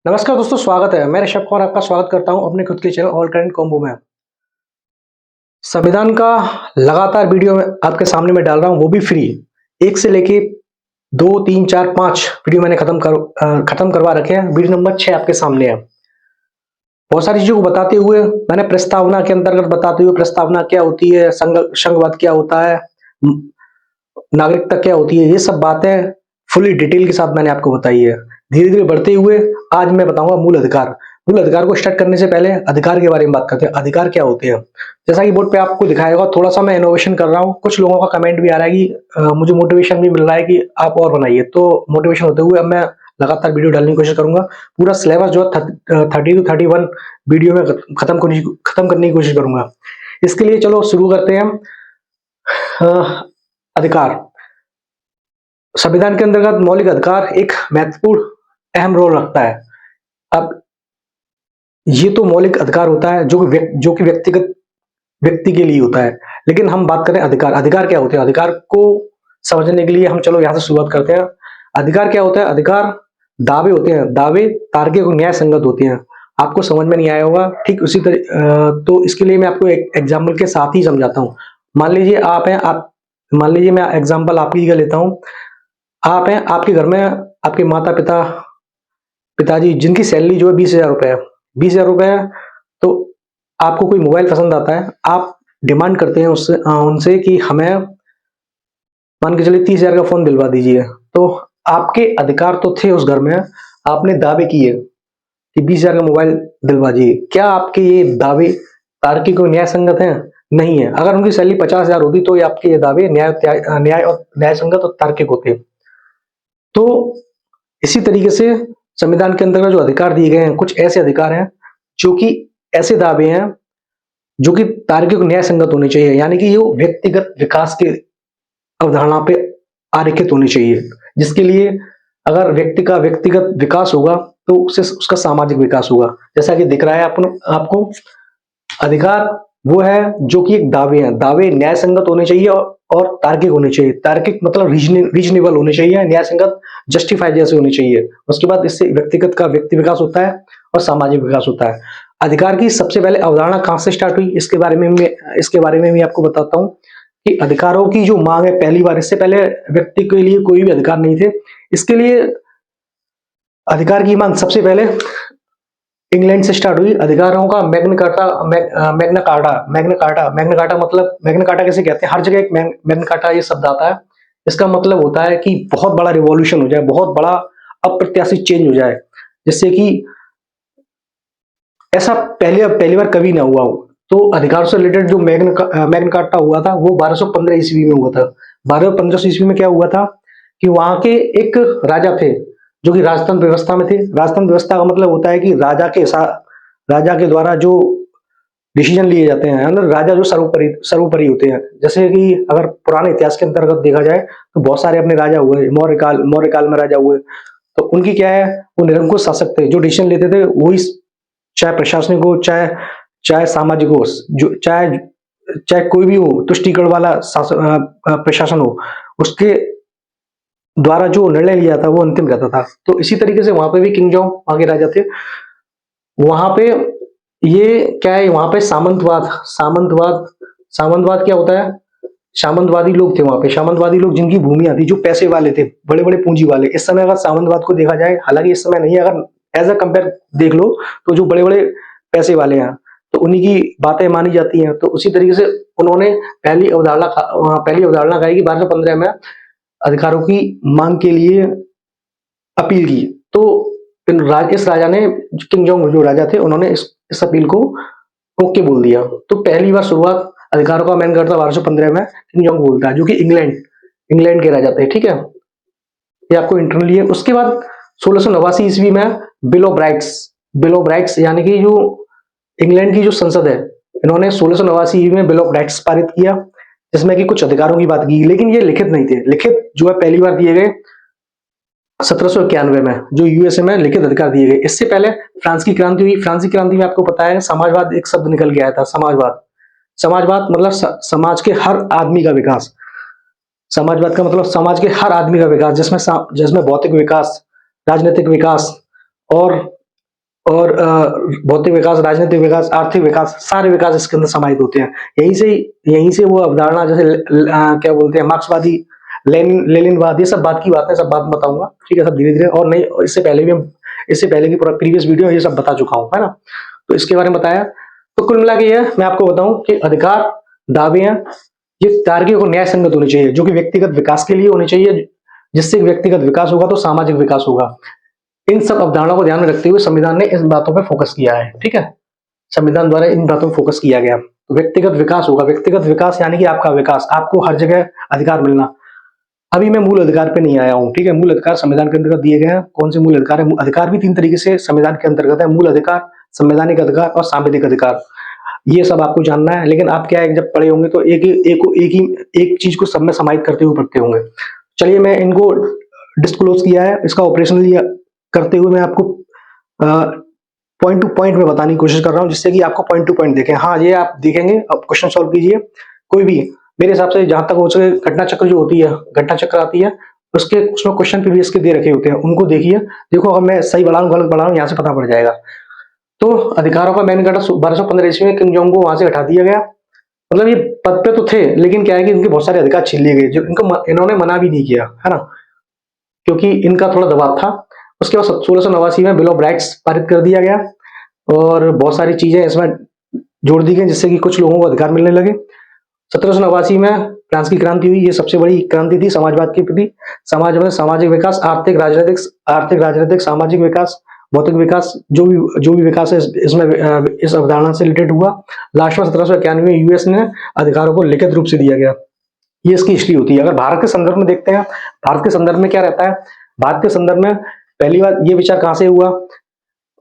नमस्कार दोस्तों, स्वागत है। मैं ऋषभ कुमार आपका स्वागत करता हूं अपने खुद के चैनल ऑल करंट कॉम्बो में। संविधान का लगातार वीडियो में आपके सामने मैं डाल रहा हूं, वो भी फ्री। एक से लेके 2, 3, 4, 5 वीडियो मैंने खत्म करवा रखे हैं। वीडियो नंबर 6 आपके सामने है। बहुत सारी चीजों को बताते हुए मैंने प्रस्तावना के अंतर्गत बताते हुए प्रस्तावना क्या होती है, संघवाद क्या होता है, नागरिकता क्या होती है, ये सब बातें फुली डिटेल के साथ मैंने आपको बताई है। धीरे धीरे बढ़ते हुए आज मैं बताऊंगा मूल अधिकार। मूल अधिकार को स्टार्ट करने से पहले अधिकार के बारे में बात करते हैं। अधिकार क्या होते हैं? जैसा कि बोर्ड पे आपको दिखाया होगा, थोड़ा सा मैं इनोवेशन कर रहा हूँ। कुछ लोगों का कमेंट भी आ रहा है कि मुझे मोटिवेशन भी मिल रहा है कि आप और बनाइए, तो मोटिवेशन होते हुए अब मैं लगातार वीडियो डालने की कोशिश करूंगा। पूरा सिलेबस जो है 30 to 31 वीडियो में खत्म करने की कोशिश करूंगा। इसके लिए चलो शुरू करते हैं। अधिकार। संविधान के अंतर्गत मौलिक अधिकार एक महत्वपूर्ण अहम रोल रखता है। अब ये तो मौलिक अधिकार होता है जो कि व्यक्ति के लिए होता है, लेकिन हम बात करें अधिकार। अधिकार क्या होते हैं? अधिकार को समझने के लिए हम चलो यहाँ से शुरुआत करते हैं। अधिकार क्या होता है? अधिकार दावे होते हैं। दावे तार्किक और न्याय संगत होते हैं। आपको समझ में नहीं आया होगा, ठीक उसी तरह तो इसके लिए मैं आपको एक एग्जाम्पल के साथ ही समझाता हूँ। मान लीजिए मान लीजिए मैं एग्जाम्पल आपकी जगह लेता हूँ। आप हैं, आपके घर में आपके माता पिताजी जिनकी सैलरी जो है 20,000 रुपए है। 20,000 रुपए है, तो आपको कोई मोबाइल पसंद आता है, आप डिमांड करते हैं उनसे कि हमें मान के चलिए 30,000 का फोन दिलवा दीजिए। तो आपके अधिकार तो थे उस घर में, आपने दावे किए कि 20,000 का मोबाइल दिलवा दीजिए। क्या आपके ये दावे तार्किक और न्याय संगत हैं? नहीं है। अगर उनकी सैलरी 50,000 होती तो ये आपके ये दावे न्याय संगत और तार्किक होते। तो इसी तरीके से संविधान के अंतर्गत जो अधिकार दिए गए हैं, कुछ ऐसे अधिकार हैं जो कि ऐसे दावे हैं जो कि तार्किक न्याय संगत होने चाहिए, यानी कि ये व्यक्तिगत विकास की अवधारणा पे आरेखित होनी चाहिए, जिसके लिए अगर व्यक्ति का व्यक्तिगत विकास होगा तो उससे उसका सामाजिक विकास होगा। जैसा कि दिख रहा है आपको अधिकार वो है जो कि एक दावे हैं। दावे न्याय संगत होने चाहिए और तार्किक होने चाहिए। तार्किक मतलब रीजनेबल होने चाहिए, न्याय संगत जस्टिफाई जैसे होने चाहिए। उसके बाद इससे व्यक्तिगत का व्यक्ति विकास होता है और सामाजिक विकास होता है। अधिकार की सबसे पहले अवधारणा कहां से स्टार्ट हुई, इसके बारे में भी आपको बताता हूं कि अधिकारों की जो मांग है पहली बार, इससे पहले व्यक्ति के लिए कोई भी अधिकार नहीं थे। इसके लिए अधिकार की मांग सबसे पहले इंग्लैंड से स्टार्ट हुई। अधिकारों का मैग्ना कार्टा मतलब मैग्ना कार्टा कैसे कहते हैं? हर जगह एक मैग्ना कार्टा ये शब्द आता है। इसका मतलब होता है कि बहुत बड़ा रिवॉल्यूशन हो जाए, बहुत बड़ा अप्रत्याशित चेंज हो जाए, जिससे कि ऐसा पहली बार कभी ना हुआ हो। तो अधिकार से रिलेटेड जो मैग्ना कार्टा हुआ था वो 1215 ईस्वी में हुआ था। 1215 ईस्वी में क्या हुआ था कि वहां के एक राजा थे जो कि राजतंत्र व्यवस्था में थे। राजतंत्र व्यवस्था का मतलब होता है कि राजा के द्वारा जो डिसीजन लिए जाते हैं, मतलब राजा जो सर्वोपरि होते हैं। जैसे कि अगर पुराने इतिहास के अंतर्गत देखा जाए तो बहुत सारे अपने राजा हुए, मौर्य काल में राजा हुए। तो उनकी क्या है, वो निरंकुश शासक थे। जो डिसीजन लेते थे वही, चाहे प्रशासनिक हो, चाहे सामाजिक हो, चाहे कोई भी हो, तुष्टिकरण वाला प्रशासन हो, उसके द्वारा जो निर्णय लिया था वो अंतिम रहता था। तो इसी तरीके से वहां पे भी किंग जॉन्ग आगे राजा थे। वहां पे ये क्या है, वहां पे सामंतवाद क्या होता है? सामंतवादी लोग थे वहां पे। सामंतवादी लोग जिनकी भूमियां थी, जो पैसे वाले थे, बड़े बड़े पूंजी वाले। इस समय अगर सामंतवाद को देखा जाए, हालांकि इस समय नहीं है, अगर एज अ कंपेयर देख लो तो जो बड़े बड़े पैसे वाले हैं तो उन्हीं की बातें मानी जाती हैं। तो उसी तरीके से उन्होंने पहली अवधारणा कही कि 1215 में अधिकारों की मांग के लिए अपील की। तो इस राजा ने, किंग जॉन्ग जो राजा थे, उन्होंने इस अपील को ओके बोल दिया। तो पहली बार शुरुआत अधिकारों का मैन करता 1215 में किंग जॉन्ग बोलता है, जो कि इंग्लैंड के राजा थे। ठीक है, ये आपको इंटरनली है। उसके बाद 1689 ईस्वी में बिल ऑफ राइट्स यानी कि जो इंग्लैंड की जो संसद है, इन्होंने 1689 ईस्वी में बिल ऑफ राइट्स पारित किया, जिसमें कि कुछ अधिकारों की बात की। लेकिन ये लिखित नहीं थे। लिखित जो है पहली बार दिए गए 1791 में, जो यूएसए में लिखित अधिकार दिए गए। इससे पहले फ्रांस की क्रांति हुई। फ्रांस की क्रांति में आपको पता है समाजवाद एक शब्द निकल के आया था। समाजवाद मतलब समाज के हर आदमी का विकास। समाजवाद का मतलब समाज के हर आदमी का विकास, जिसमें भौतिक विकास, राजनीतिक विकास और और भौतिक विकास, राजनीतिक विकास, आर्थिक विकास, सारे विकास इसके अंदर समाहित होते हैं। यहीं से वो अवधारणा जैसे क्या बोलते हैं मार्क्सवादी, लेनिनवाद, ये सब बात की बातें, सब बात बताऊंगा, ठीक है, सब धीरे धीरे। और नहीं, इससे पहले की प्रीवियस वीडियो ये सब बता चुका हूँ, है ना। तो इसके बारे में बताया। तो कुल मिला के ये मैं आपको बताऊं कि अधिकार, दावे हैं, ये तार्किक और न्याय संगत होने चाहिए, जो कि व्यक्तिगत विकास के लिए होने चाहिए। जिससे व्यक्तिगत विकास होगा तो सामाजिक विकास होगा। इन सब अवधारणाओं को ध्यान में रखते हुए संविधान ने इन बातों पर फोकस किया है, ठीक है। संविधान द्वारा इन बातों पर फोकस किया गया। तो व्यक्तिगत विकास होगा, व्यक्तिगत विकास यानी कि आपका विकास, आपको हर जगह अधिकार मिलना। अभी मैं मूल अधिकार पे नहीं आया हूँ, ठीक है। मूल अधिकार संविधान के अंतर्गत दिए गए हैं। कौन से मूल अधिकार है? अधिकार भी 3 तरीके से संविधान के अंतर्गत है: मूल अधिकार, संवैधानिक अधिकार और सांविधिक अधिकार। ये सब आपको जानना है। लेकिन आप क्या है, जब पढ़े होंगे तो एक चीज को सब में समाहित करते हुए पढ़ते होंगे। चलिए, मैं इनको डिस्क्लोज किया है, इसका ऑपरेशनल करते हुए मैं आपको पॉइंट टू पॉइंट में बताने की कोशिश कर रहा हूँ, जिससे कि आपको पॉइंट टू पॉइंट देखें। हाँ, ये आप देखेंगे, अब क्वेश्चन सॉल्व कीजिए कोई भी। मेरे हिसाब से जहां तक हो सके घटना चक्र जो होती है, घटना चक्र आती है, उसमें क्वेश्चन प्रीवियस के दे रखे होते हैं, उनको देखिए। देखो, अगर मैं सही बढ़ा हूँ गलत बढ़ा हूँ, यहाँ से पता पड़ जाएगा। तो अधिकारों का मैंने कहा 1215 ईस्वी में किंग जोंग को वहां से हटा दिया गया। मतलब ये पद पे तो थे, लेकिन क्या है कि इनके बहुत सारे अधिकार छीन लिए गए, जो इन्होंने मना भी नहीं किया, है ना, क्योंकि इनका थोड़ा दबाव था। उसके बाद 1689 में बिल ऑफ राइट्स पारित कर दिया गया और बहुत सारी चीजें इसमें जोड़ दी गई, जिससे कि कुछ लोगों को अधिकार मिलने लगे। 1789 में फ्रांस की क्रांति हुई। ये सबसे बड़ी क्रांति थी समाजवाद के प्रति। समाज में सामाजिक विकास, आर्थिक राजनीतिक सामाजिक विकास, भौतिक विकास, जो भी विकास है इसमें इस अवधारणा से रिलेटेड हुआ। लास्ट में 1791 में यूएस ने अधिकारों को लिखित रूप से दिया गया। ये इसकी हिस्ट्री होती है। अगर भारत के संदर्भ में देखते हैं, भारत के संदर्भ में क्या रहता है? भारत के संदर्भ में पहली बार ये विचार कहां से हुआ?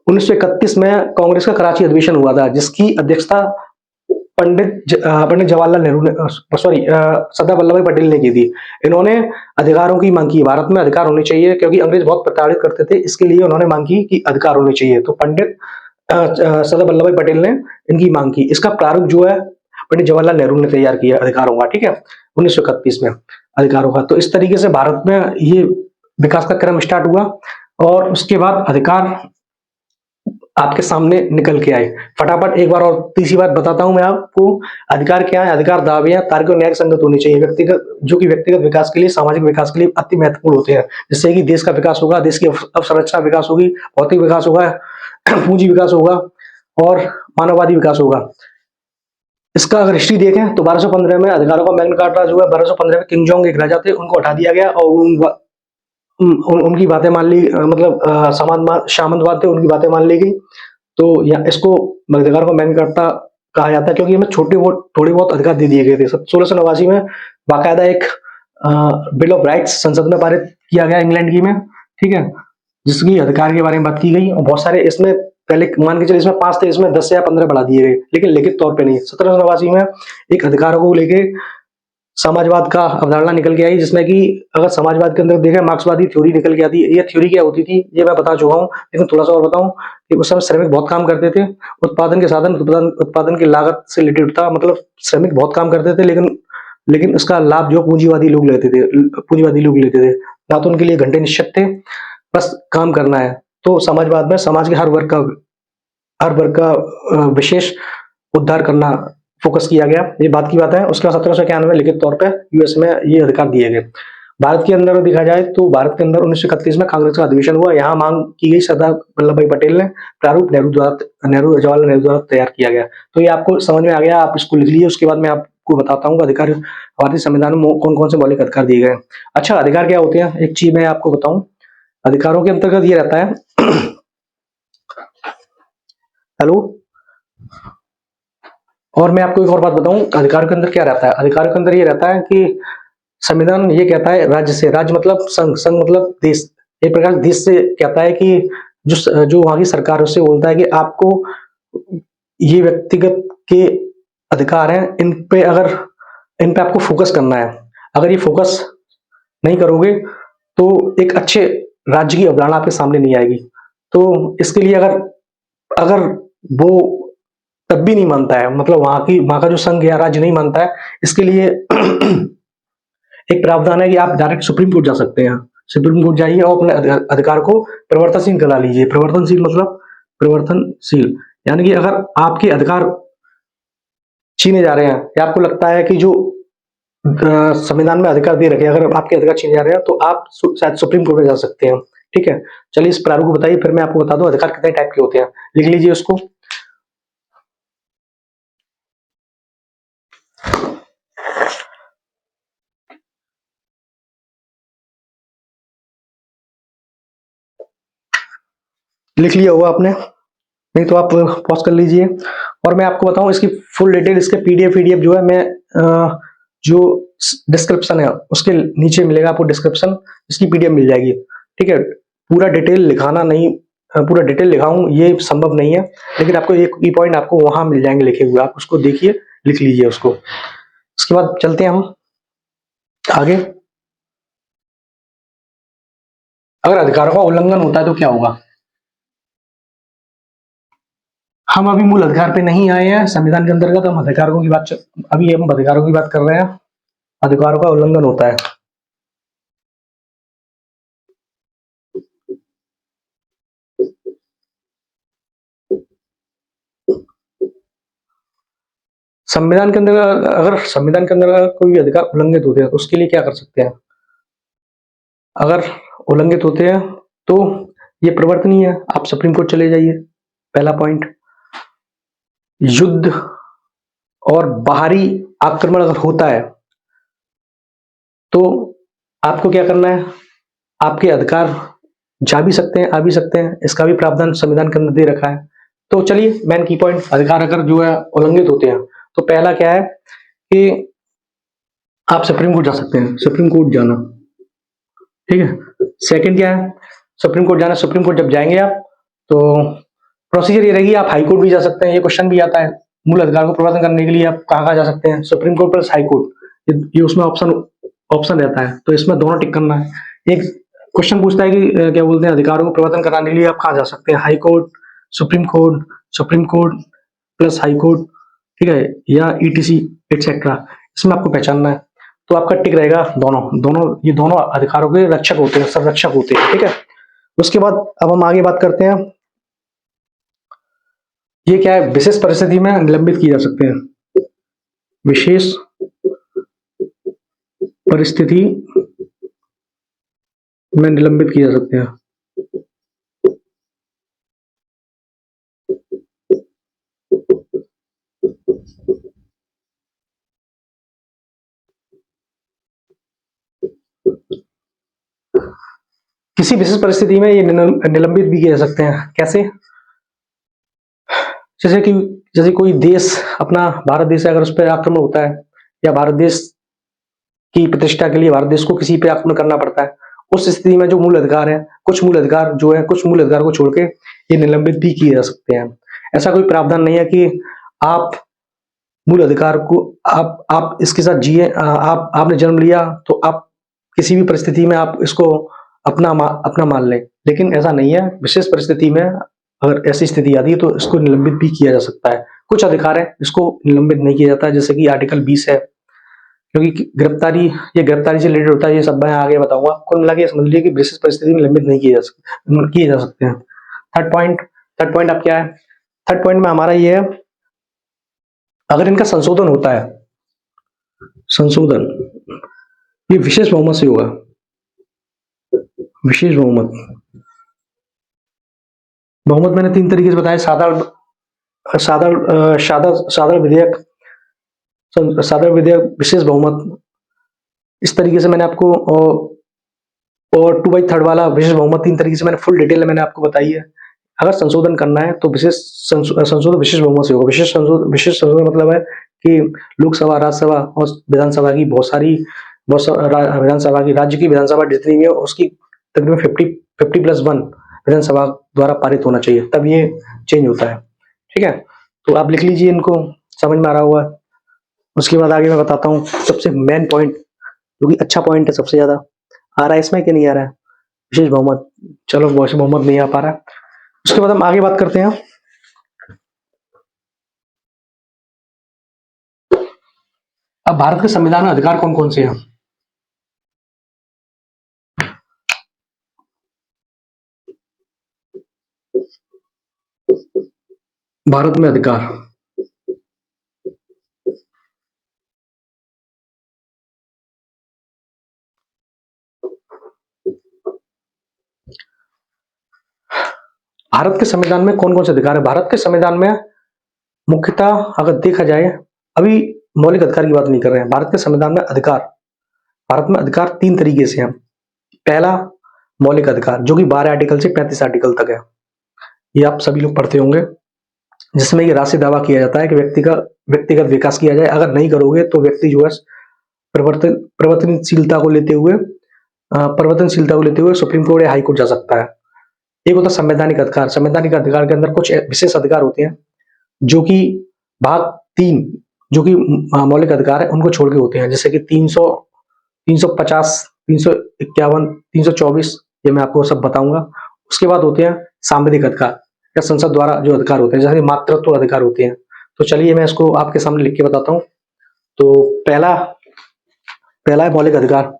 1931 में कांग्रेस का कराची अधिवेशन हुआ था, जिसकी अध्यक्षता पंडित जवाहरलाल नेहरू ने, सॉरी, सरदार वल्लभ भाई पटेल ने की थी। इन्होंने अधिकारों की मांग की, भारत में अधिकार होने चाहिए, क्योंकि अंग्रेज बहुत प्रताड़ित करते थे। इसके लिए उन्होंने मांग की कि अधिकार होने चाहिए। तो पंडित सरदार वल्लभ भाई पटेल ने इनकी मांग की। इसका प्रारूप जो है पंडित जवाहरलाल नेहरू ने तैयार किया अधिकारों का, ठीक है, 1931 में अधिकारों का। तो इस तरीके से भारत में ये विकास का क्रम स्टार्ट हुआ और उसके बाद अधिकार आपके सामने निकल के आए। फटाफट एक बार और तीसरी बात बताता हूं मैं आपको। अधिकार क्या है? अधिकार दावे हैं, तार्किक और न्याय संगत होनी चाहिए, जो कि व्यक्तिगत विकास के लिए, सामाजिक विकास के लिए अति महत्वपूर्ण होते हैं। जिससे कि देश का विकास होगा, देश की अवसंरचना विकास होगी, भौतिक विकास होगा, पूंजी विकास होगा और मानववादी विकास होगा। इसका अगर हिस्ट्री देखें तो 1215 में अधिकारों का मैग्ना कार्टा जो है, 1215 में किंग जोंग एक राजा थे, उनको हटा दिया गया और उनकी बातें मान ली, मतलब सामंतवाद थे, उनकी बातें मान ली गई। तो इसको अधिकारों का मैग्ना कार्टा कहा जाता है, क्योंकि हमें थोड़े बहुत अधिकार दे दिए गए थे। 1689 में बाकायदा एक बिल ऑफ राइट्स संसद में पारित किया गया, इंग्लैंड की में, ठीक है, जिसकी अधिकार के बारे में बात की गई। और बहुत सारे इसमें पहले मान के चलिए इसमें 5 थे, इसमें 10 या 15 बढ़ा दिए गए, लेकिन लिखित तौर पे नहीं। 1789 में एक अधिकारों को लेके समाजवाद का अवधारणा निकल के आई, जिसमें कि अगर समाजवाद के अंदर देखें मार्क्सवादी थ्योरी निकल के आती है। ये थ्योरी क्या होती थी ये मैं बता चुका हूँ, लेकिन थोड़ा सा और बताऊं कि उस समय श्रमिक बहुत काम करते थे। उत्पादन के साधन, उत्पादन की लागत से रिलेटेड था, मतलब श्रमिक बहुत काम करते थे, लेकिन इसका लाभ जो पूंजीवादी लोग लेते थे। ना तो उनके लिए घंटे निश्चित थे, बस काम करना है। तो समाजवाद में समाज के हर वर्ग का विशेष उद्धार करना फोकस किया गया। ये बात की बात है। उसके बाद 1791 में लिखित तौर पे यूएस में ये अधिकार दिए गए। भारत के अंदर देखा जाए तो भारत के अंदर 1931 में कांग्रेस का अधिवेशन हुआ। यहाँ मांग की गई, सरदार वल्लभ भाई पटेल ने, प्रारूप जवाहरलाल नेहरू द्वारा तैयार किया गया। तो ये आपको समझ में आ गया, आप इसको लिख लीजिए। उसके बाद मैं आपको बताता हूँ अधिकार भारतीय संविधान में कौन कौन से मौलिक अधिकार दिए गए। अच्छा, अधिकार क्या होते हैं? एक चीज मैं आपको बताऊं, अधिकारों के अंतर्गत ये रहता है हेलो, और मैं आपको एक और बात बताऊं, अधिकार के अंदर क्या रहता है। अधिकार के अंदर ये रहता है कि संविधान ये कहता है राज्य से, राज्य मतलब संघ, संघ मतलब देश, एक प्रकार देश से कहता है कि जो वहां की सरकार उससे बोलता है कि आपको ये व्यक्तिगत के अधिकार हैं, इन पे आपको फोकस करना है। अगर ये फोकस नहीं करोगे तो एक अच्छे राज्य की अवधारणा आपके सामने नहीं आएगी। तो इसके लिए अगर वो तब भी नहीं मानता है, मतलब वहां का जो संघ या राज्य नहीं मानता है, इसके लिए एक प्रावधान है कि आप डायरेक्ट सुप्रीम कोर्ट जा सकते हैं। सुप्रीम कोर्ट जाइए और अपने अधिकार को परिवर्तनशील करा लीजिए। परिवर्तनशील मतलब परिवर्तनशील, यानी कि अगर आपके अधिकार छीने जा रहे हैं या आपको लगता है कि जो संविधान में अधिकार दे रखे हैं, अगर आपके अधिकार छीने जा रहे हैं तो आप शायद सुप्रीम कोर्ट में जा सकते हैं। ठीक है, चलिए इस प्रारूप को बताइए, फिर मैं आपको बता दूं अधिकार कितने टाइप के होते हैं। लिख लीजिए उसको। लिख लिया होगा आपने, नहीं तो आप पॉज कर लीजिए और मैं आपको बताऊं इसकी फुल डिटेल, इसके पीडीएफ जो है मैं जो डिस्क्रिप्शन है उसके नीचे मिलेगा आपको डिस्क्रिप्शन, इसकी पीडीएफ मिल जाएगी। ठीक है, पूरा डिटेल लिखाना नहीं, पूरा डिटेल लिखाऊं ये संभव नहीं है, लेकिन आपको एक की पॉइंट आपको वहां मिल जाएंगे लिखे हुए, आप उसको देखिए, लिख लीजिए उसको। उसके बाद चलते हैं हम आगे। अगर अधिकारों का उल्लंघन होता है तो क्या होगा? हम अभी मूल अधिकार पे नहीं आए हैं, संविधान के अंतर्गत हम अधिकारों की बात, अभी हम अधिकारों की बात कर रहे हैं। अधिकारों का उल्लंघन होता है। संविधान के अंदर, अगर संविधान के अंदर कोई भी अधिकार उल्लंघित होते हैं तो उसके लिए क्या कर सकते हैं? अगर उल्लंघित होते हैं तो ये परिवर्तनीय है, आप सुप्रीम कोर्ट चले जाइए। पहला पॉइंट, युद्ध और बाहरी आक्रमण अगर होता है तो आपको क्या करना है? आपके अधिकार जा भी सकते हैं, आ भी सकते हैं, इसका भी प्रावधान संविधान के अंदर दे रखा है। तो चलिए मेन की पॉइंट, अधिकार अगर जो है उल्लंघित होते हैं तो पहला क्या है कि आप सुप्रीम कोर्ट जा सकते हैं, सुप्रीम कोर्ट जाना। ठीक है, सेकंड क्या है? सुप्रीम कोर्ट जाना। सुप्रीम कोर्ट जब जाएंगे आप तो प्रोसीजर ये रहेगी, आप हाई कोर्ट भी जा सकते हैं। ये क्वेश्चन भी आता है, मूल अधिकार को प्रवर्तन करने के लिए आप कहाँ कहाँ जा सकते हैं? Supreme court plus high court, ये उसमें ऑप्शन ऑप्शन रहता है, तो इसमें दोनों टिक करना है। एक क्वेश्चन पूछता है कि क्या बोलते हैं, अधिकारों को प्रवर्तन कराने के लिए आप कहाँ जा सकते हैं? High court, supreme court, supreme court plus high court, ठीक है, या ईटीसी एटसेट्रा, इसमें आपको पहचानना है। तो आपका टिक रहेगा दोनों, ये दोनों अधिकारों के रक्षक होते हैं, संरक्षक होते हैं। ठीक है, उसके बाद अब हम आगे बात करते हैं, ये क्या है? विशेष परिस्थिति में निलंबित किए जा सकते हैं। विशेष परिस्थिति में निलंबित किए जा सकते हैं। किसी विशेष परिस्थिति में ये निलंबित भी किए जा सकते हैं। कैसे? जैसे कि जैसे कोई देश, अपना भारत देश है, अगर उस पर आक्रमण होता है या भारत देश की प्रतिष्ठा के लिए भारत देश को किसी पे आक्रमण करना पड़ता है, उस स्थिति में जो मूल अधिकार है, कुछ मूल अधिकार जो है, कुछ मूल अधिकार को छोड़ के ये निलंबित भी किए जा सकते हैं। ऐसा कोई प्रावधान नहीं है कि आप मूल अधिकार को आप इसके साथ जिए, आप आपने जन्म लिया तो आप किसी भी परिस्थिति में आप इसको अपना मान लें, लेकिन ऐसा नहीं है। विशेष परिस्थिति में अगर ऐसी स्थिति आती है तो इसको निलंबित भी किया जा सकता है। कुछ अधिकार है इसको निलंबित नहीं किया जाता, जैसे कि आर्टिकल 20 है, क्योंकि गिरफ्तारी, ये गिरफ्तारी से रिलेटेड होता है, ये सब मैं आगे बताऊंगा। कुल मिला के समझ लीजिए कि विशेष परिस्थिति में निलंबित नहीं किए जा सकते हैं। थर्ड पॉइंट अब क्या है? थर्ड पॉइंट में हमारा ये है, अगर इनका संशोधन होता है, संशोधन, ये विशेष बहुमत से होगा। विशेष बहुमत, बहुमत मैंने 3 तरीके से बताया, साधारण साधारण विधेयक, साधारण विधेयक, विशेष बहुमत, इस तरीके से मैंने आपको, और 2/3 वाला विशेष बहुमत, 3 तरीके से मैंने फुल डिटेल मैंने आपको बताई है। अगर संशोधन करना है तो विशेष संशोधन विशेष बहुमत से होगा। विशेष संशोधन मतलब है कि लोकसभा, राज्यसभा और विधानसभा की विधानसभा की, राज्य की विधानसभा जितनी भी है उसकी तकरीबन 50+1 विधानसभा द्वारा पारित होना चाहिए, तब ये चेंज होता है। ठीक है, तो आप लिख लीजिए, इनको समझ में आ रहा हुआ। उसके बाद आगे मैं बताता हूँ सबसे मेन पॉइंट, जो कि अच्छा पॉइंट है, सबसे ज्यादा आ रहा है इसमें कि नहीं आ रहा है? विशेष बहुमत। चलो विशेष बहुमत नहीं आ पा रहा है, उसके बाद हम आगे बात करते हैं। अब भारत के संविधान में अधिकार कौन कौन से हैं? भारत में अधिकार। भारत के संविधान में कौन कौन से अधिकार है? भारत के संविधान में मुख्यतः अगर देखा जाए, अभी मौलिक अधिकार की बात नहीं कर रहे हैं, भारत के संविधान में अधिकार, भारत में अधिकार 3 तरीके से हैं। पहला मौलिक अधिकार जो कि 12 आर्टिकल से 35 आर्टिकल तक है, ये आप सभी लोग पढ़ते होंगे, जिसमें ये राष्ट्रीय दावा किया जाता है कि व्यक्तिगत विकास किया जाए। अगर नहीं करोगे तो व्यक्ति जो है परिवर्तनशीलता को लेते हुए सुप्रीम कोर्ट या हाई कोर्ट जा सकता है। एक होता है संवैधानिक अधिकार। संवैधानिक अधिकार के अंदर कुछ विशेष अधिकार होते हैं जो कि भाग 3 जो कि मौलिक अधिकार है उनको छोड़ के होते हैं, जैसे कि 300, 350, 351, 324, ये मैं आपको सब बताऊंगा। उसके बाद होते हैं सांविधिक अधिकार या संसद द्वारा जो अधिकार होते हैं, जैसे मातृत्व अधिकार होते हैं। तो चलिए मैं इसको आपके सामने लिख के बताता हूँ। तो पहला पहला है मौलिक अधिकार।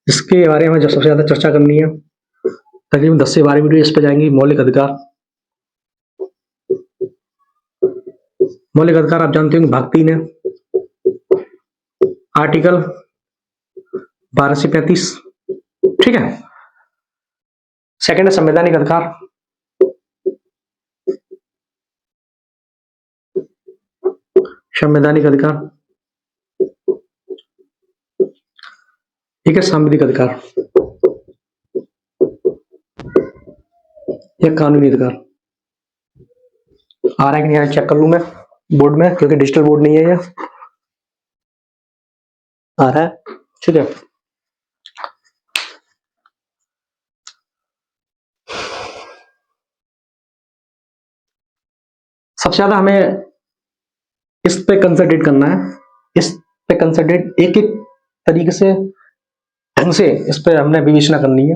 इसके बारे में जो सबसे ज्यादा चर्चा करनी है, तकरीबन 10 से 12 वीडियो इस पे जाएंगी। मौलिक अधिकार, मौलिक अधिकार आप जानते होंगे भाग 3 है, आर्टिकल 12 से 35, ठीक है। सेकंड है संवैधानिक अधिकार। संवैधानिक अधिकार, ठीक है। सांविधिक अधिकार या कानूनी अधिकार। आ रहा है कि नहीं आ रहा, चेक कर लूं मैं बोर्ड में, क्योंकि डिजिटल बोर्ड नहीं है ये। आ रहा है, ठीक है। सबसे ज्यादा हमें इस पे कंसंट्रेट करना है, इस पे कंसंट्रेट एक एक तरीके से ढंग से इस पे हमने विवेचना करनी है,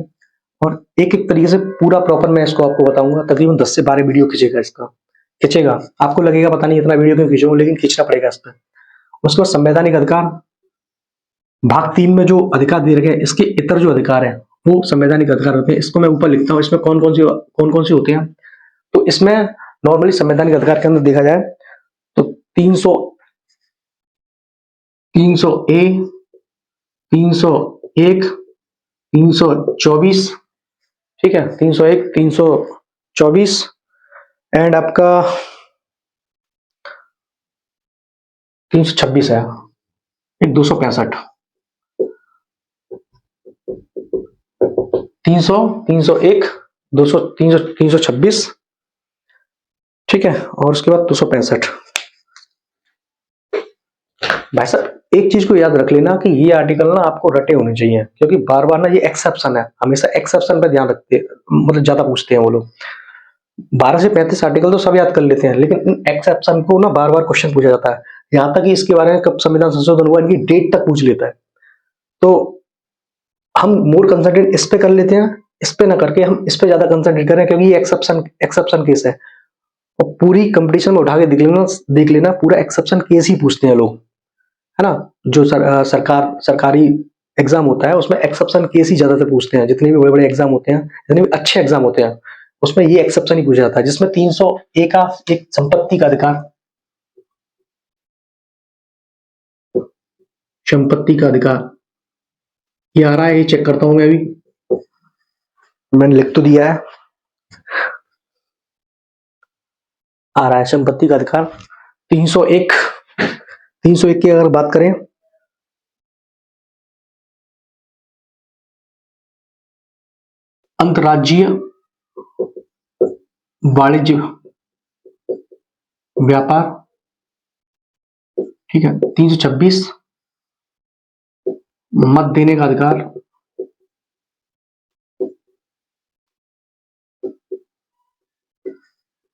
और एक एक तरीके से पूरा प्रॉपर मैं इसको आपको बताऊंगा। तकरीबन 10 से 12 वीडियो खींचेगा, इसका खींचेगा। आपको लगेगा पता नहीं इतना वीडियो क्यों खींचूंगा, लेकिन खींचना पड़ेगा इस पर। उसके बाद संवैधानिक अधिकार, भाग 3 में जो अधिकार दिए गए, इसके इतर जो अधिकार है वो संवैधानिक अधिकार होते हैं। इसको मैं ऊपर लिखता हूँ, इसमें कौन कौन से होते हैं। तो इसमें नॉर्मली संवैधानिक अधिकार के अंदर देखा जाए तो 300, 300 ए, 301, 324, ठीक है, 301, 324 एंड आपका 326 है, एक 265, 300, 301, 200, 300, 326, ठीक है, और उसके बाद 265। भाई साहब एक चीज को याद रख लेना कि ये आर्टिकल ना आपको रटे होने चाहिए, क्योंकि बार बार ना ये एक्सेप्शन है, हमेशा एक्सेप्शन पे ध्यान रखते हैं, मतलब ज्यादा पूछते हैं वो लोग। 12 से 35 आर्टिकल तो सब याद कर लेते हैं, लेकिन इन एक्सेप्शन को ना बार बार क्वेश्चन पूछा जाता है। यहाँ तक कि इसके बारे में कब संविधान संशोधन हुआ इनकी डेट तक पूछ लेता है। तो हम मोर कंसंट्रेट इस पे कर लेते हैं, इस पे ना करके हम इस पे ज्यादा कंसंट्रेट करें, क्योंकि ये एक्सेप्शन केस है। और पूरी कंपटीशन में उठा के देख लेना पूरा एक्सेप्शन केस ही पूछते हैं लोग, है ना। जो सरकारी एग्जाम होता है उसमें एक्सेप्शन केस ही ज्यादातर पूछते हैं। जितने भी बड़े बड़े एग्जाम होते हैं, जितने भी अच्छे एग्जाम होते हैं, उसमें ये एक्सेप्शन ही पूछा जाता है। जिसमें 300 ए का एक संपत्ति का अधिकार, संपत्ति का अधिकार ये आ रहा है, ये चेक करता हूं मैं अभी, मैंने लिख तो दिया है, आ रहा है संपत्ति का अधिकार 301, 301 की अगर बात करें, अंतर्राज्यीय वाणिज्य व्यापार, ठीक है। 326 मत देने का अधिकार,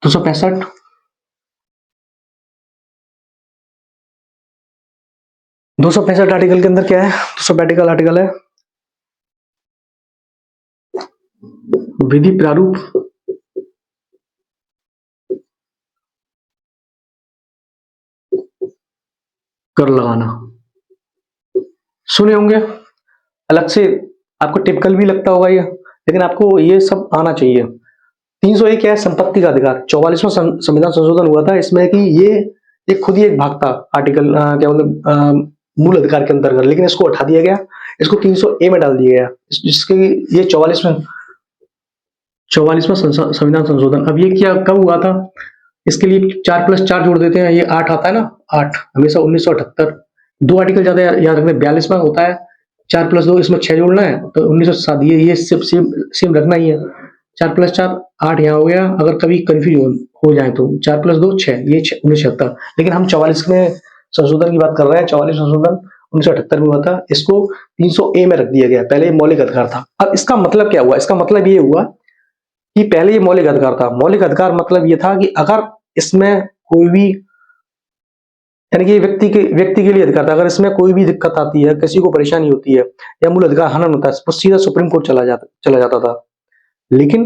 265 265 आर्टिकल के अंदर क्या है, 265 आर्टिकल है विधि प्रारूप कर लगाना। सुने होंगे अलग से, आपको टिपिकल भी लगता होगा ये, लेकिन आपको ये सब आना चाहिए। 301 क्या है, संपत्ति का अधिकार। 44वां संविधान संशोधन हुआ था इसमें कि ये खुद ही एक भाग था आर्टिकल क्या मतलब मूल अधिकार के अंतर्गत, लेकिन इसको हटा दिया गया, इसको 300A में डाल दिया गया, जिसके ये 44वां संविधान संशोधन। अब ये क्या कब हुआ था, इसके लिए 4+4 जोड़ देते हैं, ये 8 आता है ना, 8 हमेशा 1978। दो आर्टिकल ज्यादा याद रखने, 42वां होता है 4+2, इसमें 6 जोड़ना है तो 1907, ये सेम रखना ही है। 4+4 8 यहाँ हो गया, अगर कभी कंफ्यूज हो जाए तो 4+2 6, ये 1976। लेकिन हम 44 में संशोधन की बात कर रहे हैं, 44 संशोधन 1978 में हुआ था, इसको 300A में रख दिया गया, पहले ये मौलिक अधिकार था। अब इसका मतलब क्या हुआ, इसका मतलब ये हुआ कि पहले ये मौलिक अधिकार था। मौलिक अधिकार मतलब ये था कि अगर इसमें कोई भी, यानी कि व्यक्ति के लिए अधिकार था, अगर इसमें कोई भी दिक्कत आती है, किसी को परेशानी होती है या मूल अधिकार हनन होता है, वो सीधा सुप्रीम कोर्ट चला जाता था। लेकिन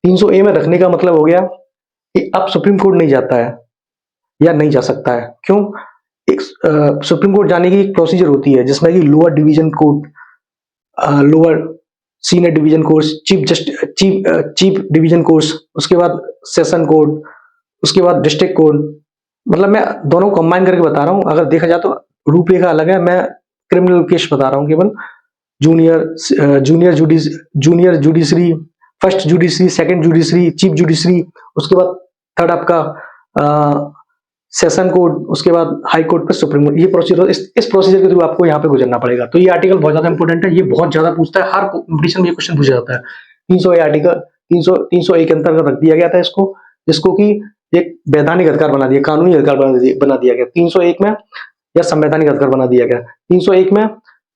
300A में रखने का मतलब हो गया कि अब सुप्रीम कोर्ट नहीं जाता है या नहीं जा सकता है। क्यों? एक सुप्रीम कोर्ट जाने की एक प्रोसीजर होती है जिसमें कि lower division court, lower senior division course, chief division course, उसके बाद सेशन कोर्ट, उसके बाद डिस्ट्रिक्ट कोर्ट। मतलब मैं दोनों कंबाइन करके बता रहा हूँ, अगर देखा जाए तो रूपरेखा अलग है, मैं क्रिमिनल केस बता रहा हूँ केवल। Junior judiciary, first judiciary, second judiciary, chief judiciary, उसके बाद थर्ड आपका सेशन कोर्ट, उसके बाद हाई कोर्ट पे सुप्रीम कोर्ट। ये प्रोसीजर, इस प्रोसीजर के थ्रू आपको यहाँ पे गुजरना पड़ेगा। तो ये आर्टिकल बहुत ज्यादा इंपॉर्टेंट है, ये बहुत ज्यादा पूछता है, हर कॉम्पिटिशन में ये क्वेश्चन पूछा जाता है। 300 आर्टिकल 300 के अंतर्गत रख दिया गया था इसको, जिसको कि एक वैधानिक अधिकार बना दिया, कानूनी अधिकार बना दिया गया 301 में, या संवैधानिक अधिकार बना दिया गया 301 में।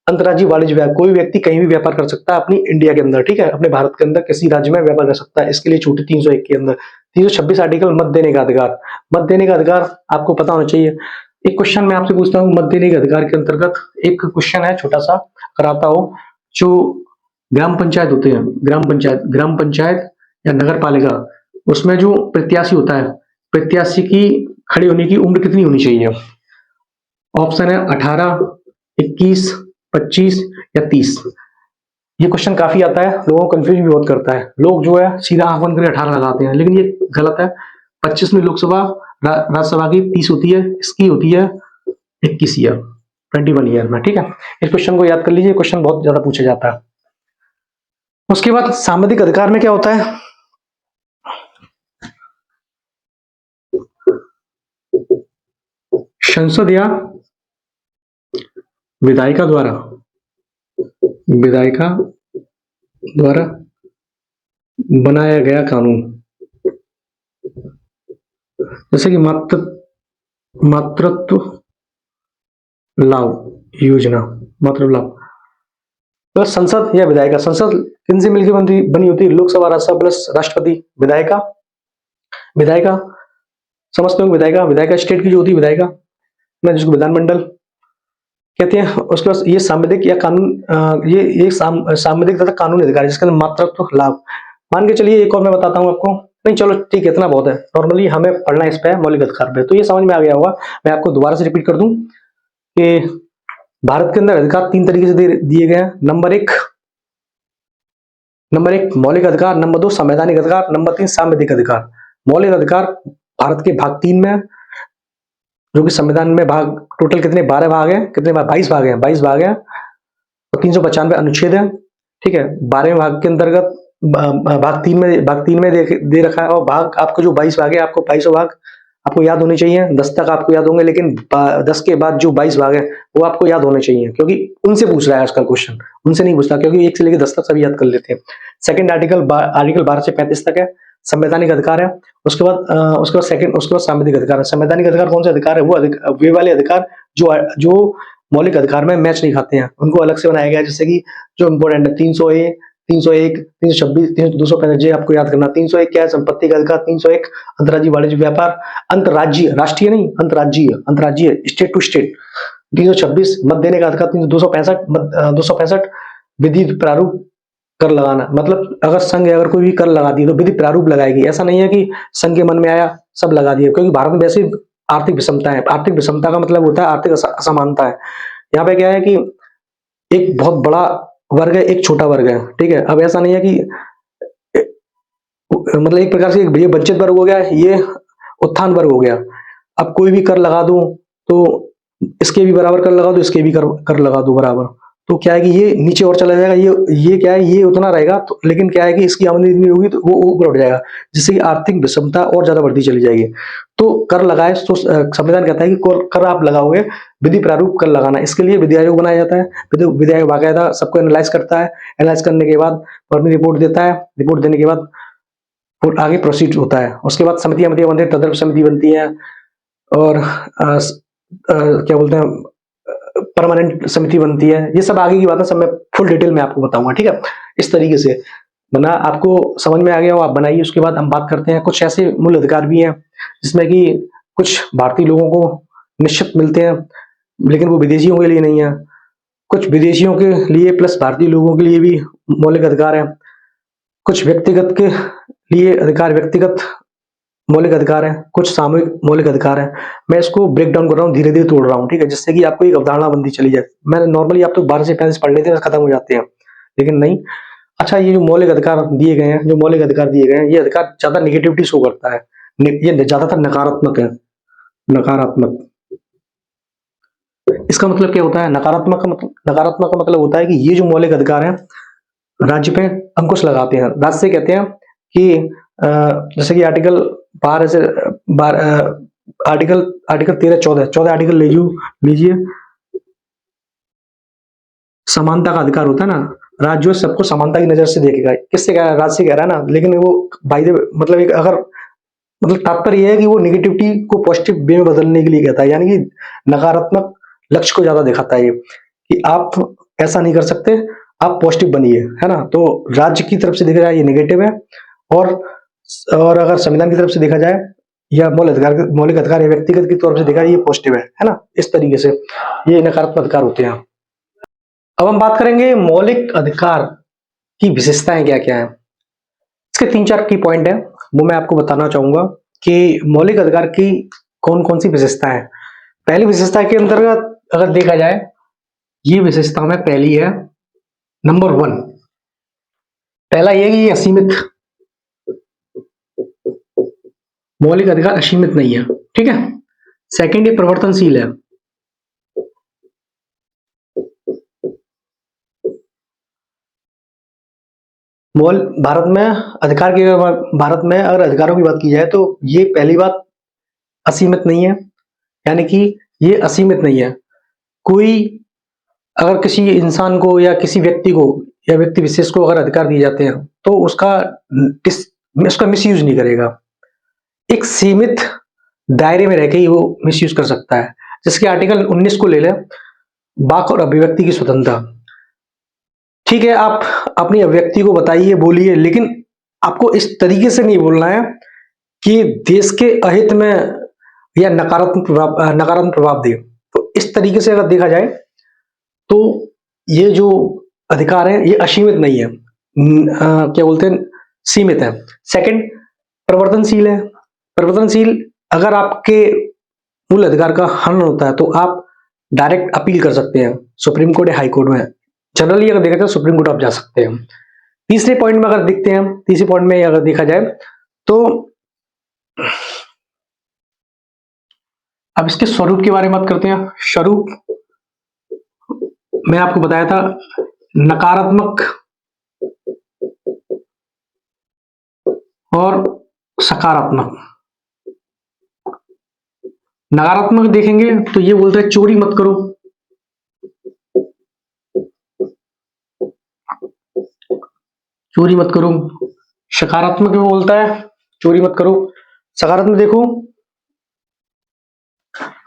अंतर्राज्यीय वाणिज्य व्यापार, कोई व्यक्ति कहीं भी व्यापार कर सकता है अपनी इंडिया के अंदर, ठीक है, अपने भारत के अंदर किसी राज्य में व्यापार कर सकता है, इसके लिए छूट 301 के अंदर। 326 आर्टिकल, मत देने का अधिकार। मत देने का अधिकार आपको पता होना चाहिए। एक क्वेश्चन मैं आपसे पूछता हूँ, मत देने के अधिकार के अंतर्गत एक क्वेश्चन है छोटा सा, अगर आता हो, जो ग्राम पंचायत होते हैं, ग्राम पंचायत या नगर पालिका, उसमें जो प्रत्याशी होता है, प्रत्याशी की खड़े होने की उम्र कितनी होनी चाहिए? ऑप्शन है 18, 21, 25 या 30। ये क्वेश्चन काफी आता है, लोगों को कंफ्यूज भी बहुत करता है। लोग जो है सीधा आंख बंद करके 18 लगाते हैं, लेकिन ये गलत है। 25 में लोकसभा, राज्यसभा की 30 होती है, इसकी होती है 21 ईयर, 21 ईयर में, ठीक है। इस क्वेश्चन को याद कर लीजिए, क्वेश्चन बहुत ज्यादा पूछा जाता है। उसके बाद सांविधिक अधिकार में क्या होता है? संसद या विधायिका द्वारा बनाया गया कानून, जैसे कि मातृत्व लाभ योजना, मातृत्व लाभ। तो संसद या विधायिका, संसद किन से मिलकर बनी होती है? लोकसभा, राज्यसभा प्लस राष्ट्रपति। विधायिका समझते हो, विधायिका स्टेट की जो होती है विधायिका, मैं जिसको विधानमंडल कहते हैं। उसके बाद ये सांविधिक या कानून, ये सांविधिक तथा कानूनी अधिकार, जिसके अंदर मातृत्व लाभ। मान के चलिए एक और मैं बताता हूँ आपको, नहीं चलो ठीक है, इतना बहुत है, नॉर्मली हमें पढ़ना इस पे मौलिक अधिकार पे, तो ये समझ में आ गया होगा। मैं आपको दोबारा से रिपीट कर दूं कि भारत के अंदर अधिकार 3 तरीके से दिए गए हैं। नंबर एक मौलिक अधिकार, नंबर 2 संवैधानिक अधिकार, नंबर 3 सांविधिक अधिकार। मौलिक अधिकार भारत के भाग 3 में, जो कि संविधान में भाग टोटल कितने 12 भाग हैं, कितने भाग 22 भाग हैं, 22 भाग हैं और 395 अनुच्छेद है, ठीक है। 12वें भाग के अंतर्गत भाग 3 में दे रखा है, और भाग आपको जो 22 भाग है, आपको 22 भाग आपको याद होने चाहिए। 10 तक आपको याद होंगे, लेकिन 10 के बाद जो 22 भाग है वो आपको याद होने चाहिए, क्योंकि उनसे पूछ रहा है आजकल क्वेश्चन, उनसे नहीं पूछता, क्योंकि 1 से लेकर 10 तक सभी याद कर लेते हैं। सेकंड आर्टिकल 12 से 35 तक है, संवैधानिक अधिकार है। उसके बाद सांविधिक अधिकार है। संवैधानिक अधिकार कौन से अधिकार है? वो वे वाले अधिकार जो मौलिक अधिकार में मैच नहीं खाते हैं, उनको अलग से बनाया गया है। जैसे कि जो इंपॉर्टेंट है 300A, 301, 326, 265 आपको याद करना। 301 क्या है? संपत्ति का अधिकार। 301 अंतर्राज्यीय वाणिज्य व्यापार, अंतर्राज्यीय, राष्ट्रीय नहीं, अंतर्राज्यीय, स्टेट टू स्टेट। 326 मत देने का अधिकार। 265 विधि प्रारूप कर लगाना, मतलब अगर संघ अगर कोई भी कर लगाती है तो विधि प्रारूप लगाएगी। ऐसा नहीं है कि संघ के मन में आया सब लगा दिया, क्योंकि भारत में वैसे आर्थिक विषमता है। आर्थिक विषमता का मतलब होता है आर्थिक असमानता है। यहाँ पे क्या है कि एक बहुत बड़ा वर्ग है, एक छोटा वर्ग है, ठीक है। अब ऐसा नहीं है कि मतलब एक प्रकार से ये वंचित वर्ग हो गया, ये उत्थान वर्ग हो गया। अब कोई भी कर लगा दूं तो इसके भी बराबर कर लगा दो, इसके भी कर लगा दो बराबर, तो क्या है कि ये नीचे और चला जाएगा, ये क्या है, ये उतना रहेगा तो, लेकिन क्या है कि इसकी आमदनी इतनी होगी तो वो ऊपर उठ जाएगा, जिससे कि आर्थिक विषमता और ज्यादा बढ़ती चली जाएगी। तो कर लगाए तो संविधान कहता है कि कर आप लगाओगे, विधि प्रारूप कर लगाना, इसके लिए विधि आयोग बनाया जाता है। विधि आयोग बाकायदा सबको एनालाइज करता है, एनालाइज करने के बाद अपनी रिपोर्ट देता है, रिपोर्ट देने के बाद फिर आगे प्रोसीड होता है। उसके बाद समितियां बनती है, तदर्थ समिति बनती है, और क्या बोलते हैं, परमानेंट समिति बनती है। ये सब आगे की बात है, सब मैं फुल डिटेल में आपको बताऊंगा, ठीक है। इस तरीके से बना, आपको समझ में आ गया हो, आप बनाइए। उसके बाद हम बात करते हैं, कुछ ऐसे मूल अधिकार भी हैं जिसमें कि कुछ भारतीय लोगों को निश्चित मिलते हैं, लेकिन वो विदेशियों के लिए नहीं है। कुछ विदेशियों के लिए प्लस भारतीय लोगों के लिए भी मौलिक अधिकार है। कुछ व्यक्तिगत के लिए अधिकार, व्यक्तिगत मौलिक अधिकार है, कुछ सामूहिक मौलिक अधिकार है। मैं इसको ब्रेक डाउन कर रहा हूँ, धीरे धीरे तोड़ रहा हूँ, ठीक है, जिससे कि आपको एक अवधारणा बनती चली जाए। मैं नॉर्मली आप तो 12 से 35 पढ़ लेते हैं, खत्म हो जाते हैं, लेकिन नहीं। अच्छा, ये जो मौलिक अधिकार दिए गए हैं, जो मौलिक अधिकार दिए गए हैं, ये अधिकार ज्यादा निगेटिविटी शो करता है, ये ज्यादातर नकारात्मक है। नकारात्मक, इसका मतलब क्या होता है? नकारात्मक का मतलब होता है कि ये जो मौलिक अधिकार है राज्य पे अंकुश लगाते हैं। राज्य से कहते हैं कि जैसे कि आर्टिकल 12 से आर्टिकल 13-14 आर्टिकल लीजिए। समानता का अधिकार होता है ना, राज्य जो सबको समानता की नजर से देखेगा। किससे कह रहा है? राज्य से कह रहा है ना, लेकिन वो बाय द मतलब एक अगर मतलब तात्पर्य यह है कि वो निगेटिविटी को पॉजिटिव वे में बदलने के लिए कहता है, यानी कि नकारात्मक लक्ष्य को ज्यादा दिखाता है ये, कि आप ऐसा नहीं कर सकते, आप पॉजिटिव बनिए, है ना। तो राज्य की तरफ से देखा जाए ये नेगेटिव है, और अगर संविधान की तरफ से देखा जाए या मौलिक अधिकार या व्यक्तिगत की तरफ से देखा जाए ये पॉजिटिव है ना। इस तरीके से ये नकारात्मक अधिकार होते हैं। अब हम बात करेंगे मौलिक अधिकार की विशेषताएं क्या क्या है। इसके 3-4 की पॉइंट है, वो मैं आपको बताना चाहूंगा कि मौलिक अधिकार की कौन कौन सी विशेषताएं हैं। पहली विशेषता के अंतर्गत अगर देखा जाए, ये विशेषता में पहली है नंबर 1, पहला ये कि ये असीमित, मौलिक अधिकार असीमित नहीं है, ठीक है। सेकंड, ये परिवर्तनशील है। भारत में अगर अधिकारों की बात की जाए तो ये पहली बात असीमित नहीं है, यानी कि ये असीमित नहीं है। कोई अगर किसी इंसान को या किसी व्यक्ति को या व्यक्ति विशेष को अगर अधिकार दिए जाते हैं तो उसका मिसयूज नहीं करेगा। एक सीमित दायरे में रहकर ही वो मिसयूज कर सकता है। जिसके आर्टिकल 19 को ले लें, वाक और अभिव्यक्ति की स्वतंत्रता। ठीक है, आप अपनी अभिव्यक्ति को बताइए, बोलिए, लेकिन आपको इस तरीके से नहीं बोलना है कि देश के अहित में या नकारात्मक प्रभाव दे। तो इस तरीके से अगर देखा जाए तो ये जो अधिकार है ये असीमित नहीं है, क्या बोलते हैं, सीमित है। सेकंड, परिवर्तनशील है। परिवर्तनशील, अगर आपके मूल अधिकार का हनन होता है तो आप डायरेक्ट अपील कर सकते हैं सुप्रीम कोर्ट या हाई कोर्ट में। जनरली अगर देखा जाए सुप्रीम कोर्ट आप जा सकते हैं। तीसरे पॉइंट में अगर देखते हैं, तीसरे पॉइंट में अगर देखा जाए तो अब इसके स्वरूप के बारे में बात करते हैं। स्वरूप मैं आपको बताया था, नकारात्मक और सकारात्मक। नकारात्मक देखेंगे तो ये बोलता है चोरी मत करो, चोरी मत करो। सकारात्मक में बोलता है चोरी मत करो। सकारात्मक देखो,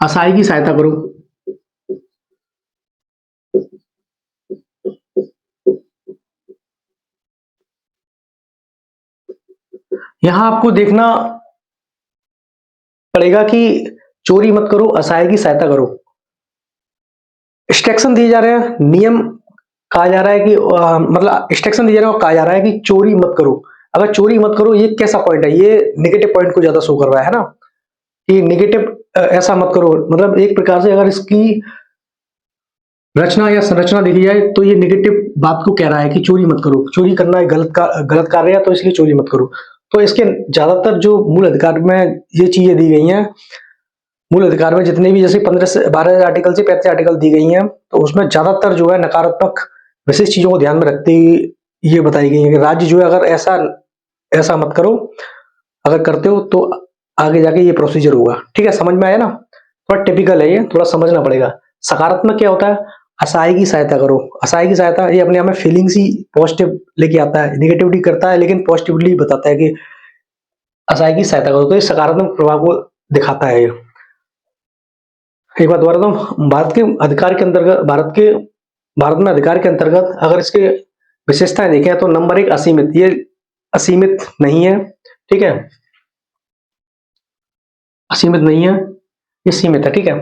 असहाय की सहायता करो। यहां आपको देखना पड़ेगा कि चोरी मत करो, असहाय की सहायता करो। इंस्ट्रक्शन दिए जा रहे हैं, नियम कहा जा रहा है कि मतलब इंस्ट्रक्शन दिया जा रहा है और कहा जा रहा है कि चोरी मत करो। अगर चोरी मत करो, ये कैसा पॉइंट है? ये नेगेटिव पॉइंट को ज्यादा शो कर रहा है ना, कि नेगेटिव ऐसा मत करो। मतलब एक प्रकार से अगर इसकी रचना या संरचना देखी जाए तो ये नेगेटिव बात को कह रहा है कि चोरी मत करो, चोरी करना एक गलत कार्य है, तो इसलिए चोरी मत करो। तो इसके ज्यादातर जो मूल अधिकार में ये चीजें दी गई हैं, मूल अधिकार में जितने भी जैसे 15 से 12 आर्टिकल से 35 आर्टिकल दी गई हैं, तो उसमें ज्यादातर जो है नकारात्मक विशेष चीजों को ध्यान में रखते हुए ये बताई गई है कि राज्य जो है अगर ऐसा ऐसा मत करो, अगर करते हो तो आगे जाके ये प्रोसीजर होगा। ठीक है, समझ में आया ना? थोड़ा टिपिकल है, ये थोड़ा समझना पड़ेगा। सकारात्मक क्या होता है? असहाय की सहायता करो। असहाय की सहायता ये अपने आप में फीलिंग्स ही पॉजिटिव लेके आता है, निगेटिविटी करता है लेकिन पॉजिटिवली बताता है कि असहाय की सहायता करो, तो ये सकारात्मक प्रभाव को दिखाता है। एक बात बता दूं, भारत के अधिकार के अंतर्गत भारत में अधिकार के अंतर्गत अगर इसके विशेषताएं देखें तो नंबर एक असीमित, ये असीमित नहीं है। ठीक है, असीमित नहीं है, ये सीमित है। ठीक है,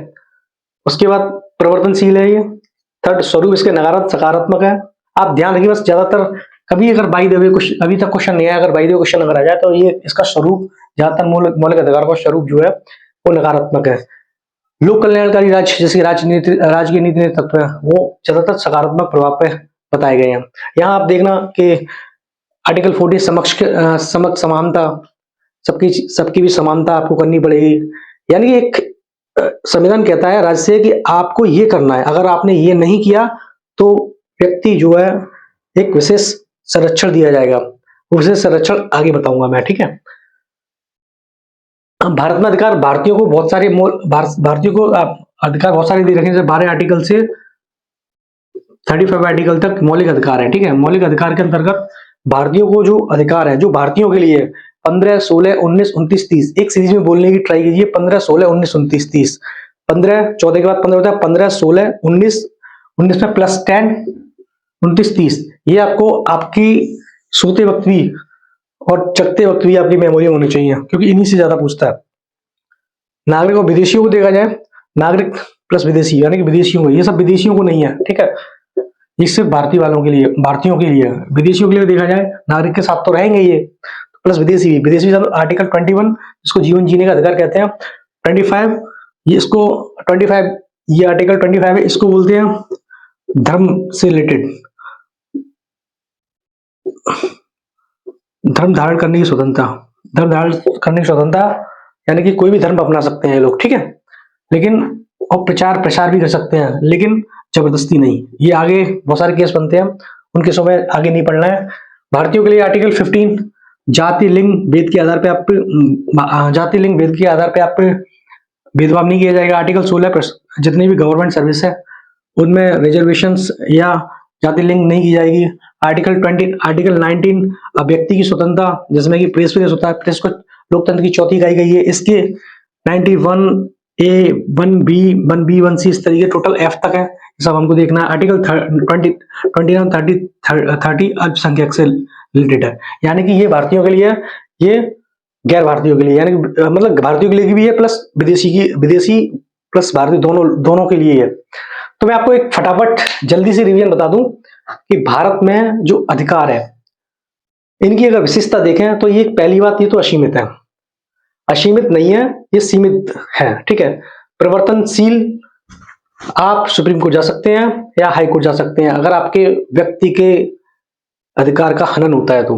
उसके बाद प्रवर्तनशील है ये। थर्ड, स्वरूप इसके नकारात्मक सकारात्मक है। आप ध्यान रखिए बस, ज्यादातर कभी अगर बाई द वे कुछ अभी तक क्वेश्चन नहीं आया, अगर बाई द वे क्वेश्चन अगर आ जाए तो ये इसका स्वरूप, ज्यादातर मौलिक अधिकार का स्वरूप जो है वो नकारात्मक है। लोक कल्याणकारी राज्य जैसे राजनीति राज्य की नीति तत्व है वो ज्यादातर सकारात्मक प्रभाव पे बताए गए हैं। यहाँ आप देखना कि आर्टिकल 40 समक्ष समानता, सबकी सबकी भी समानता आपको करनी पड़ेगी। यानी कि एक संविधान कहता है राज्य से कि आपको ये करना है, अगर आपने ये नहीं किया तो व्यक्ति जो है एक विशेष संरक्षण दिया जाएगा। वो विशेष संरक्षण आगे बताऊंगा मैं। ठीक है, भारत में अधिकार भारतीयों को बहुत सारे भारतीयों को अधिकार बहुत सारे दे रखे हैं, जैसे 12 आर्टिकल से 35 आर्टिकल तक मौलिक अधिकार है। ठीक है, मौलिक अधिकार के अंतर्गत भारतीयों को जो अधिकार है, जो भारतीयों के लिए 15, 16, 19, 29, 30 एक सीरीज में बोलने की ट्राई कीजिए। 15, 16, 19, 29, 30, 15 14 के बाद 15 होता है, 15, 16, 19, 19 में +10, 29, 30। ये आपको आपकी सोते वक्त भी और जगते वक्त भी आपकी मेमोरी होनी चाहिए, क्योंकि इन्हीं से ज्यादा पूछता है। नागरिक और विदेशियों को देखा जाए, नागरिक प्लस विदेशी यानी कि विदेशियों को, ये सब विदेशियों को नहीं है। ठीक है, ये सिर्फ भारतीय वालों के लिए, भारतीयों के लिए। विदेशियों के लिए देखा जाए, नागरिक के साथ तो रहेंगे ये, प्लस विदेशी भी। विदेशी आर्टिकल 21 इसको जीवन जीने का अधिकार कहते हैं। 25 ये इसको 25 ये आर्टिकल 25 है, इसको बोलते हैं धर्म से रिलेटेड, धर्म धारण करने की स्वतंत्रता। धर्म धारण करने की स्वतंत्रता यानी कि कोई भी धर्म अपना सकते हैं ये लोग। ठीक है, लेकिन और प्रचार प्रसार भी कर सकते हैं, लेकिन जबरदस्ती नहीं। ये आगे बहुत सारे केस बनते हैं, उन केसों में आगे नहीं पढ़ना है। भारतीयों के लिए आर्टिकल 15 जाति लिंग भेद के आधार पे आप जाति लिंग भेद के आधार पे आप भेदभाव नहीं किया जाएगा। आर्टिकल 16 जितनी भी गवर्नमेंट सर्विस है उनमें रिजर्वेशन या जाति लिंग नहीं की जाएगी। आर्टिकल 20 आर्टिकल 19 व्यक्ति की स्वतंत्रता, जिसमें कि प्रेस फ्रीडम होता है, प्रेस को लोकतंत्र की चौथी इकाई गई है। इसके 91A 1B 1B 1C इस तरीके टोटल F तक है, सब हमको देखना है। आर्टिकल 20 29 30 अल्पसंख्यक से रिलेटेड है, यानी कि ये भारतीयों के लिए, ये गैर भारतीयों के लिए, यानी मतलब भारतीयों के लिए भी है प्लस विदेशी प्लस भारतीय, दोनों दोनों के लिए है। तो मैं आपको एक फटाफट जल्दी से रिवीजन बता दूं कि भारत में जो अधिकार है इनकी अगर विशेषता देखें तो ये पहली बात, ये तो असीमित है, असीमित नहीं है, ये सीमित है। ठीक है, प्रवर्तनशील, आप सुप्रीम कोर्ट जा सकते हैं या हाई कोर्ट जा सकते हैं अगर आपके व्यक्ति के अधिकार का हनन होता है तो।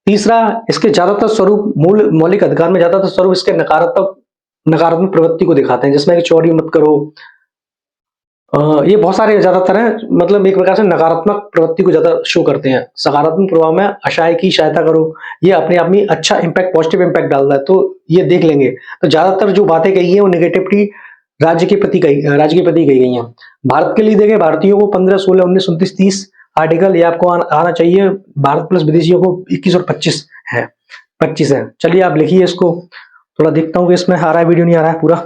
तीसरा, इसके ज्यादातर स्वरूप मूल मौलिक अधिकार में ज्यादातर स्वरूप इसके नकारात्मक प्रवृत्ति को दिखाते हैं, जिसमें कि चोरी मत करो। ये बहुत सारे ज्यादातर हैं, मतलब एक प्रकार से नकारात्मक प्रवृत्ति को ज्यादा शो करते हैं। सकारात्मक प्रभाव में असहाय की सहायता करो, ये अपने आप में अच्छा इम्पैक्ट, पॉजिटिव इम्पैक्ट डालता है, तो ये देख लेंगे। तो ज्यादातर जो बातें कही है वो निगेटिविटी राज्य के प्रति कही गई हैं। भारत के लिए देखें, भारतीयों को 15, 16, 19, 29, 30 आर्टिकल ये आपको आना चाहिए। भारत प्लस विदेशियों को 21 और 25 है, 25 है। चलिए आप लिखिए इसको, थोड़ा देखता हूँ कि इसमें आ रहा है, वीडियो नहीं आ रहा है पूरा।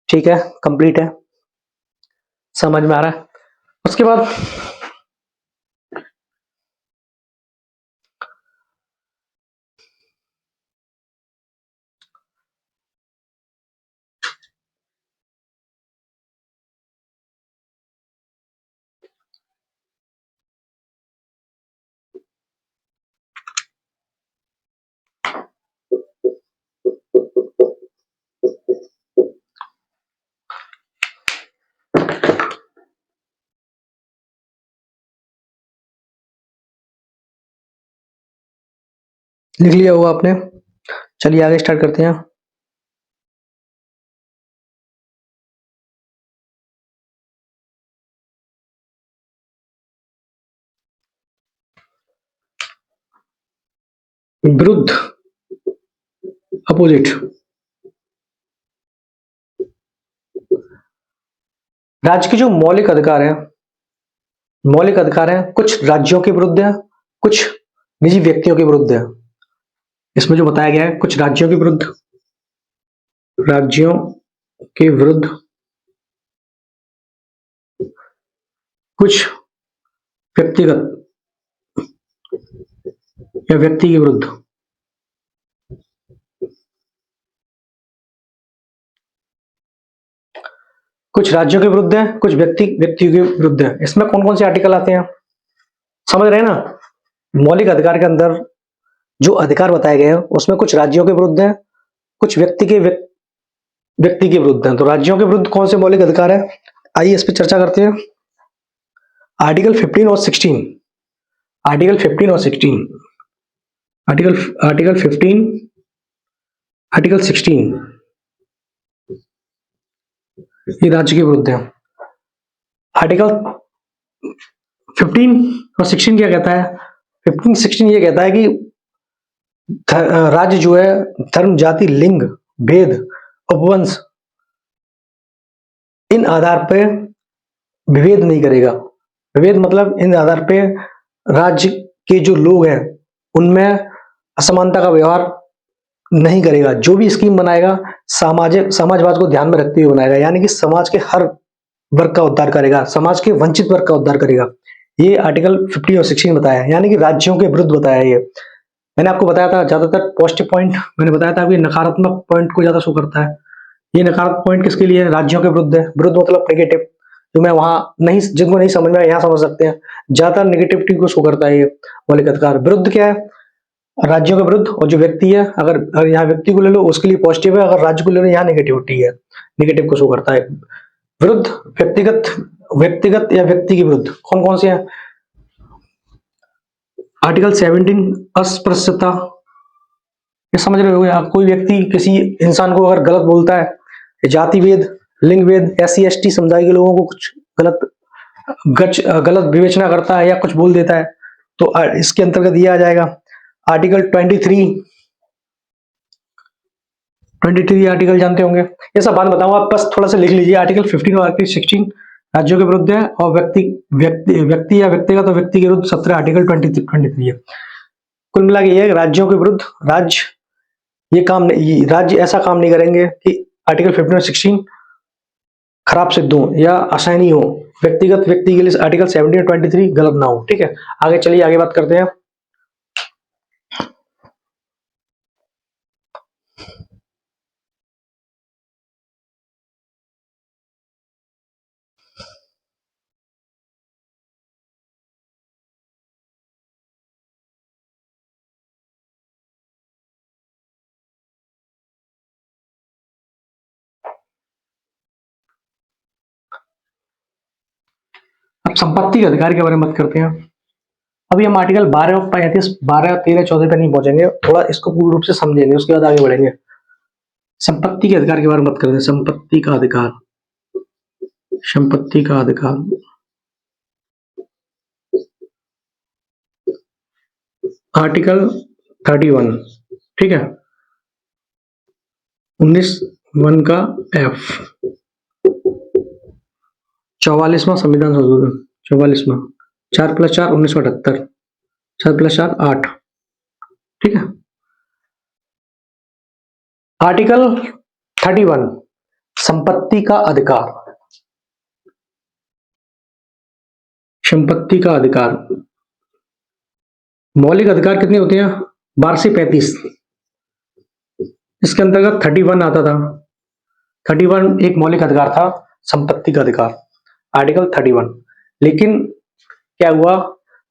ठीक है, कंप्लीट है, समझ में आ रहा है। उसके बाद लिख लिया होगा आपने। चलिए आगे स्टार्ट करते हैं। विरुद्ध, अपोजिट। राज्य के जो मौलिक अधिकार हैं कुछ राज्यों के विरुद्ध है, कुछ निजी व्यक्तियों के विरुद्ध है। इसमें जो बताया गया है कुछ राज्यों के विरुद्ध, कुछ व्यक्तिगत या व्यक्ति के विरुद्ध। कुछ राज्यों के विरुद्ध है, कुछ व्यक्तियों के विरुद्ध है। इसमें कौन कौन से आर्टिकल आते हैं समझ रहे हैं ना। मौलिक अधिकार के अंदर जो अधिकार बताए गए हैं उसमें कुछ राज्यों के विरुद्ध है, कुछ व्यक्ति के विरुद्ध है। तो राज्यों के विरुद्ध कौन से मौलिक अधिकार है, आइए इस पर चर्चा करते हैं। आर्टिकल 15 और 16, आर्टिकल 15 और 16, आर्टिकल 15, आर्टिकल 16 ये राज्य के विरुद्ध है। आर्टिकल 15 और 16 क्या कहता है, 15 16 ये कहता है कि राज्य जो है धर्म, जाति, लिंग, भेद, उपवंश इन आधार पे विभेद नहीं करेगा। विभेद मतलब इन आधार पे राज्य के जो लोग हैं उनमें असमानता का व्यवहार नहीं करेगा। जो भी स्कीम बनाएगा समाजवाद को ध्यान में रखते हुए बनाएगा, यानी कि समाज के हर वर्ग का उद्धार करेगा, समाज के वंचित वर्ग का उद्धार करेगा। ये आर्टिकल 15 और 16 बताया है, यानी कि राज्यों के विरुद्ध बताया है। ये मैंने आपको बताया था ज्यादातर पॉजिटिव पॉइंट मैंने बताया था कि नकारात्मक पॉइंट को ज्यादा शो करता है। ये नकारात्मक पॉइंट किसके लिए है, राज्यों के विरुद्ध है। विरुद्ध मतलब नेगेटिव, जो मैं वहां नहीं, जिनको नहीं समझ में आया यहाँ समझ सकते हैं। ज्यादातर नेगेटिविटी को शो करता है ये मौलिक अधिकार। विरुद्ध क्या है, राज्यों के विरुद्ध। और जो व्यक्ति है, अगर यहाँ व्यक्ति को ले लो उसके लिए पॉजिटिव है, अगर राज्य को ले लो यहाँ नेगेटिविटी है, नेगेटिव को शो करता है। विरुद्ध व्यक्तिगत या व्यक्ति के विरुद्ध कौन कौन से हैं। आर्टिकल 17 अस्पृश्यता, ये समझ रहे हो, कोई व्यक्ति किसी इंसान को अगर गलत बोलता है, जाति भेद, लिंग भेद, SC ST समुदाय के लोगों को कुछ गलत विवेचना करता है या कुछ बोल देता है तो इसके अंतर्गत ये आ जाएगा। आर्टिकल 23 आर्टिकल जानते होंगे, ये सब बाद में बताऊंगा, आप बस थोड़ा सा लिख लीजिए। आर्टिकल 15 और आर्टिकल 16 राज्यों के विरुद्ध है, और व्यक्ति या व्यक्तिगत और व्यक्ति के विरुद्ध 17 आर्टिकल 23 है। कुल मिला के ये राज्यों के विरुद्ध, राज्य ऐसा काम नहीं करेंगे कि आर्टिकल 15 और 16 खराब सिद्ध हो या असहनीय हो। व्यक्तिगत व्यक्ति के लिए आर्टिकल 17 और 23 गलत ना हो। ठीक है, आगे चलिए आगे बात करते हैं। अब संपत्ति के अधिकार के बारे में बात करते हैं। अभी हम आर्टिकल 12 और 35, 12, 13, 14 पे नहीं पहुंचेंगे, थोड़ा इसको पूर्ण रूप से समझेंगे, उसके बाद आगे बढ़ेंगे। संपत्ति के अधिकार के बारे में बात करते हैं। संपत्ति का अधिकार, संपत्ति का अधिकार, आर्टिकल 31, ठीक है, 19(1) का F, 44वां संविधान संशोधन, 44वां, 4+4 1978, 4+4 8, ठीक है। आर्टिकल 31 संपत्ति का अधिकार, संपत्ति का अधिकार। मौलिक अधिकार कितने होते हैं, 12 से 35। इसके अंतर्गत 31 आता था। 31 एक मौलिक अधिकार था, संपत्ति का अधिकार, आर्टिकल 31। लेकिन क्या हुआ,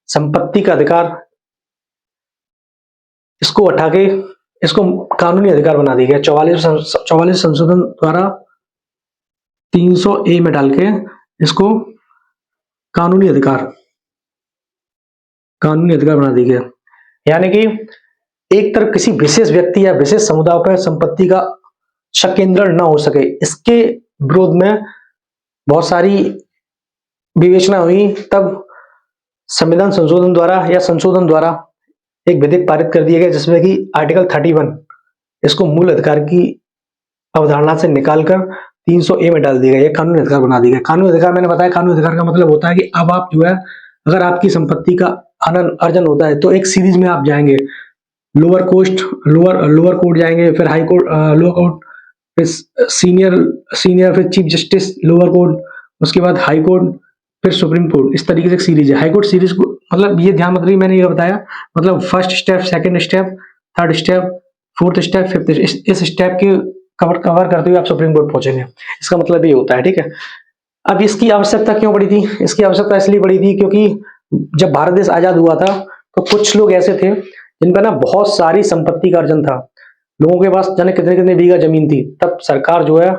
संपत्ति का अधिकार इसको हटा के इसको कानूनी अधिकार बना दिया गया। 44 संशोधन द्वारा 300A में डाल के इसको कानूनी अधिकार बना दिया गया। यानी कि एक तरफ किसी विशेष व्यक्ति या विशेष समुदाय पर संपत्ति का संकेंद्रण न हो सके, इसके विरोध में बहुत सारी विवेचना हुई। तब संविधान संशोधन द्वारा एक विधेयक पारित कर दिया गया, जिसमें कि आर्टिकल 31 इसको मूल अधिकार की अवधारणा से निकालकर 300A में डाल दिया गया, ये कानूनी अधिकार बना दिया गया। कानूनी अधिकार, मैंने बताया, कानूनी अधिकार का मतलब होता है कि अब आप जो है, अगर आपकी संपत्ति का अर्जन होता है तो एक सीरीज में आप जाएंगे, लोअर कोर्ट जाएंगे, फिर हाई कोर्ट, लोअर कोर्ट, फिर सीनियर, फिर चीफ जस्टिस, लोअर कोर्ट, उसके बाद हाई कोर्ट, फिर सुप्रीम कोर्ट। इस तरीके से एक सीरीज है। हाई कोर्ट सीरीज को मतलब ये ध्यान मत रखिए, मैंने ये बताया, मतलब first step, second step, third step, fourth step, fifth, इस स्टेप के कवर करते हुए आप सुप्रीम कोर्ट पहुंचेंगे। इसका मतलब ये होता है, ठीक है। अब इसकी आवश्यकता क्यों पड़ी थी? इसकी आवश्यकता इसलिए पड़ी थी क्योंकि जब भारत देश आजाद हुआ था तो कुछ लोग ऐसे थे जिनका ना बहुत सारी संपत्ति का अर्जन था, लोगों के पास जाने कितने कितने बीघा जमीन थी। तब सरकार जो है,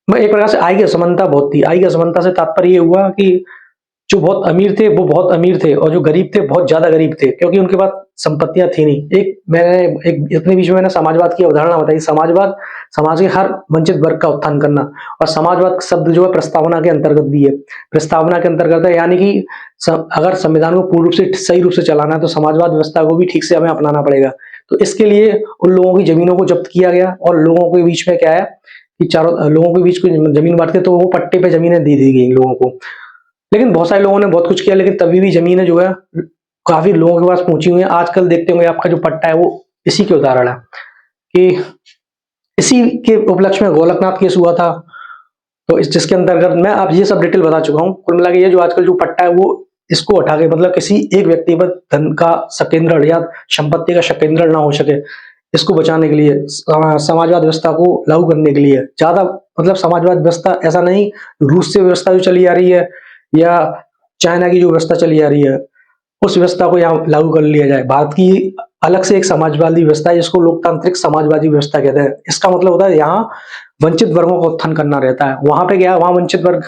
मैं एक प्रकार से आय की असमानता बहुत थी। आय की असमानता से तात्पर्य ये हुआ कि जो बहुत अमीर थे वो बहुत अमीर थे और जो गरीब थे बहुत ज्यादा गरीब थे, क्योंकि उनके पास संपत्तियां थी नहीं। एक इतने बीच में मैंने समाजवाद की अवधारणा बताई। समाजवाद, समाज के हर वंचित वर्ग का उत्थान करना, और समाजवाद शब्द जो है प्रस्तावना के अंतर्गत भी है, प्रस्तावना के अंतर्गत है, यानी कि अगर संविधान को पूर्ण रूप से सही रूप से चलाना है तो समाजवाद व्यवस्था को भी ठीक से हमें अपनाना पड़ेगा। तो इसके लिए उन लोगों की जमीनों को जब्त किया गया, और लोगों के बीच में क्या है कि चारों लोगों के बीच को जमीन बांटते तो वो पट्टे पे जमीनें दे दी गई लोगों को। लेकिन बहुत सारे लोगों ने बहुत कुछ किया, लेकिन तभी भी जमीनें जो है काफी लोगों के पास पहुंची हुई है। आजकल देखते होंगे आपका जो पट्टा है वो इसी के उदाहरण है कि इसी के उपलक्ष्य में गोलकनाथ केस हुआ था, तो इस जिसके अंतर्गत मैं आप ये सब डिटेल बता चुका हूँ। कुल मिला के ये जो आजकल जो पट्टा है वो इसको हटा के, मतलब किसी एक व्यक्ति पर धन का संकेंद्रण या संपत्ति का संकेंद्रण ना हो सके, इसको बचाने के लिए, समाजवाद व्यवस्था को लागू करने के लिए, ज्यादा मतलब समाजवाद व्यवस्था ऐसा नहीं, रूस से व्यवस्था जो चली आ रही है या चाइना की जो व्यवस्था चली आ रही है उस व्यवस्था को यहाँ लागू कर लिया जाए। भारत की अलग से एक समाजवादी व्यवस्था है जिसको लोकतांत्रिक समाजवादी व्यवस्था कहते हैं। इसका मतलब होता है यहाँ वंचित वर्गों का उत्थान करना रहता है। वहां पे क्या है, वहां वंचित वर्ग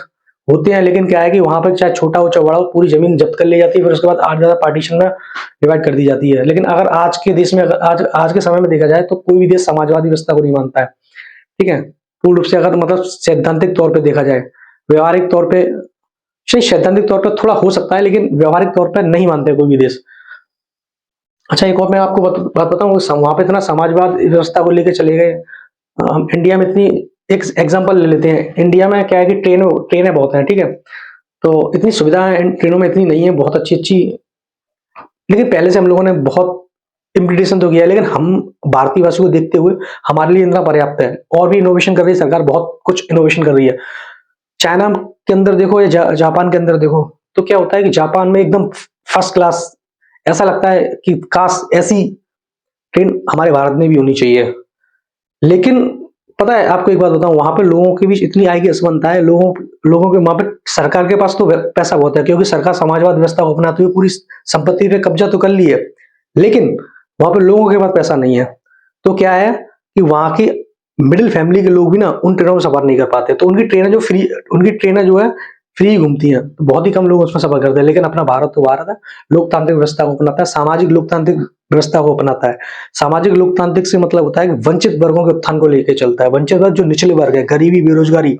होते हैं, लेकिन क्या है कि वहां पर चाहे छोटा हो चाहे बड़ा हो, पूरी जमीन जब्त कर ली जाती है, फिर उसके बाद 8 पार्टीशन में डिवाइड कर दी जाती है। लेकिन अगर आज के देश में, आज के समय में देखा जाए तो कोई भी देश समाजवादी व्यवस्था को नहीं मानता है, ठीक है, पूर्ण रूप से। अगर मतलब सैद्धांतिक तौर पर देखा जाए, व्यवहारिक तौर पर सैद्धांतिक तौर पर थोड़ा हो सकता है, लेकिन व्यवहारिक तौर पर नहीं मानते कोई भी देश। अच्छा, एक और मैं आपको बात बताऊं, वहां पे इतना समाजवाद व्यवस्था को लेकर चले गए। हम इंडिया में इतनी, एक एग्जांपल ले लेते हैं, इंडिया में क्या है कि ट्रेनें बहुत हैं, ठीक है, तो इतनी सुविधाएं ट्रेनों में इतनी नहीं है, बहुत अच्छी, लेकिन पहले से हम लोगों ने बहुत इम्प्लीमेंटेशन तो किया है, लेकिन हम भारतीय वासियों को देखते हुए हमारे लिए इतना पर्याप्त है। और भी इनोवेशन कर रही है सरकार, बहुत कुछ इनोवेशन कर रही है। चाइना के अंदर देखो या जापान के अंदर देखो, तो क्या होता है कि जापान में एकदम फर्स्ट क्लास, ऐसा लगता है कि काश ऐसी ट्रेन हमारे भारत में भी होनी चाहिए। लेकिन पता है आपको एक बात बताऊं, वहां पे लोगों के बीच इतनी आय की असमानता है, लोगों के वहां पे सरकार के पास तो पैसा बहुत है, क्योंकि सरकार समाजवाद व्यवस्था को अपनाते हुए पूरी संपत्ति पे कब्जा तो कर ली है, लेकिन वहां पे लोगों के पास पैसा नहीं है। तो क्या है कि वहां की मिडिल फैमिली के लोग भी ना उन ट्रेनों में सफर नहीं कर पाते, तो उनकी ट्रेनें जो है फ्री घूमती हैं, तो बहुत ही कम लोग उसमें सफर करते हैं। लेकिन अपना भारत तो भारत है, लोकतांत्रिक व्यवस्था को अपनाता है, सामाजिक लोकतांत्रिक व्यवस्था को अपनाता है। सामाजिक लोकतांत्रिक से मतलब होता है कि वंचित वर्गों के उत्थान को लेकर चलता है। वंचित वर्ग जो निचले वर्ग है, गरीबी, बेरोजगारी,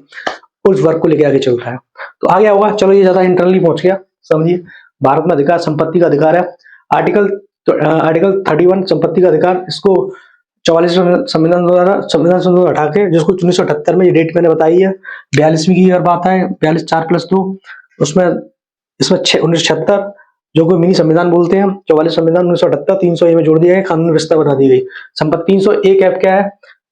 उस वर्ग को लेकर आगे चलता है। तो आगे होगा, चलो ये ज्यादा इंटरनली पहुंच गया, समझिए। भारत में अधिकार, संपत्ति का अधिकार है, आर्टिकल 31 संपत्ति का अधिकार, इसको 44 संविधान संशोधन हटा के, जिसको 1978 में ये डेट मैंने बताई है, 42वीं की अगर बात है, 42 4+2, उसमें इसमें 1976 जो कोई मिनी संविधान बोलते हैं, 44 संविधान 1978 300A में जोड़ दिया गया, कानूनी व्यवस्था बना दी गई। संपत्ति 301 ऐप क्या है,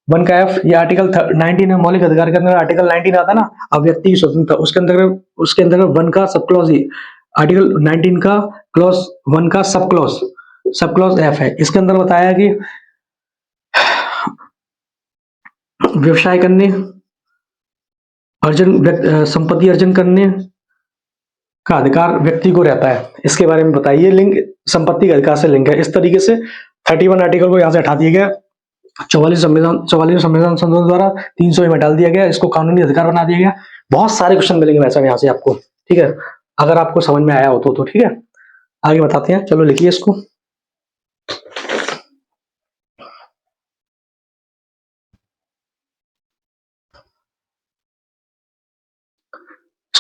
1 का F, ये आर्टिकल 19 है, मौलिक अधिकार के अंदर आर्टिकल 19 आता है ना, अभिव्यक्ति की स्वतंत्रता, उसके अंतर्गत 1 का सब क्लॉज, आर्टिकल 19 का क्लॉज 1 का सब क्लॉज F है। इसके अंदर बताया कि व्यवसाय करने, संपत्ति अर्जन करने का अधिकार व्यक्ति को रहता है। इसके बारे में बताइए, लिंक संपत्ति के अधिकार से लिंक है। इस तरीके से 31 आर्टिकल को यहां से हटा दिया गया, 44 संविधान संशोधन द्वारा 300 में डाल दिया गया, इसको कानूनी अधिकार बना दिया गया। बहुत सारे क्वेश्चन मिलेंगे वैसे यहाँ से आपको, ठीक है, अगर आपको समझ में आया हो तो ठीक है। आगे बताते हैं, चलो लिखिए इसको।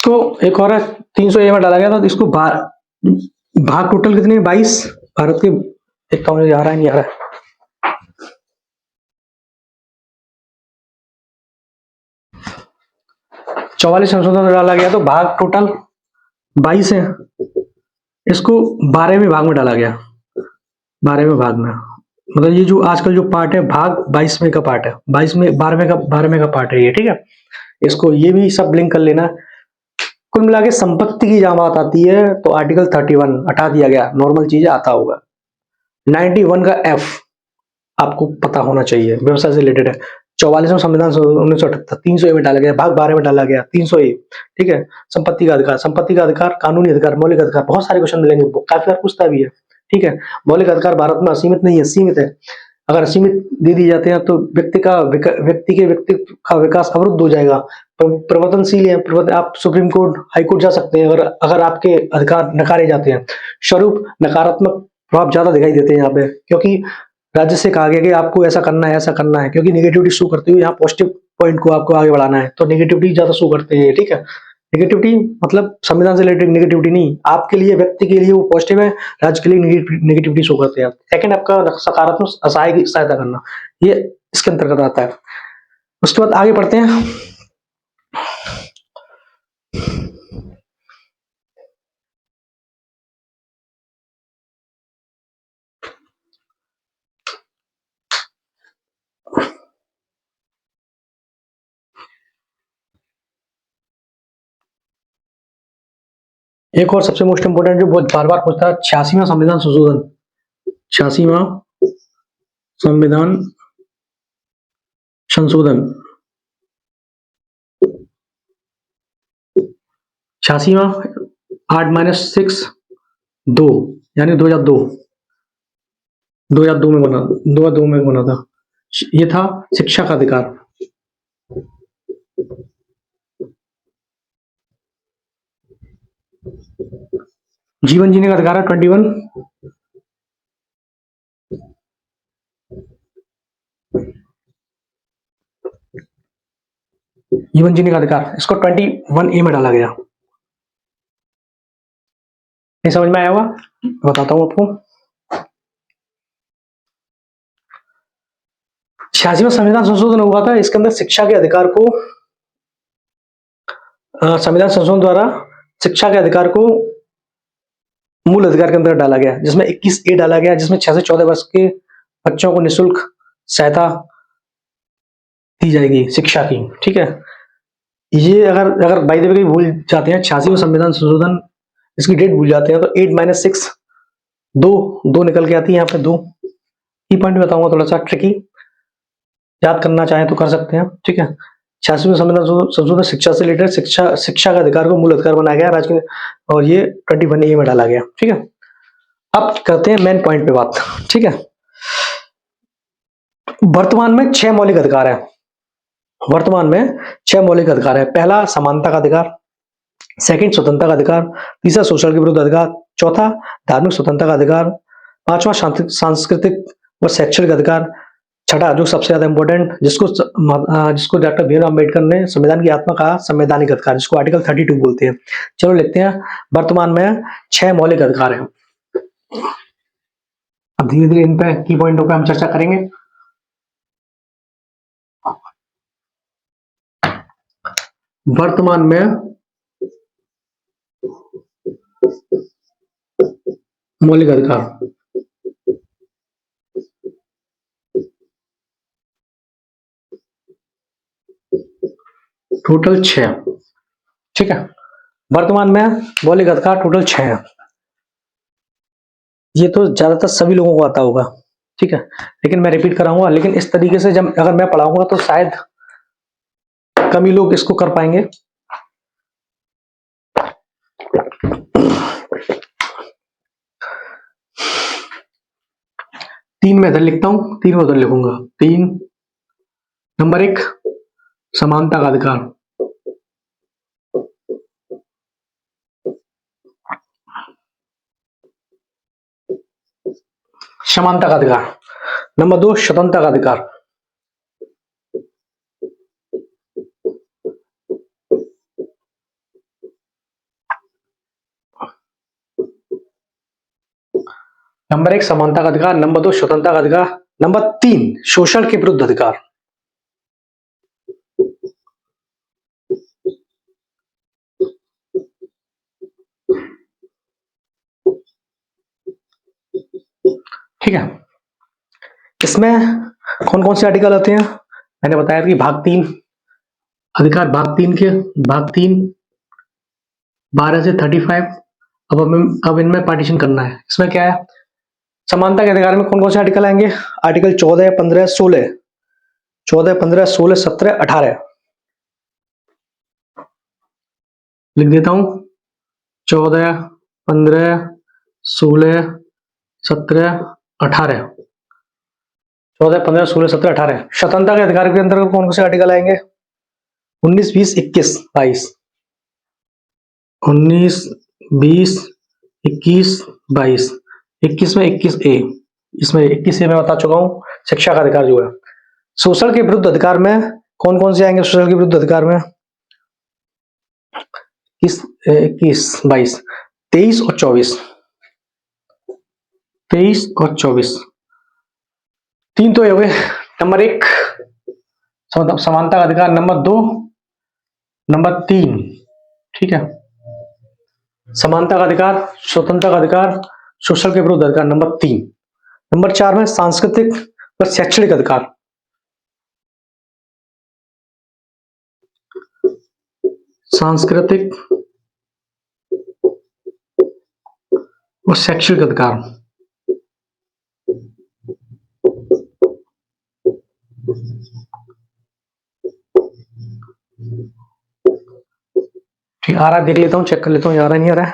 इसको एक और है 300 में डाला गया था, तो इसको भाग टोटल कितने 22 भारत के, देखता हूँ आ रहा है नहीं आ रहा है, 44 संशोधन डाला गया, तो भाग टोटल 22 है, इसको 12वें भाग में डाला गया, 12वें भाग में, मतलब ये जो आजकल जो पार्ट है भाग 22वें का पार्ट है, 22 में 12वें का पार्ट है ये, ठीक है। इसको ये भी सब लिंक कर लेना। कुल मिला के संपत्ति की जहां बात आती है तो आर्टिकल 31 हटा दिया गया, नॉर्मल चीजें आता होगा। 91 का एफ आपको पता होना चाहिए, व्यवसाय से रिलेटेड है। 44वां संविधान 1978 300 में डाला गया, भाग 12 में डाला गया 300 ठीक है। संपत्ति का अधिकार, संपत्ति का अधिकार, कानूनी अधिकार, मौलिक अधिकार, बहुत सारे क्वेश्चन मिलेंगे, काफी बार पूछता भी है, ठीक है। मौलिक अधिकार भारत में असीमित नहीं है, सीमित है। अगर असीमित दे दिए जाते हैं तो व्यक्ति के व्यक्तित्व का विकास अवरुद्ध हो जाएगा। प्रवर्तनशील है, आप सुप्रीम कोर्ट, हाई कोर्ट जा सकते हैं अगर आपके अधिकार नकारे जाते हैं। स्वरूप नकारात्मक प्रभाव ज्यादा दिखाई देते हैं यहाँ पे, क्योंकि राज्य से कहा गया कि आपको ऐसा करना है, ऐसा करना है, क्योंकि नेगेटिविटी शो करती हुई यहाँ पॉजिटिव पॉइंट को आपको आगे बढ़ाना है, तो नेगेटिविटी ज्यादा शो करते हैं, ठीक है। नेगेटिविटी मतलब संविधान से रिलेटेड नेगेटिविटी नहीं, आपके लिए, व्यक्ति के लिए वो पॉजिटिव है, राज्य के लिए नेगेटिविटी शो करते हैं। सेकंड आपका सकारात्मक असहाय की सहायता करना, ये इसके अंतर्गत आता है। उसके बाद आगे बढ़ते हैं। एक और सबसे मोस्ट इंपोर्टेंट जो बहुत बार बार पूछता है, 86वां संविधान संशोधन, 86वां संविधान संशोधन, 86वां 8-6 2 यानी 2002 में बना था। ये था शिक्षा का अधिकार, जीवन जीने का अधिकार है 21, जीवन जीने का अधिकार, इसको 21A में डाला गया। नहीं समझ में आया होगा, बताता हूं आपको। 86वां संविधान संशोधन हुआ था, इसके अंदर शिक्षा के अधिकार को, संविधान संशोधन द्वारा शिक्षा के अधिकार को मूल अधिकार के अंदर डाला गया, जिसमें 21A डाला गया, जिसमें 6 से 14 वर्ष के बच्चों को निःशुल्क सहायता दी जाएगी शिक्षा की, ठीक है। ये अगर बाय द वे भूल जाते हैं 86वां संविधान संशोधन, इसकी डेट भूल जाते हैं तो 8-6 दो निकल के आती है, यहाँ पे 2 की पॉइंट बताऊंगा, थोड़ा सा ट्रिकी, याद करना चाहें तो कर सकते हैं, ठीक है। 86वां संविधान संशोधन शिक्षा से रिलेटेड, शिक्षा का अधिकार को मूल अधिकार बनाया गया राज्य, और ये 21A में डाला गया, ठीक है। अब करते हैं मेन पॉइंट पे बात, ठीक है। वर्तमान में 6 मौलिक अधिकार है, वर्तमान में 6 मौलिक अधिकार है। पहला समानता का अधिकार, सेकंड स्वतंत्रता का अधिकार, तीसरा शोषण के विरुद्ध अधिकार, चौथा धार्मिक स्वतंत्रता का अधिकार, पांचवा सांस्कृतिक व शैक्षणिक अधिकार, छठा जो सबसे ज्यादा इंपॉर्टेंट, जिसको डॉक्टर भीमराव अम्बेडकर ने संविधान की आत्मा कहा, संवैधानिक अधिकार, जिसको आर्टिकल 32 बोलते हैं। चलो लिखते हैं, वर्तमान में 6 मौलिक अधिकार है। अब धीरे धीरे इन पे की पॉइंटों पे हम चर्चा करेंगे। वर्तमान में मौलिक अधिकार, टोटल 6, ठीक है। वर्तमान में मौलिक अधिकार टोटल 6 है। ये तो ज्यादातर सभी लोगों को आता होगा, ठीक है, लेकिन मैं रिपीट कराऊंगा। लेकिन इस तरीके से जब अगर मैं पढ़ाऊंगा तो शायद कम ही लोग इसको कर पाएंगे। तीन में इधर लिखता हूं, 3 में उधर लिखूंगा। 3 नंबर 1 समानता का अधिकार, समानता का अधिकार। नंबर 2 स्वतंत्रता का अधिकार, नंबर 1 समानता का अधिकार, नंबर 2 स्वतंत्रता का अधिकार, नंबर 3 शोषण के विरुद्ध अधिकार। ठीक है, इसमें कौन कौन से आर्टिकल आते हैं? मैंने बताया कि भाग 3 अधिकार, भाग 3 12 से 35। अब इनमें पार्टीशन करना है। इसमें क्या है, समानता के अधिकार में कौन कौन से आर्टिकल आएंगे? आर्टिकल 14, 15, 16, 14, 15, 16, 17, 18। लिख देता हूं, 14, 15, 16, 17, 18। 14, 15, 16, 17, 18। स्वतंत्रता के अधिकार के अंतर्गत कौन कौन से आर्टिकल आएंगे? 19, 20, 21, 22। 19, 20, 21, 22। 21 में 21A, इसमें 21A मैं बता चुका हूं, शिक्षा का अधिकार जो है। शोषण के विरुद्ध अधिकार में कौन कौन से आएंगे? शोषण के विरुद्ध अधिकार में 21, 22, 23 और 24। 23 और 24 तीन तो ये हो गए। नंबर 1 समानता का अधिकार, नंबर 2, नंबर 3, ठीक है, समानता का अधिकार, स्वतंत्रता का अधिकार, शोषण के विरुद्ध अधिकार, नंबर 3। नंबर 4 में सांस्कृतिक व शैक्षणिक अधिकार। सांस्कृतिक और शैक्षणिक अधिकार। ठीक आ रहा है, देख लेता हूं, चेक कर लेता हूं, आ रहा है नहीं आ रहा है,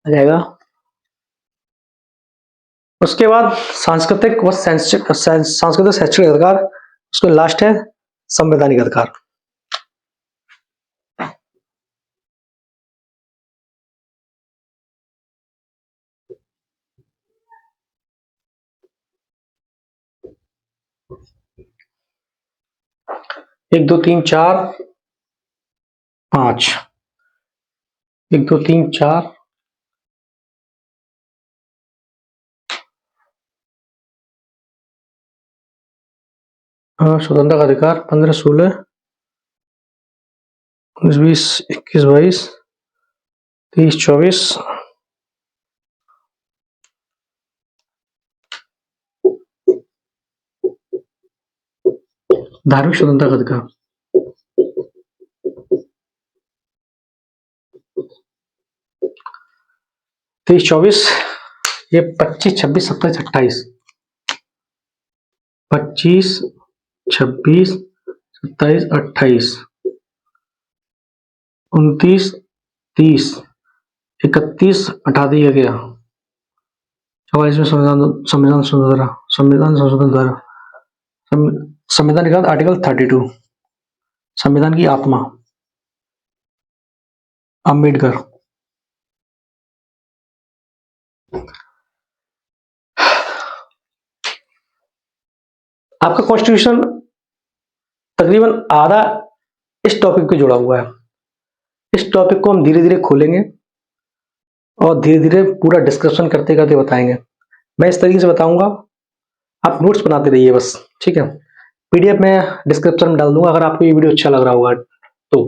आ जाएगा। उसके बाद सांस्कृतिक व सांस्कृतिक शैक्षणिक अधिकार, उसके लास्ट है संवैधानिक अधिकार। एक दो तीन चार पांच, 1 2 3 4, स्वतंत्रता का अधिकार 15, 16, 19, 20, 21, 22, 23, 24। धार्मिक स्वतंत्रता का अधिकार, तेईस, 24, ये 25, 26, 27, 28, 25, 26, 27, 28, 29, 30, 31 हटा दिया गया। 44 में संविधान संशोधन द्वारा संविधान के बाद आर्टिकल 32, संविधान की आत्मा, अम्बेडकर। आपका कॉन्स्टिट्यूशन तकरीबन आधा इस टॉपिक पे जुड़ा हुआ है। इस टॉपिक को हम धीरे धीरे खोलेंगे और धीरे धीरे पूरा डिस्कशन करते करते बताएंगे। मैं इस तरीके से बताऊंगा, आप नोट्स बनाते रहिए बस, ठीक है। पीडीएफ में डिस्क्रिप्शन में डाल दूंगा, अगर आपको ये वीडियो अच्छा लग रहा होगा तो।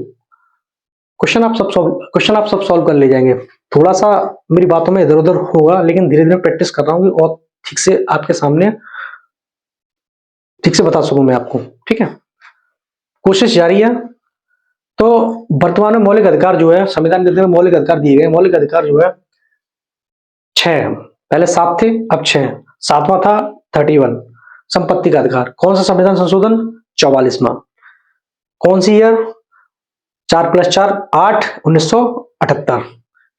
क्वेश्चन आप सब सॉल्व कर ले जाएंगे। थोड़ा सा मेरी बातों में इधर उधर होगा, लेकिन धीरे धीरे प्रैक्टिस कर रहा हूँ और ठीक से आपके सामने ठीक से बता सकूं मैं आपको, ठीक है। कोशिश जारी है। तो वर्तमान में मौलिक अधिकार जो है, संविधान के अंदर मौलिक अधिकार दिए गए, मौलिक अधिकार जो है 6, पहले 7 थे, अब 6। 7वां था 31, संपत्ति का अधिकार। कौन सा संविधान संशोधन? 44वां। कौन सी ईयर? 4 + 4 8, 1978,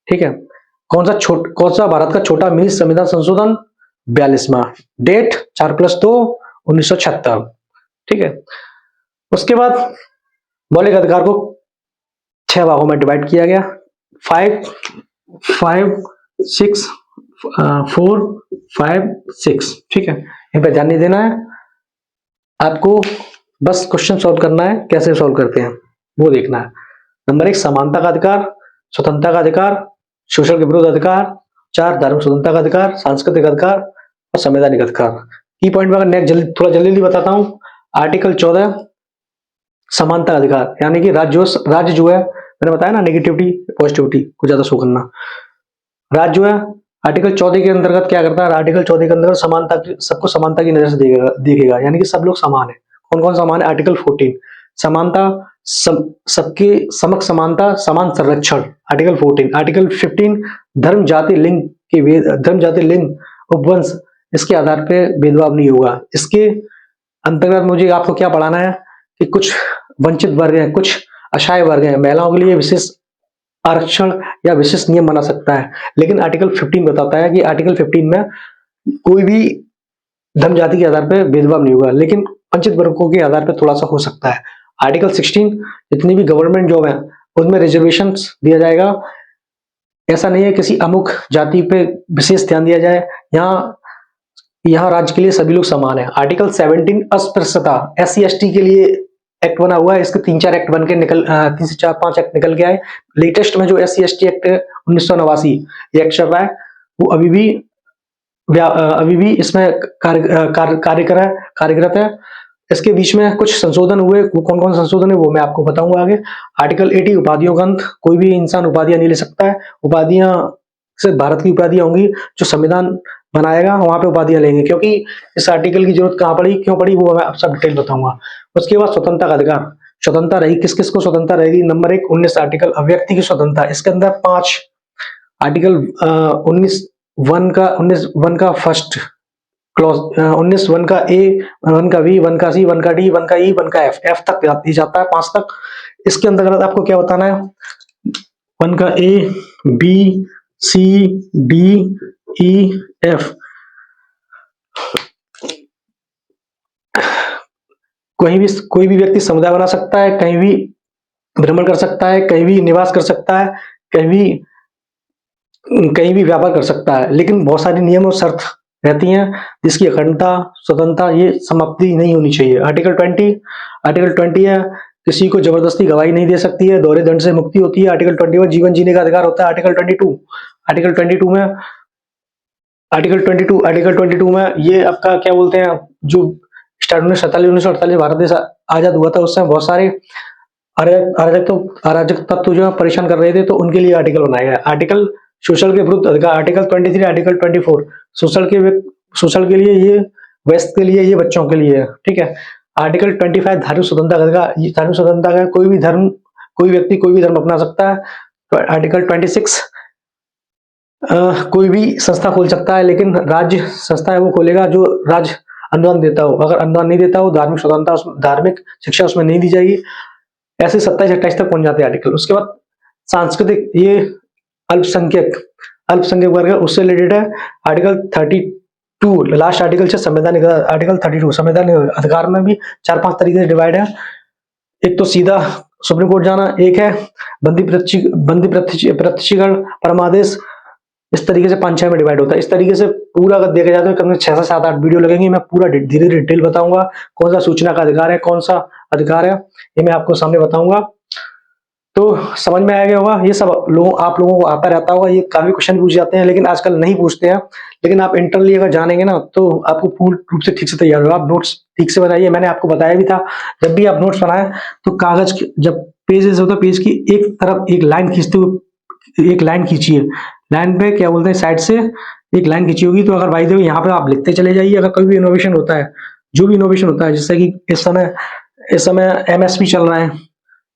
ठीक है। कौन सा भारत का छोटा मिनी संविधान संशोधन? 42वां। डेट 4 + 2, 1976, ठीक है। उसके बाद मौलिक अधिकार को 6 भागों में डिवाइड किया गया, 5, 6, 4, 5, 6, ठीक है। इन पर ध्यान नहीं देना है आपको, बस क्वेश्चन सॉल्व करना है। कैसे सॉल्व करते हैं वो देखना है। नंबर 1 समानता का अधिकार, स्वतंत्रता का अधिकार, शोषण के विरुद्ध अधिकार, 4 धार्मिक स्वतंत्रता का अधिकार, सांस्कृतिक अधिकार और संवैधानिक अधिकार। की पॉइंट में अगर नेक्स्ट थोड़ा जल्दी बताता हूँ। आर्टिकल 14 समानता अधिकार, यानी कि राज्य जो है, मैंने बताया ना नेगेटिविटी पॉजिटिविटी को ज्यादा शो करना। राज्य जो है आर्टिकल 14 के अंतर्गत क्या करता है, आर्टिकल 14 के अंतर्गत समानता की, सबको समानता की नजर से देखेगा, यानी कि सब लोग समान है। कौन कौन समान है? आर्टिकल 14 समानता, सबके समक्ष समानता, समान संरक्षण, आर्टिकल 14। आर्टिकल 15 धर्म जाति लिंग उपवंश इसके आधार पर भेदभाव नहीं होगा। इसके अंतर्गत मुझे आपको क्या पढ़ाना है कि कुछ वंचित वर्ग हैं, कुछ असहाय वर्ग हैं, महिलाओं के लिए विशेष आरक्षण या विशेष नियम बना सकता है। लेकिन आर्टिकल 15 बताता है कि आर्टिकल 15 में कोई भी धर्म जाति के आधार पर भेदभाव नहीं होगा, लेकिन वंचित वर्गों के आधार पर थोड़ा सा हो सकता है। आर्टिकल 16 जितनी भी गवर्नमेंट जॉब है उनमें रिजर्वेशन दिया जाएगा। ऐसा नहीं है किसी अमुक जाति पे विशेष ध्यान दिया जाए, यहाँ राज्य के लिए सभी लोग समान है। आर्टिकल 17 अस्पृश्यता, SC ST के लिए एक्ट बना हुआ है। इसके 3-4 एक्ट बन के 3 से 4-5 एक्ट निकल के आए। लेटेस्ट में जो SC ST एक्ट 1989 ये एक्ट चल रहा है, वो अभी भी इसमें कार्यरत है। इसके बीच में कुछ संशोधन हुए, कौन कौन संशोधन है वो मैं आपको बताऊंगा आगे। आर्टिकल 80 उपाधियों का अंत, कोई भी इंसान उपाधियां नहीं ले सकता है। उपाधियां सिर्फ भारत की उपाधियां होंगी, जो संविधान बनाएगा वहां पे उपाधियां लेंगे। क्योंकि इस आर्टिकल की जरूरत कहां पड़ी, क्यों पड़ी, वो मैं सब डिटेल बताऊंगा। उसके बाद स्वतंत्रता का अधिकार, स्वतंत्रता रही, किस किस को स्वतंत्रता रहेगी। नंबर 1 19 आर्टिकल अभिव्यक्ति की स्वतंत्रता, इसके अंदर 5 आर्टिकल 19(1) का फर्स्ट क्लॉज, 19(1) का A, 1 का V, 1 का C, 1 का D, 1 का E, 1 का F तक जाता है, 5 तक। इसके अंतर्गत आपको क्या बताना है, 1 का A, B, C, D, E, F। कोई भी व्यक्ति समुदाय बना सकता है, कहीं भी भ्रमण कर सकता है, कहीं भी निवास कर सकता है, कहीं भी व्यापार कर सकता है, लेकिन बहुत सारी नियम और शर्त रहती हैं जिसकी अखंडता, स्वतंत्रता ये समाप्ति नहीं होनी चाहिए। आर्टिकल 20 है, किसी को जबरदस्ती गवाही नहीं दे सकती है, दोहरे दंड से मुक्ति होती है। आर्टिकल 21 जीवन जीने का अधिकार होता है। आर्टिकल 22 में ये आपका क्या बोलते हैं, जो स्टार्ट 1947 भारत देश आजाद हुआ था, उस समय बहुत सारे अराजक तत्व जो परेशान कर रहे थे, तो उनके लिए आर्टिकल बनाया गया। आर्टिकल सोशल के विरुद्ध अधिकार, आर्टिकल 23, आर्टिकल 24 सोशल के लिए, ये वेस्ट के लिए, ये बच्चों के लिए है, ठीक है। आर्टिकल 25 धार्मिक स्वतंत्रता का अधिकार, धार्मिक स्वतंत्रता का कोई व्यक्ति कोई भी धर्म अपना सकता है। तो आर्टिकल 26 कोई भी संस्था खोल सकता है, लेकिन राज्य संस्था है वो खोलेगा जो राज्य अनुदान देता हो। अगर अनुदान नहीं देता हो, धार्मिक स्वतंत्रता, धार्मिक शिक्षा उसमें नहीं दी जाएगी। ऐसे 27-28 तक पहुंच जाते हैं आर्टिकल। उसके बाद सांस्कृतिक, ये अल्पसंख्यक वर्ग है, उससे रिलेटेड है। आर्टिकल 32 लास्ट आर्टिकल से संवैधानिक, आर्टिकल 32 संवैधानिक अधिकार में भी 4-5 तरीके से डिवाइड है। एक तो सीधा सुप्रीम कोर्ट जाना, एक है बंदी प्रत्यक्षीकरण, परमादेश, इस तरीके से 5-6 में डिवाइड होता है। इस तरीके से पूरा अगर देखा जाए तो कम से 6 से 7-8 वीडियो लगेंगे। मैं पूरा धीरे डिटेल बताऊंगा, कौन सा सूचना का अधिकार है, कौन सा अधिकार है, ये मैं आपको सामने बताऊंगा। तो समझ में आ गया होगा। ये सब आप लोगों को आता रहता होगा। ये काफी क्वेश्चन पूछ जाते हैं, लेकिन आजकल नहीं पूछते हैं। लेकिन आप इंटरनली अगर जानेंगे ना, तो आपको पूर्ण रूप से ठीक से तैयार होगा। आप नोट्स ठीक से बनाइए। मैंने आपको बताया भी था, जब भी आप नोट्स बनाए तो कागज, जब पेज होता है, पेज की एक तरफ एक लाइन खींचते हुए, एक लाइन खींचिए। लाइन पे क्या बोलते हैं, साइड से एक लाइन खींची होगी। तो अगर बाय द वे यहाँ पे आप लिखते चले जाइए। अगर कोई भी इनोवेशन होता है, जो भी इनोवेशन होता है, जैसे कि इस समय MSP चल रहा है,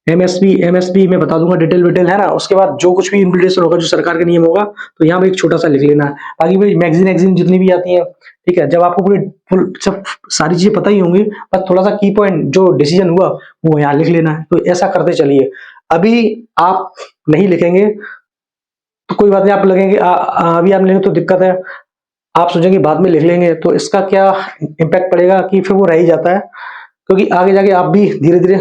MSP में बता दूंगा डिटेल है ना। उसके बाद जो कुछ भी इम्प्लीमेंटेशन होगा, जो सरकार का नियम होगा, तो यहाँ पे एक छोटा सा लिख लेना है। बाकी भाई मैगजीन जितनी भी आती है, ठीक है, जब आपको पूरी सब सारी चीजें पता ही होंगी, बस थोड़ा सा की पॉइंट जो डिसीजन हुआ वो यहाँ लिख लेना है। तो ऐसा करते चलिए। अभी आप नहीं लिखेंगे तो कोई बात नहीं, आप लगेंगे अभी आप लेंगे तो दिक्कत है, आप सोचेंगे बाद में लिख लेंगे, तो इसका क्या इम्पैक्ट पड़ेगा कि फिर वो रह ही जाता है। क्योंकि आगे जाके आप भी धीरे धीरे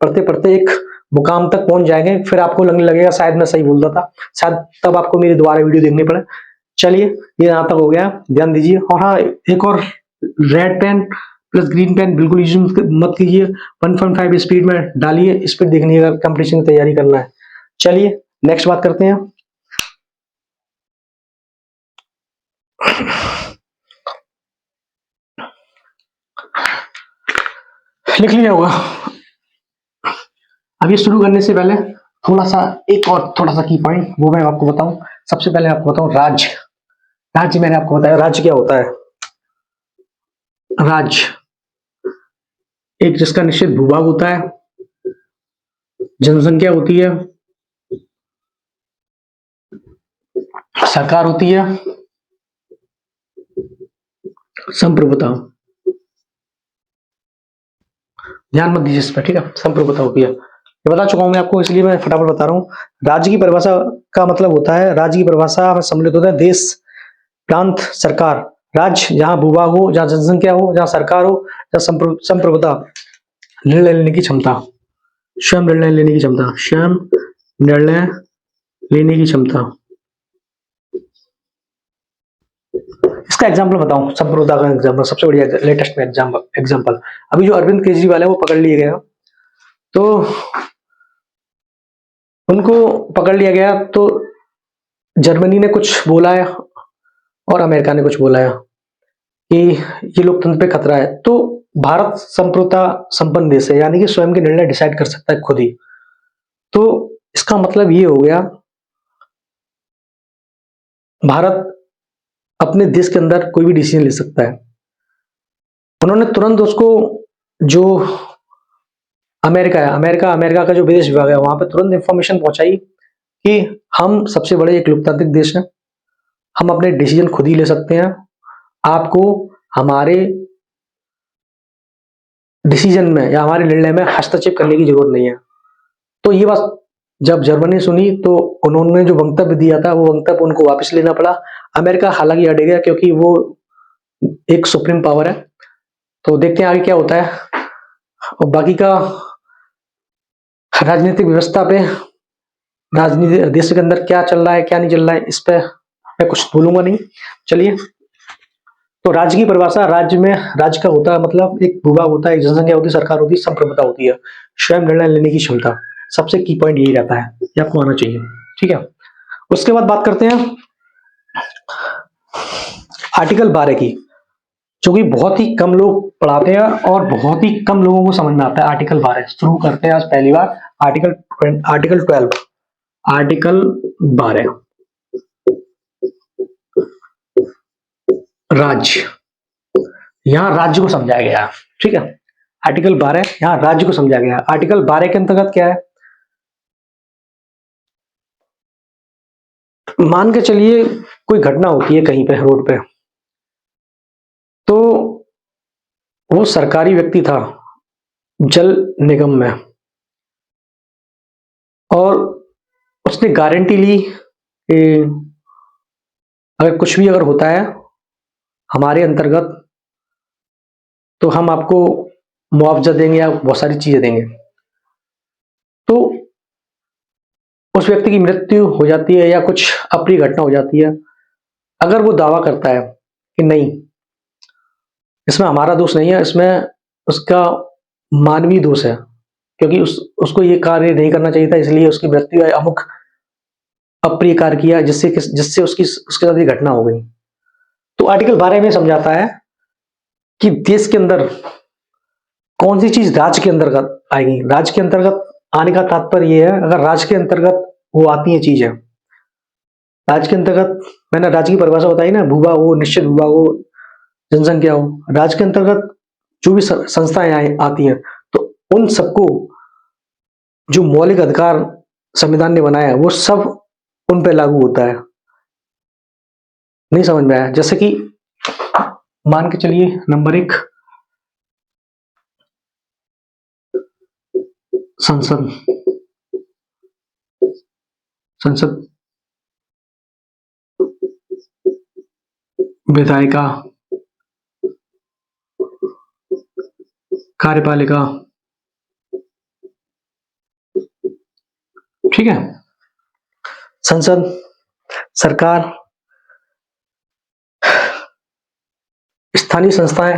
पढ़ते पढ़ते एक मुकाम तक पहुंच जाएंगे, फिर आपको लगने लगेगा शायद मैं सही बोलता था, शायद तब आपको मेरी दोबारा वीडियो देखनी पड़े। चलिए, ये यहाँ तक हो गया, ध्यान दीजिए। और हाँ, एक और, red pen plus green pen बिल्कुल यूज मत कीजिए। 1.5 स्पीड में डालिए, स्पीड देखनी है अगर कंपटीशन की तैयारी करना है। चलिए नेक्स्ट बात करते हैं। लिख लिया होगा। अब ये शुरू करने से पहले थोड़ा सा एक और थोड़ा सा की पॉइंट वो मैं आपको बताऊं। सबसे पहले आपको बताऊं राज्य। राज्य मैंने आपको बताया, राज्य क्या होता है। राज्य एक जिसका निश्चित भूभाग होता है, जनसंख्या होती है, सरकार होती है, संप्रभुता। ध्यान मत दीजिए इस पर, ठीक है। संप्रभुता होती है, ये बता चुका हूं मैं आपको, इसलिए मैं फटाफट बता रहा हूं। राज्य की परिभाषा का मतलब होता है, राज्य की परिभाषा में सम्मिलित होता है देश, प्रांत, सरकार। राज्य जहां भूभाग हो, जहां जनसंख्या हो, जहां सरकार हो, जहां संप्रभुता, निर्णय लेने की क्षमता, स्वयं निर्णय लेने की क्षमता, स्वयं निर्णय लेने की क्षमता। इसका एग्जाम्पल बताऊं, संप्रभुता का एग्जाम्पल सबसे बढ़िया लेटेस्ट में एग्जाम्पल। अभी जो अरविंद केजरीवाल है वो पकड़ लिए गए, तो उनको पकड़ लिया गया, तो जर्मनी ने कुछ बोला है और अमेरिका ने कुछ बोला है कि ये लोकतंत्र पे खतरा है। तो भारत संप्रभुता संपन्न देश है, यानी कि स्वयं के निर्णय डिसाइड कर सकता है खुद ही। तो इसका मतलब ये हो गया, भारत अपने देश के अंदर कोई भी डिसीजन ले सकता है। उन्होंने तुरंत उसको, जो अमेरिका है, अमेरिका का जो विदेश विभाग है, वहां पे तुरंत इंफॉर्मेशन पहुंचाई कि हम सबसे बड़े एक लोकतांत्रिक देश हैं, हम अपने डिसीजन खुद ही ले सकते हैं, आपको हमारे डिसीजन में या हमारे निर्णय में हस्तक्षेप करने की जरूरत नहीं है। तो ये बात जब जर्मनी सुनी, तो उन्होंने जो वक्तव्य दिया था वो वक्तव्य उनको वापस लेना पड़ा। अमेरिका हालांकि अड़ गया, क्योंकि वो एक सुप्रीम पावर है। तो देखते हैं आगे क्या होता है। और बाकी का राजनीतिक व्यवस्था पे, राजनीति देश के अंदर क्या चल रहा है क्या नहीं चल रहा है, इस पे मैं कुछ बोलूंगा नहीं। चलिए, तो राज्य की परिभाषा, राज्य में राज्य का होता है मतलब एक भूभाग होता है, एक जनसंख्या होती है, सरकार होती है, संप्रभुता होती है, स्वयं निर्णय लेने की क्षमता। सबसे की पॉइंट यही रहता है, ये आपको आना चाहिए, ठीक है। उसके बाद बात करते हैं आर्टिकल 12 की, जो कि बहुत ही कम लोग पढ़ाते हैं और बहुत ही कम लोगों को समझ में आता है। आर्टिकल 12 शुरू करते हैं आज पहली बार। आर्टिकल 12, आर्टिकल 12 राज्य, यहां राज्य को समझाया गया है, ठीक है। आर्टिकल 12 यहां राज्य को समझाया गया है। आर्टिकल 12 के अंतर्गत क्या है, मान के चलिए कोई घटना होती है कहीं पे रोड पे, तो वो सरकारी व्यक्ति था जल निगम में, और उसने गारंटी ली कि अगर कुछ भी अगर होता है हमारे अंतर्गत, तो हम आपको मुआवजा देंगे या बहुत सारी चीजें देंगे। तो उस व्यक्ति की मृत्यु हो जाती है या कुछ अप्रिय घटना हो जाती है, अगर वो दावा करता है कि नहीं, इसमें हमारा दोष नहीं है, इसमें उसका मानवीय दोष है, क्योंकि उसको ये कार्य नहीं करना चाहिए था, इसलिए उसकी मृत्यु या अमुक अप्रिय कार्य किया जिससे उसके साथ ये घटना हो गई। तो आर्टिकल 12 में समझाता है कि देश के अंदर कौन सी चीज राज्य के अंतर्गत आएगी। राज्य के अंतर्गत आने का तात्पर्य यह है, अगर राज्य के अंतर्गत वो आती है चीजें, राज्य के अंतर्गत, मैंने राज्य की परिभाषा बताई ना, भूभाग हो, निश्चित भूभाग हो, जनसंख्या हो, राज्य के अंतर्गत जो भी संस्थाएं आती हैं, तो उन सबको जो मौलिक अधिकार संविधान ने बनाया है वो सब उन पे लागू होता है। नहीं समझ में आया? जैसे कि मान के चलिए, नंबर 1 संसद, संसद, विधायिका, कार्यपालिका, ठीक है। संसद, सरकार, स्थानीय संस्थाएं,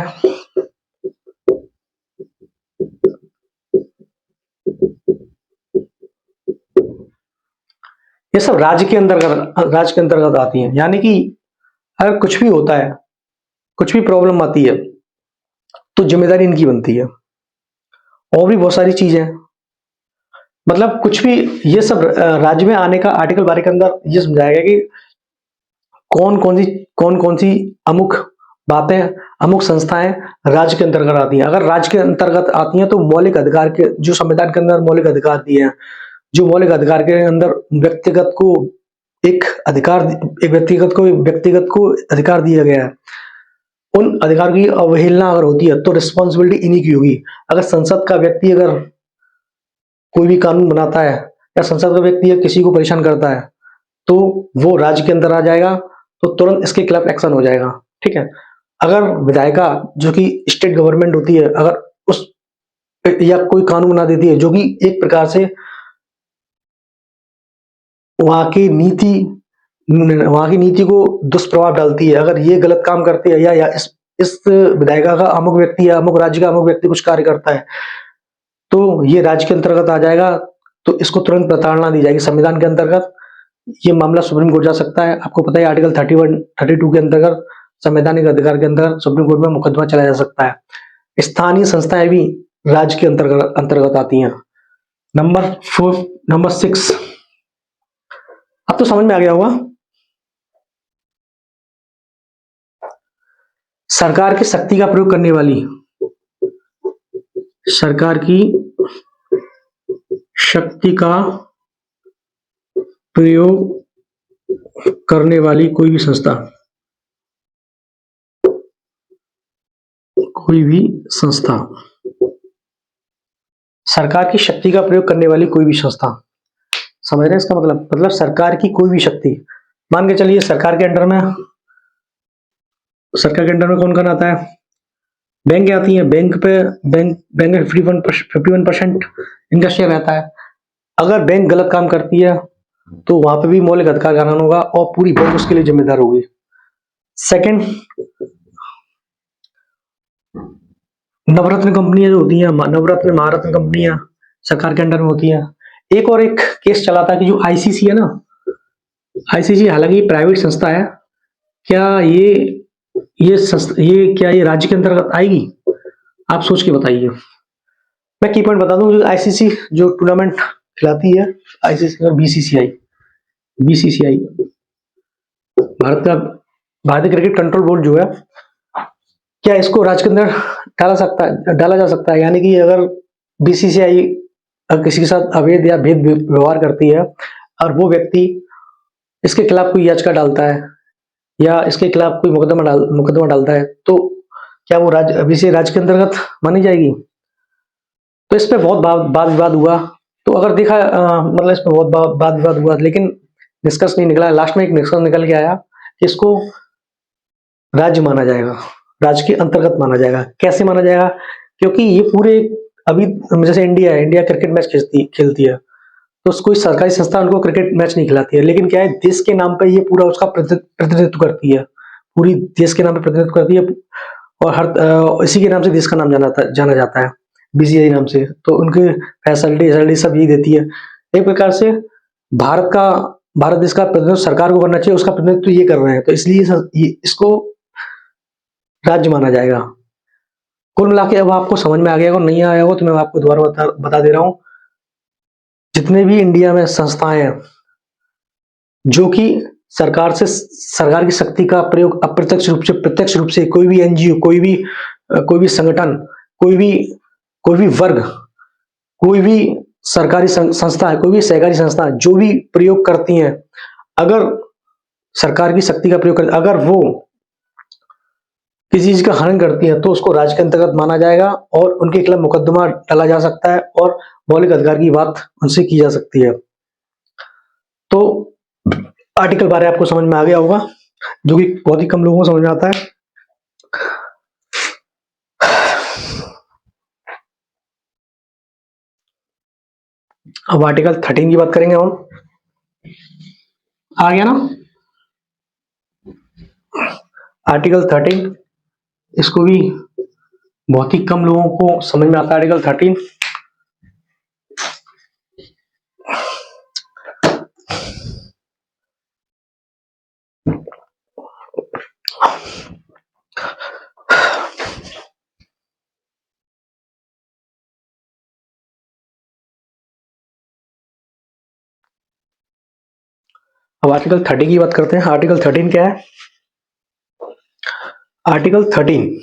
ये सब राज्य के अंतर्गत आती हैं। यानी कि अगर कुछ भी होता है, कुछ भी प्रॉब्लम आती है, तो जिम्मेदारी इनकी बनती है। और भी बहुत सारी चीजें हैं। मतलब कुछ भी, ये सब राज्य में आने का आर्टिकल 12 के अंदर ये समझाया गया कि कौन कौन सी अमुक बातें, अमुक संस्थाएं राज्य के अंतर्गत आती हैं। अगर राज्य के अंतर्गत आती हैं तो मौलिक अधिकार के, जो संविधान के अंदर मौलिक अधिकार दिए हैं, जो मौलिक अधिकार के अंदर व्यक्तिगत को एक अधिकार, एक व्यक्तिगत को अधिकार दिया गया है, उन अधिकार की अवहेलना अगर होती है तो रिस्पॉन्सिबिलिटी इन्हीं की होगी। अगर संसद का व्यक्ति अगर कोई भी कानून बनाता है, या संसद का व्यक्ति किसी को परेशान करता है, तो वो राज्य के अंदर आ जाएगा, तो तुरंत इसके खिलाफ एक्शन हो जाएगा। ठीक है। अगर विधायिका, जो कि स्टेट गवर्नमेंट होती है, अगर उस या कोई कानून बना देती है जो कि एक प्रकार से वहां की नीति वहां की नीति को दुष्प्रभाव डालती है, अगर ये गलत काम करते हैं, या इस विधायिका का अमुक व्यक्ति या अमुक राज्य का अमुक व्यक्ति कुछ कार्य करता है, तो ये राज्य के अंतर्गत आ जाएगा, तो इसको तुरंत प्रताड़ना दी जाएगी संविधान के अंतर्गत। ये मामला सुप्रीम कोर्ट जा सकता है। आपको पता है आर्टिकल 31 32 के अंतर्गत संवैधानिक अधिकार के अंतर्गत सुप्रीम कोर्ट में मुकदमा चलाया जा सकता है। स्थानीय संस्थाएं भी राज्य के अंतर्गत आती हैं। नंबर 4, नंबर 6, अब तो समझ में आ गया होगा। सरकार की शक्ति का प्रयोग करने वाली, सरकार की शक्ति का प्रयोग करने वाली कोई भी संस्था, कोई भी संस्था, सरकार की शक्ति का प्रयोग करने वाली कोई भी संस्था। समझ रहे हैं इसका मतलब सरकार की कोई भी शक्ति। मान के चलिए सरकार के अंडर में कौन कौन आता है? बैंक आती है। बैंक में 51% इनका शेयर रहता है। अगर बैंक गलत काम करती है तो वहां पे भी मौलिक अधिकार का हनन होगा और पूरी बैंक उसके लिए जिम्मेदार होगी। सेकंड, नवरत्न कंपनियां जो होती हैं, नवरत्न महारत्न कंपनियां सरकार के अंडर में होती हैं। एक केस चला था कि जो आईसीसी है ना, आईसीसी हालांकि प्राइवेट संस्था है, क्या ये राज्य के अंतर्गत आएगी? आप सोच के बताइए। मैं की पॉइंट बता दूं, आईसीसी जो टूर्नामेंट खिलाती है, आईसीसी और बीसीसीआई भारतीय क्रिकेट कंट्रोल बोर्ड जो है, क्या इसको राज्य के अंदर डाला जा सकता है? यानी कि अगर बीसीसीआई किसी के साथ अवैध या भेद व्यवहार करती है और वो व्यक्ति इसके खिलाफ कोई याचिका डालता है या इसके खिलाफ कोई मुकदमा डालता है, तो क्या वो राज्य के अंतर्गत मानी जाएगी? तो इस पे बहुत वाद विवाद हुआ। तो अगर देखा मतलब इस पे बहुत वाद विवाद हुआ, लेकिन निष्कर्ष नहीं निकला। लास्ट में एक निष्कर्ष निकल के आया कि इसको राज्य माना जाएगा, राज्य के अंतर्गत माना जाएगा। कैसे माना जाएगा? क्योंकि ये पूरे, अभी जैसे इंडिया क्रिकेट मैच खेलती है, तो कोई सरकारी संस्था उनको क्रिकेट मैच नहीं खिलाती है, लेकिन क्या है, देश के नाम पे ये पूरा उसका प्रतिनिधित्व करती है, पूरी देश के नाम पे प्रतिनिधित्व करती है, और इसी के नाम से देश का नाम जाना जाता है, बीसीसीआई नाम से। तो उनके फैसिलिटी सब यही देती है। एक प्रकार से भारत देश का प्रतिनिधित्व सरकार को करना चाहिए, उसका प्रतिनिधित्व ये कर रहे हैं, तो इसलिए इसको राज्य माना जाएगा। कुल मिला के अब आपको समझ में आ गया, अगर नहीं आया हो तो मैं आपको दोबारा बता दे रहा हूं। जितने भी इंडिया में संस्थाएं हैं जो कि सरकार की शक्ति का प्रयोग अप्रत्यक्ष रूप से प्रत्यक्ष रूप से, कोई भी एनजीओ, कोई भी संगठन, कोई भी वर्ग, कोई भी सरकारी संस्था है, कोई भी सहकारी संस्था जो भी प्रयोग करती हैं, अगर सरकार की शक्ति का प्रयोग कर, अगर वो किसी चीज का हनन करती है, तो उसको राज्य के अंतर्गत माना जाएगा और उनके खिलाफ मुकदमा डाला जा सकता है और मौलिक अधिकार की बात उनसे की जा सकती है। तो आर्टिकल 12 आपको समझ में आ गया होगा, जो कि बहुत ही कम लोगों को समझ में आता है। अब आर्टिकल 13 की बात करेंगे हम। आ गया ना आर्टिकल 13? इसको भी बहुत ही कम लोगों को समझ में आता है आर्टिकल 13। अब आर्टिकल 30 की बात करते हैं। आर्टिकल 13 क्या है? आर्टिकल 13,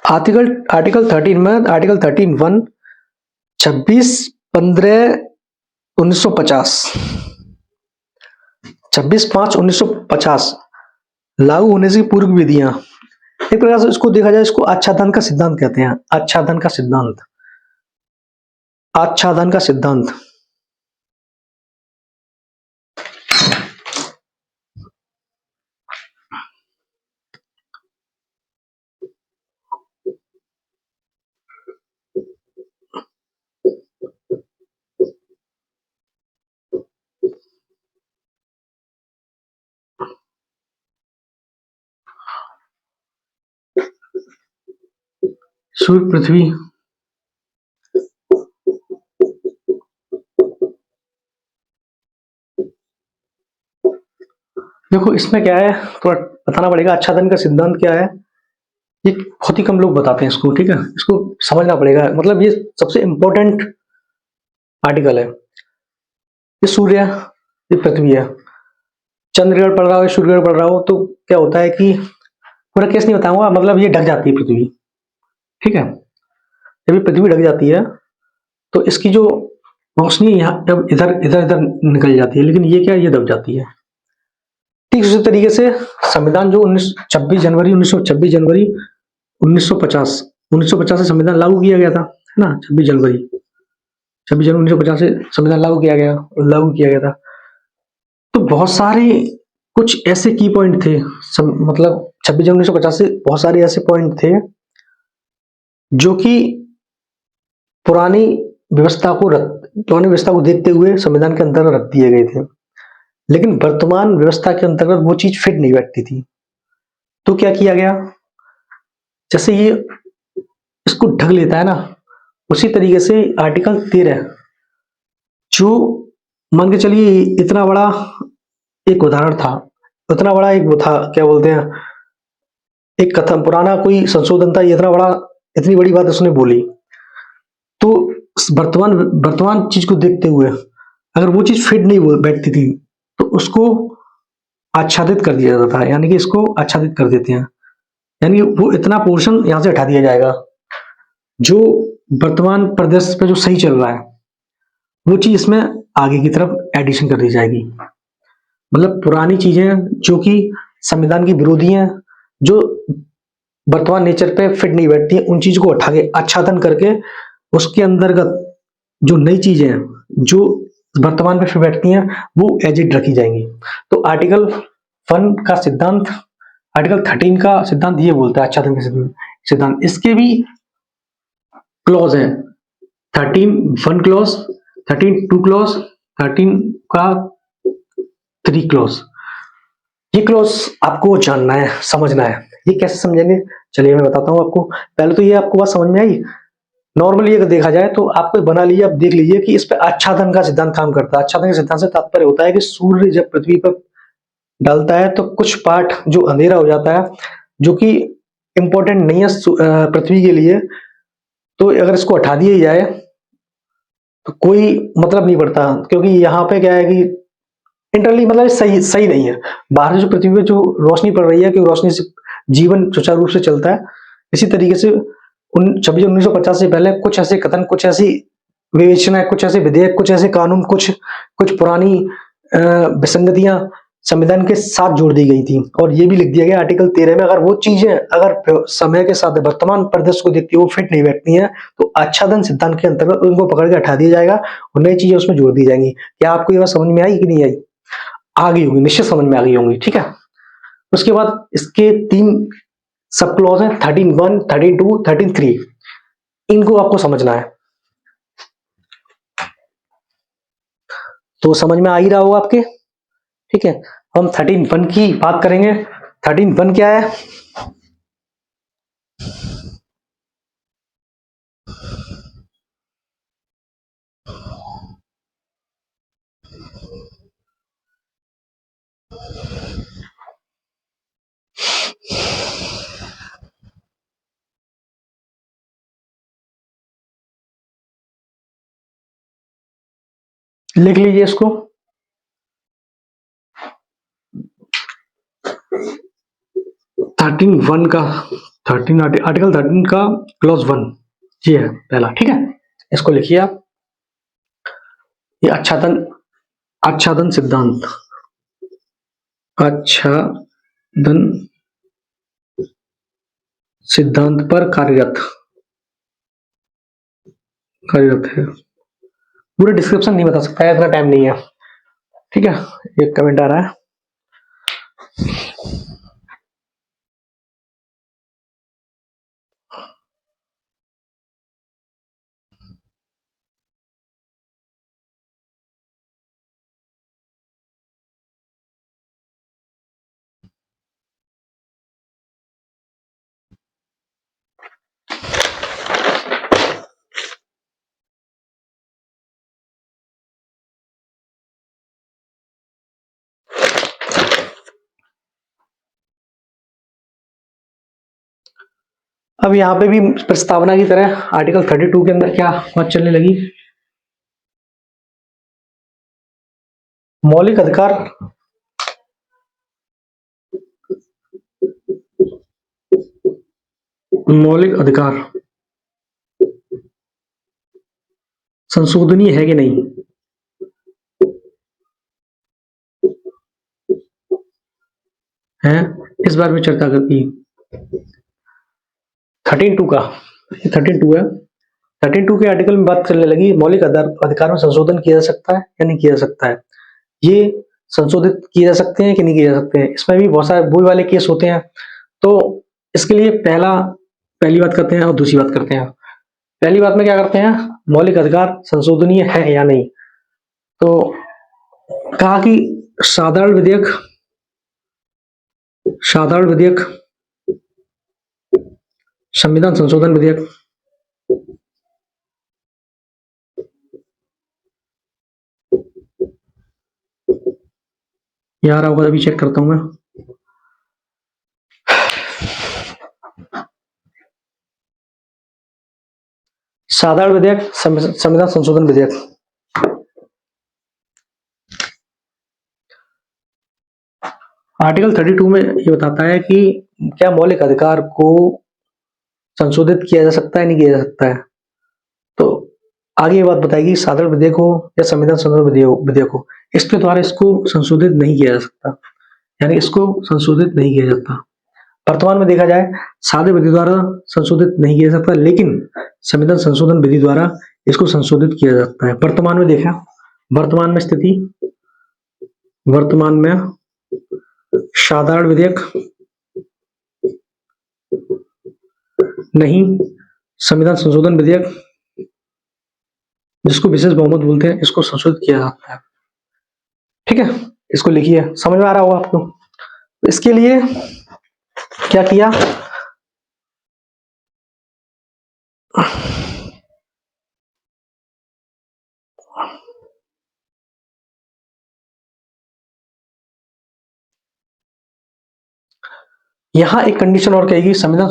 आर्टिकल 13 में आर्टिकल 13(1) 26/15/1950, 26/5/1950 लागू होने से पूर्व विधियां। एक प्रकार से इसको देखा जाए, इसको आच्छादन का सिद्धांत कहते हैं। आच्छादन का सिद्धांत, आच्छादन का सिद्धांत। सूर्य, पृथ्वी, देखो इसमें क्या है, थोड़ा बताना पड़ेगा। आच्छादन का सिद्धांत क्या है, ये बहुत ही कम लोग बताते हैं इसको, ठीक है। इसको समझना पड़ेगा, मतलब ये सबसे इंपॉर्टेंट आर्टिकल है। ये सूर्य, ये पृथ्वी है, चंद्रग्रहण पड़ रहा हो, सूर्यग्रहण पड़ रहा हो, तो क्या होता है कि पूरा केस नहीं बताऊंगा, मतलब ये ढक जाती है पृथ्वी, ठीक है। जब ये पृथ्वी ढक जाती है तो इसकी जो रोशनी यहाँ जब इधर इधर इधर निकल जाती है, लेकिन ये क्या, ये दब जाती है। ठीक उसी तरीके से संविधान जो 26 जनवरी 1950 1950 से संविधान लागू किया गया था, है ना। 26 जनवरी 1950 से संविधान लागू किया गया था। तो बहुत सारे कुछ ऐसे की पॉइंट थे, मतलब 26 जनवरी 1950 से बहुत सारे ऐसे पॉइंट थे जो कि पुरानी पुरानी व्यवस्था को देखते हुए संविधान के अंतर्गत रख दिए गए थे, लेकिन वर्तमान व्यवस्था के अंतर्गत वो चीज फिट नहीं बैठती थी। तो क्या किया गया, जैसे ये इसको ढक लेता है ना, उसी तरीके से आर्टिकल 13, जो मान के चलिए इतना बड़ा एक उदाहरण था, इतना बड़ा एक वो था, क्या बोलते हैं, एक कथन, पुराना कोई संशोधन था, इतना बड़ा, इतनी बड़ी बात उसने बोली। तो वर्तमान वर्तमान चीज को देखते हुए अगर वो चीज फिट नहीं बैठती थी तो उसको आच्छादित कर दिया जाता है, यानी कि इसको आच्छादित कर देते हैं, यानी वो इतना पोर्शन यहाँ से हटा दिया जाएगा जो वर्तमान परिदृश्य पे जो सही चल रहा है, वो चीज इसमें आगे की तरफ एडिशन कर दी जाएगी। मतलब पुरानी चीजें जो कि संविधान की विरोधी हैं, जो वर्तमान नेचर पे फिट नहीं बैठती हैं, उन चीज को उठा के आच्छादन करके उसके अंतर्गत जो नई चीजें हैं जो वर्तमान पे फिट बैठती हैं वो एज इट रखी जाएंगी। तो आर्टिकल 1 का सिद्धांत, आर्टिकल 13 का सिद्धांत ये बोलता है, आच्छादन का सिद्धांत। इसके भी क्लॉज है, 13(1) क्लॉज, 13(2) क्लॉज, 13 का 3 क्लॉज। ये क्लॉज आपको जानना है, समझना है। ये कैसे समझेंगे, चलिए मैं बताता हूँ आपको। पहले तो ये आपको बात समझ में आई। नॉर्मली अगर देखा जाए तो आपको बना लीजिए, आप देख लीजिए कि इस पे आच्छादन का सिद्धांत काम करता है। आच्छादन के सिद्धांत से तात्पर्य होता है कि सूर्य जब पृथ्वी पर डालता है तो कुछ पार्ट जो अंधेरा हो जाता है, जो कि इंपॉर्टेंट नहीं है पृथ्वी के लिए, तो अगर इसको हटा दिया जाए तो कोई मतलब नहीं पड़ता, क्योंकि यहाँ पे क्या है कि इंटरनली मतलब सही सही नहीं है। बाहर जो पृथ्वी पे जो रोशनी पड़ रही है, क्योंकि रोशनी से जीवन सुचारू रूप से चलता है। इसी तरीके से 26 1950 से पहले कुछ ऐसे कथन, कुछ ऐसी विवेचना, कुछ ऐसे विधेयक, कुछ ऐसे कानून, कुछ कुछ पुरानी विसंगतियां संविधान के साथ जोड़ दी गई थी, और ये भी लिख दिया गया आर्टिकल 13 में, अगर वो चीजें अगर समय के साथ वर्तमान परिदृश्य को देखती है वो फिट नहीं बैठती हैं तो आच्छादन सिद्धांत के अंतर्गत उनको पकड़ के हटा दिया जाएगा और नई चीजें उसमें जोड़ दी जाएंगी। क्या आपको ये बात समझ में आई कि नहीं आई? आ गई होगी, निश्चित समझ में आ गई होंगी, ठीक है। उसके बाद इसके 3 सब क्लॉज हैं, 13(1), 13(2), 13(3), इनको आपको समझना है। तो समझ में आ ही रहा होगा आपके, ठीक है। हम 13(1) की बात करेंगे। 13(1) क्या है? लिख लीजिए इसको। 13(1) का 13 आर्टिकल 13 का क्लॉज 1 ये है पहला, ठीक है। इसको लिखिए आप। ये आच्छादन सिद्धांत, आच्छादन सिद्धांत पर कार्यरत है। पूरा डिस्क्रिप्शन नहीं बता सकता है, इतना टाइम नहीं है, ठीक है। एक कमेंट आ रहा है। अब यहाँ पे भी प्रस्तावना की तरह आर्टिकल 32 के अंदर क्या बात चलने लगी, मौलिक अधिकार संशोधनीय है कि नहीं, है इस बारे में चर्चा करती। 13(2) का 13(2) है। 13(2) के आर्टिकल में बात करने लगी मौलिक अधिकार में संशोधन किया जा सकता है या नहीं किया जा सकता है। ये संशोधित किए जा सकते हैं कि नहीं किए जा सकते हैं। इसमें भी बहुत सारे वही वाले केस होते हैं। तो इसके लिए पहली बात करते हैं और दूसरी बात करते हैं। पहली बात में क्या करते हैं, मौलिक अधिकार संशोधनीय है या नहीं। तो कहा कि साधारण विधेयक संविधान संशोधन विधेयक यार होगा, अभी चेक करता हूं मैं। साधारण विधेयक संविधान संशोधन विधेयक, आर्टिकल 32 में ये बताता है कि क्या मौलिक अधिकार को संशोधित किया जा सकता है नहीं किया जा सकता है। तो आगे ये बात बताएगी साधारण विधेयक हो या संविधान संशोधन विधेयक हो, इसके द्वारा इसको संशोधित नहीं किया जा सकता, यानी इसको संशोधित नहीं किया जाता। वर्तमान में देखा जाए सादे विधि द्वारा संशोधित नहीं किया जा सकता, लेकिन संविधान संशोधन विधि द्वारा इसको संशोधित किया जा सकता है। वर्तमान में देखा, वर्तमान में स्थिति, वर्तमान में साधारण विधेयक नहीं, संविधान संशोधन विधेयक जिसको विशेष बहुमत बोलते हैं, इसको संशोधित किया जाता है, ठीक है। इसको लिखिए, समझ में आ रहा होगा आपको। इसके लिए क्या किया, यहां एक कंडीशन और कहेगी, संविधान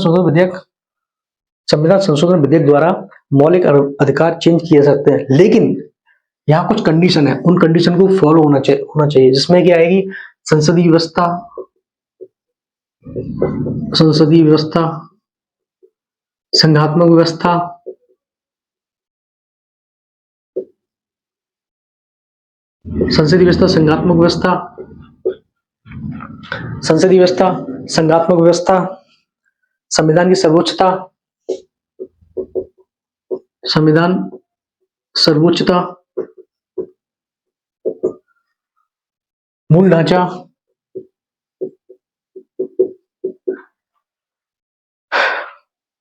संशोधन विधेयक द्वारा मौलिक अधिकार चेंज किए जा सकते हैं, लेकिन यहाँ कुछ कंडीशन है, उन कंडीशन को फॉलो होना चाहिए, जिसमें क्या आएगी, संसदीय व्यवस्था, संघात्मक व्यवस्था, संघात्मक व्यवस्था, संविधान की सर्वोच्चता, मूल ढांचा,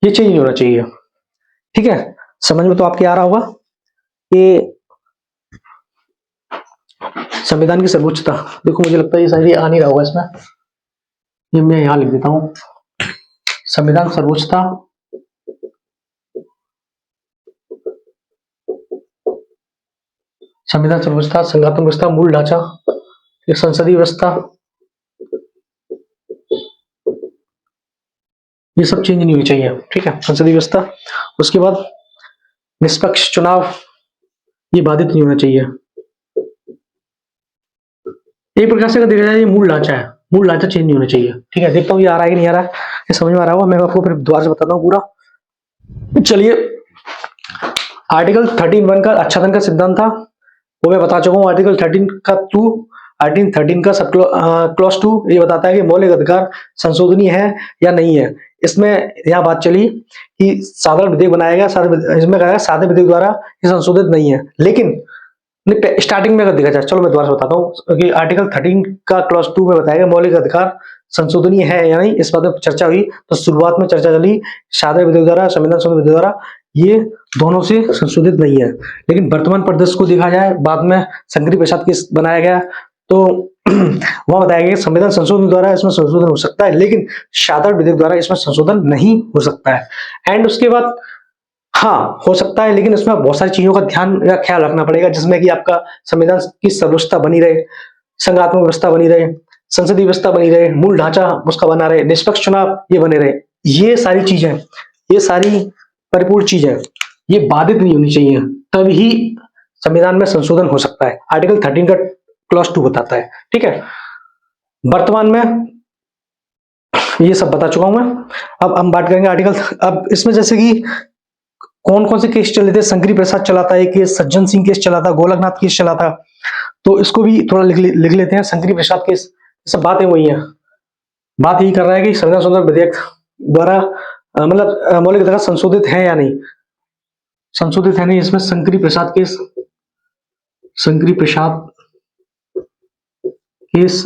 ये चेंज नहीं होना चाहिए, ठीक है। समझ में तो आपके आ रहा होगा। ये संविधान की सर्वोच्चता, देखो मुझे लगता है ये शायद आ नहीं रहा होगा इसमें, ये मैं यहां लिख देता हूं, संविधान सर्वोच्चता, संघात्मक व्यवस्था, मूल ढांचा, संसदीय व्यवस्था, ये सब चेंज नहीं होनी चाहिए, ठीक है। संसदीय व्यवस्था, उसके बाद निष्पक्ष चुनाव, ये बाधित नहीं होना चाहिए, एक प्रकार से अगर देखा जाए ये मूल ढांचा है, मूल ढांचा चेंज नहीं होना चाहिए। ठीक है, देखता हूँ ये आ रहा है कि नहीं आ रहा है, ये समझ में आ रहा होगा, मैं आपको फिर दोबारा से बताता हूँ पूरा। चलिए, आर्टिकल 13(1) का आच्छादन का सिद्धांत था, वो मैं बता चुका हूँ। आर्टिकल 13 का 2, आर्टिकल 13 का सब क्लॉज 2 ये बताता है कि मौलिक अधिकार संशोधनीय है या नहीं है। इसमें यहाँ बात चली कि साधारण विधेयक बनाया गया, इसमें कहा गया साधारण विधेयक द्वारा ये संशोधित नहीं है। लेकिन स्टार्टिंग में अगर देखा जाए, चलो मैं दोबारा बताता हूँ कि आर्टिकल 13 का क्लॉज 2 में बताया गया मौलिक अधिकार संशोधनीय है या नहीं, इस बात पर चर्चा हुई। तो शुरुआत में चर्चा चली साधारण विधेयक द्वारा, संविधान संशोधन विधेयक द्वारा, ये दोनों से संशोधित नहीं है। लेकिन वर्तमान परिदृश्य को देखा जाए, बाद में शंकरी प्रसाद केस बनाया गया, तो वहां बताया गया कि संविधान संशोधन द्वारा इसमें संशोधन हो सकता है, लेकिन साधारण विधेयक द्वारा इसमें संशोधन नहीं हो सकता है। एंड उसके बाद हाँ, हो सकता है, लेकिन इसमें बहुत सारी चीजों का ध्यान या ख्याल रखना पड़ेगा, जिसमें कि आपका संविधान की सर्वोच्चता बनी रहे, संघात्मक व्यवस्था बनी रहे, संसदीय व्यवस्था बनी रहे, मूल ढांचा उसका बना रहे, निष्पक्ष चुनाव ये बने रहे। ये सारी चीजें, ये सारी परिपूर्ण चीजें, ये बाधित नहीं होनी चाहिए, तभी संविधान में संशोधन हो सकता है। आर्टिकल 13 का क्लॉज 2 बताता है। ठीक है, वर्तमान में ये सब बता चुका हूं मैं। अब हम बात करेंगे आर्टिकल, अब इसमें जैसे कि कौन कौन से केस चले थे, शंकरी प्रसाद चला था एक केस, सज्जन सिंह केस चला था, गोलकनाथ केस चला था, तो इसको भी थोड़ा लिख लेते हैं। शंकरी प्रसाद केस, सब बातें वही है, बात यही कर रहा है कि संविधान संशोधन विधेयक द्वारा मतलब मौलिक अधिकार संशोधित है या नहीं, संशोधित है नहीं। इसमें शंकरी प्रसाद केस, शंकरी प्रसाद केस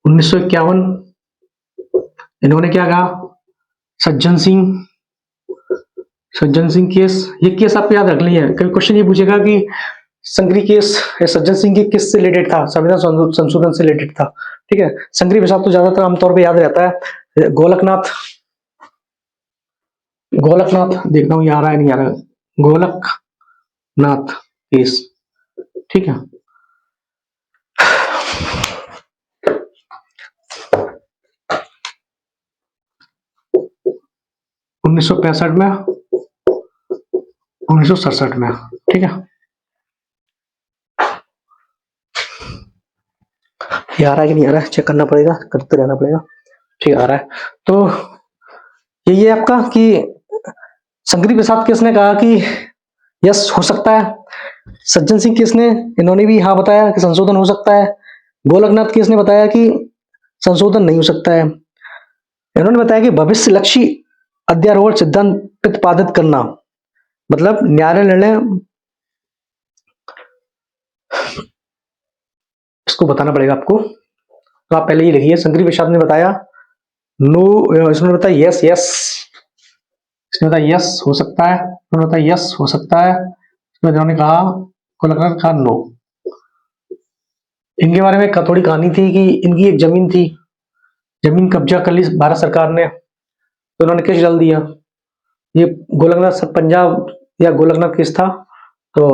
1951, इन्होंने क्या कहा, सज्जन सिंह, सज्जन सिंह केस, ये केस आपको याद रख लिए हैं, कभी क्वेश्चन ये पूछेगा कि संकरी केस सज्जन सिंह के किस से रिलेटेड था, संविधान संशोधन से रिलेटेड था। ठीक है, संकरी प्रसाद तो ज्यादातर आमतौर पे याद रहता है। गोलकनाथ, गोलकनाथ देखता हूँ ये आ रहा है नहीं आ रहा, गोलकनाथ केस। ठीक है, 1965 में, 1967 में। ठीक है, ये आ रहा है कि नहीं आ रहा है, चेक करना पड़ेगा, करते रहना पड़ेगा। ठीक आ रहा है, तो यही है आपका कि शंकरी प्रसाद केस ने कहा कि यस हो सकता है, सज्जन सिंह केस ने, इन्होंने भी हाँ बताया कि संशोधन हो सकता है, गोलकनाथ केस ने बताया कि संशोधन नहीं हो सकता है। इन्होंने बताया कि भविष्य लक्ष्य अध्यारोहण सिद्धांत प्रतिपादित करना, मतलब न्यायालय निर्णय, इसको बताना पड़ेगा आपको, तो आप पहले ही लिखिए। शंकरी प्रसाद ने बताया नो, इसने बताया यस यस, इसने बताया यस हो सकता है, इन्होंने बताया यस हो सकता है, इसमें इन्होंने कहा, गोलकनाथ कहा नो। इनके बारे में थोड़ी कहानी थी कि इनकी एक जमीन थी, जमीन कब्जा कर ली भारत सरकार ने, तो उन्होंने केस डाल दिया। ये गोलकनाथ पंजाब या गोलकनाथ केस था, तो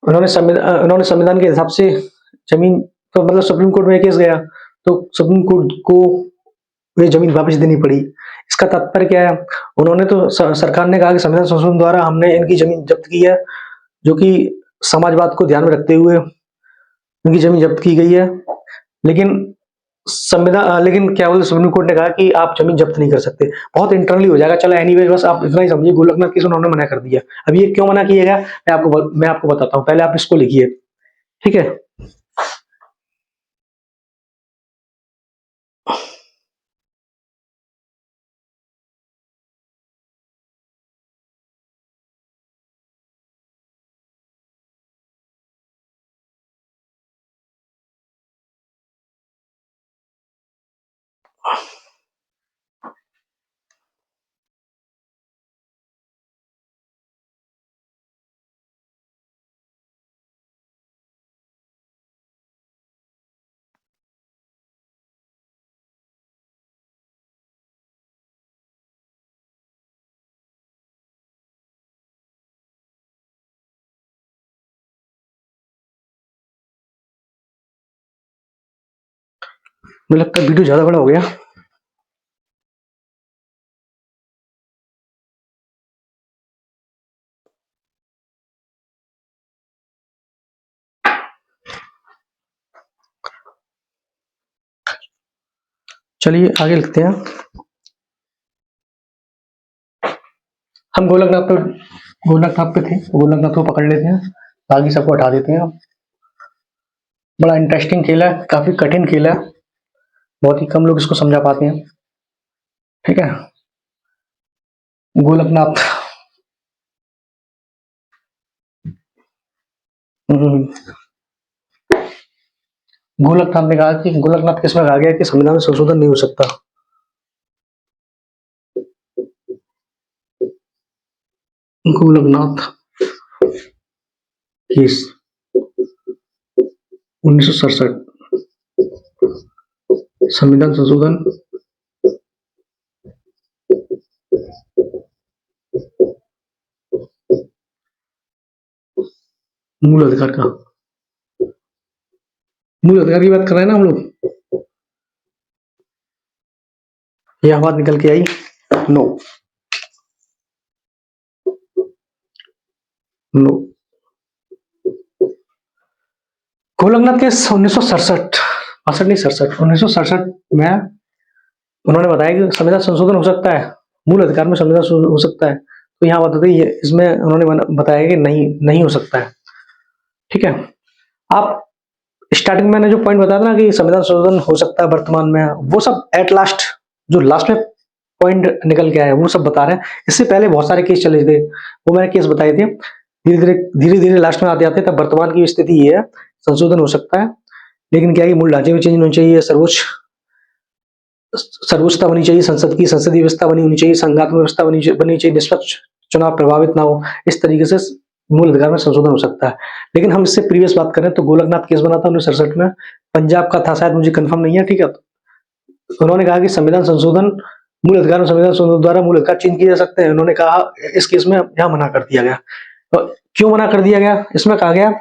उन्होंने संविधान के हिसाब से जमीन, तो मतलब सुप्रीम कोर्ट में केस गया, तो सुप्रीम कोर्ट को ये जमीन वापस देनी पड़ी। इसका तात्पर्य क्या है, उन्होंने तो सरकार ने कहा कि संविधान संशोधन द्वारा हमने इनकी जमीन जब्त की है, जो कि समाजवाद को ध्यान में रखते हुए इनकी जमीन जब्त की गई है, लेकिन संविधान, लेकिन क्या बोलते सुप्रीम कोर्ट ने कहा कि आप जमीन जब्त नहीं कर सकते। बहुत इंटरनली हो जाएगा, चलो एनीवे, बस आप इतना ही समझिए, गोलकनाथ केस उन्होंने मना कर दिया। अब ये क्यों मना किया गया, मैं आपको बताता हूँ, पहले आप इसको लिखिए। ठीक है, मुझे लगता है वीडियो ज्यादा बड़ा हो गया। चलिए आगे लिखते हैं। हम गोलकनाथ पे थे, गोलकनाथ को पकड़ लेते हैं, बाकी सबको हटा देते हैं। बड़ा इंटरेस्टिंग खेल है, काफी कठिन खेल है, बहुत ही कम लोग इसको समझा पाते हैं। ठीक है, गोलकनाथ। गोलकनाथ ने कहा कि गोलकनाथ किसमें कहा गया कि संविधान में संशोधन नहीं हो सकता। गोलकनाथ केस 1967, संविधान संशोधन मूल अधिकार का, मूल अधिकार की बात कर रहे हैं ना हम लोग। यह बात निकल के आई नो, नो। गोलकनाथ केस 1967, 67 नहीं 67, 1967 में उन्होंने बताया कि संविधान संशोधन हो सकता है, मूल अधिकार में संविधान संशोधन हो सकता है। तो यहाँ बताते हैं इसमें उन्होंने बताया कि नहीं हो सकता है। ठीक है, आप स्टार्टिंग में मैंने जो पॉइंट बताया था ना कि संविधान संशोधन हो सकता है वर्तमान में, वो सब एट लास्ट जो लास्ट में पॉइंट निकल के आया वो सब बता रहे हैं। इससे पहले बहुत सारे केस चले थे, वो मैंने केस बताए थे। धीरे धीरे लास्ट में आते आते तब वर्तमान की स्थिति ये है, संशोधन हो सकता है, लेकिन क्या है मूल ढांचे में चेंज होनी चाहिए, सर्वोच्चता बनी चाहिए, संसदीय व्यवस्था बनी होनी चाहिए, संघात्मक व्यवस्था बनी चाहिए, निष्पक्ष चुनाव प्रभावित ना हो, इस तरीके से मूल अधिकार में संशोधन हो सकता है। लेकिन हम इससे प्रीवियस बात करें तो गोलकनाथ केस बना था 1967 में, पंजाब का था शायद, मुझे कंफर्म नहीं है। ठीक है, तो उन्होंने कहा कि संविधान संशोधन, मूल अधिकार में संविधान संशोधन द्वारा मूल अधिकार चेंज किए जा सकते हैं। उन्होंने कहा इस केस में यहां मना कर दिया गया। तो क्यों मना कर दिया गया? इसमें कहा गया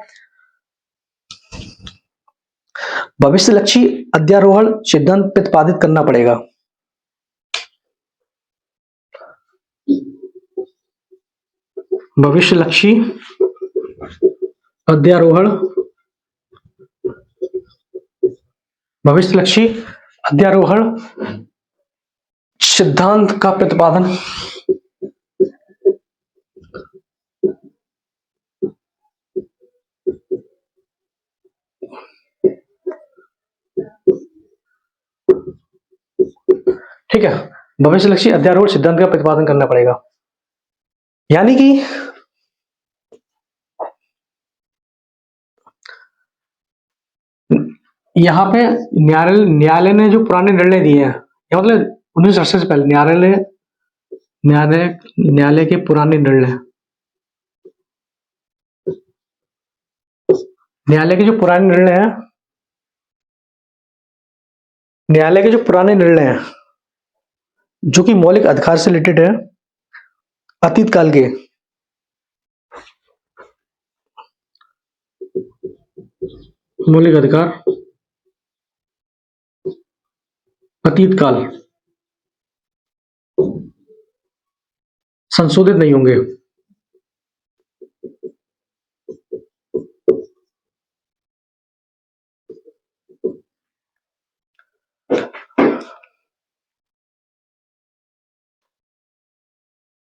भविष्यलक्षी अध्यारोहण सिद्धांत प्रतिपादित करना पड़ेगा। भविष्यलक्षी अध्यारोहण, भविष्यलक्षी अध्यारोहण सिद्धांत का प्रतिपादन ठीक है, भविष्यलक्षी अध्यारोहण सिद्धांत का प्रतिपादन करना पड़ेगा। यानी कि यहाँ पे न्यायालय ने जो पुराने निर्णय दिए हैं, मतलब 1968 से पहले न्यायालय के पुराने निर्णय, न्यायालय के जो पुराने निर्णय हैं, न्यायालय के जो पुराने निर्णय हैं जो कि मौलिक अधिकार से रिलेटेड है, अतीत काल के, मौलिक अधिकार अतीत काल संशोधित नहीं होंगे।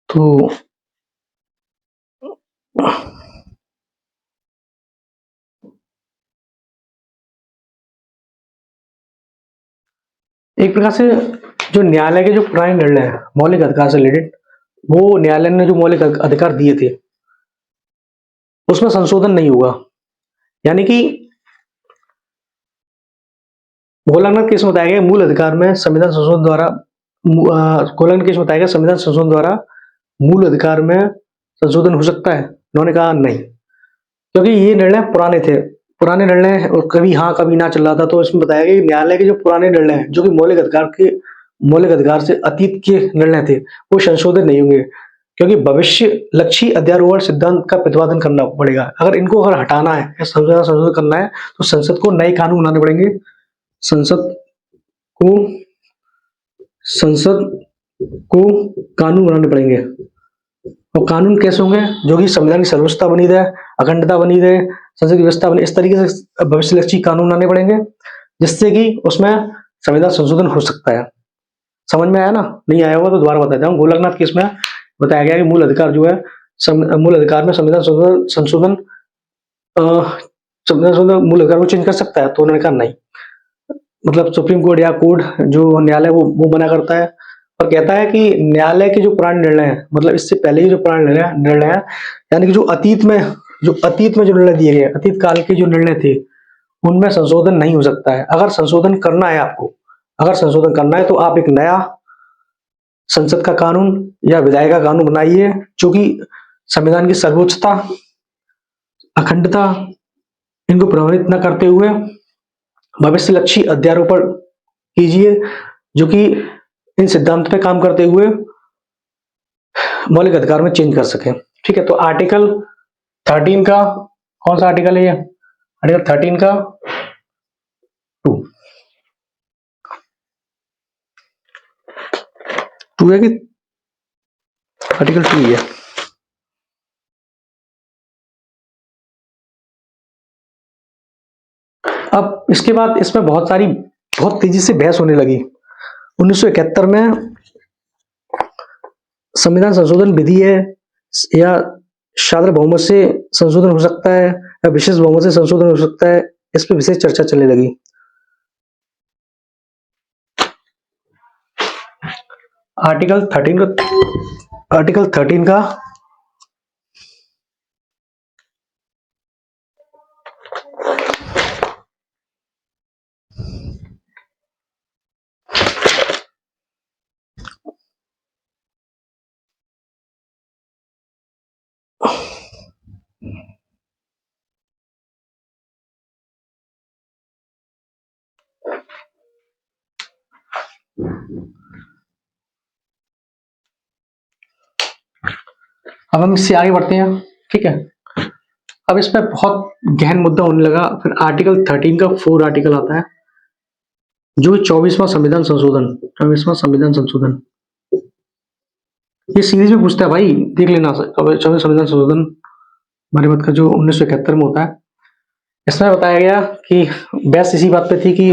तो एक प्रकार से जो न्यायालय के जो पुराने निर्णय हैं मौलिक अधिकार से रिलेटेड, वो न्यायालय ने जो मौलिक अधिकार दिए थे उसमें संशोधन नहीं हुआ। यानी कि गोलकनाथ केस में बताया गया मूल अधिकार में संविधान संशोधन द्वारा, गोलकनाथ केस में बताया गया संविधान संशोधन द्वारा मूल अधिकार में संशोधन हो सकता है। उन्होंने कहा नहीं, क्योंकि ये निर्णय पुराने थे, पुराने निर्णय और कभी हाँ कभी ना चल रहा था। तो इसमें बताया गया कि न्यायालय के जो पुराने निर्णय हैं जो कि मौलिक अधिकार से अतीत के निर्णय थे वो संशोधित नहीं होंगे, क्योंकि भविष्य लक्षी अध्यारोहण सिद्धांत का प्रतिपादन करना पड़ेगा। अगर इनको अगर हटाना है या संशोधन करना है तो संसद को नए कानून बनाने पड़ेंगे, संसद को कानून बनाने पड़ेंगे। और कानून कैसे होंगे? जो कि संविधान की सर्वोच्चता बनी रहे, अखंडता बनी रहे, संसद की व्यवस्था बनी, इस तरीके से भविष्यलक्षी कानून आने पड़ेंगे जिससे कि उसमें संविधान संशोधन हो सकता है। समझ में आया ना? नहीं आया होगा तो दोबारा बता देता हूँ। गोलकनाथ केस में बताया गया कि मूल अधिकार जो है, मूल अधिकार में संविधान संशोधन संविधान संशोधन मूल अधिकार को चेंज कर सकता है, तो उन्होंने कहा नहीं। मतलब सुप्रीम कोर्ट या कोर्ट जो न्यायालय वो मना करता है और कहता है कि न्यायालय के जो पुराने निर्णय है, मतलब इससे पहले के जो पुराने निर्णय है, यानी कि जो अतीत में जो निर्णय दिए गए, अतीत काल के जो निर्णय थे, उनमें संशोधन नहीं हो सकता है। अगर संशोधन करना है आपको, अगर संशोधन करना है तो आप एक नया संसद का कानून या विधायी का कानून बनाइए, जो कि संविधान की सर्वोच्चता, अखंडता इनको प्रभावित न करते हुए भविष्यलक्षी अध्यारोपण कीजिए, जो कि इन सिद्धांत पे काम करते हुए मौलिक अधिकार में चेंज कर सके। ठीक है, तो आर्टिकल 13 का कौन सा आर्टिकल है ये? आर्टिकल 13 का 2 है कि आर्टिकल 2 है? अब इसके बाद इसमें बहुत तेजी से बहस होने लगी। 1971 में संविधान संशोधन विधि है या साधारण बहुमत से संशोधन हो सकता है या विशेष बहुमत से संशोधन हो सकता है, इस पर विशेष चर्चा चलने लगी। आर्टिकल 13 का अब हम इससे आगे बढ़ते हैं। ठीक है, अब इसमें बहुत गहन मुद्दा होने लगा। फिर आर्टिकल 13 का 4 आर्टिकल आता है, जो 24वां संविधान संशोधन। ये सीरीज में पूछता है भाई, देख लेना 24वां संविधान संशोधन भारत का जो 1971 में होता है। इसमें बताया गया कि बहस इसी बात पे थी कि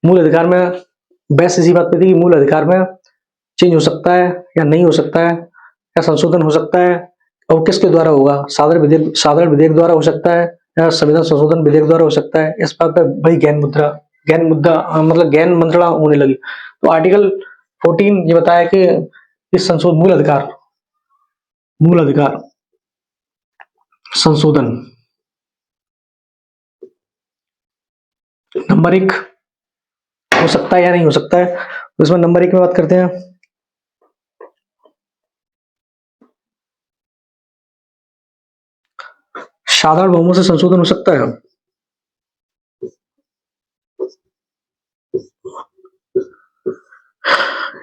मूल अधिकार में चेंज हो सकता है या नहीं हो सकता है, या संशोधन हो सकता है, और किसके द्वारा होगा? साधारण विधेयक द्वारा हो सकता है या संविधान संशोधन विधेयक द्वारा हो सकता है। इस बात पर भाई गहन मंत्रणा होने लगी। तो आर्टिकल 14 ये बताया कि इस मूल अधिकार संशोधन नंबर 1 हो सकता है या नहीं हो सकता है। तो इसमें नंबर 1 में बात करते हैं, साधारण बहुमत से संशोधन हो सकता है।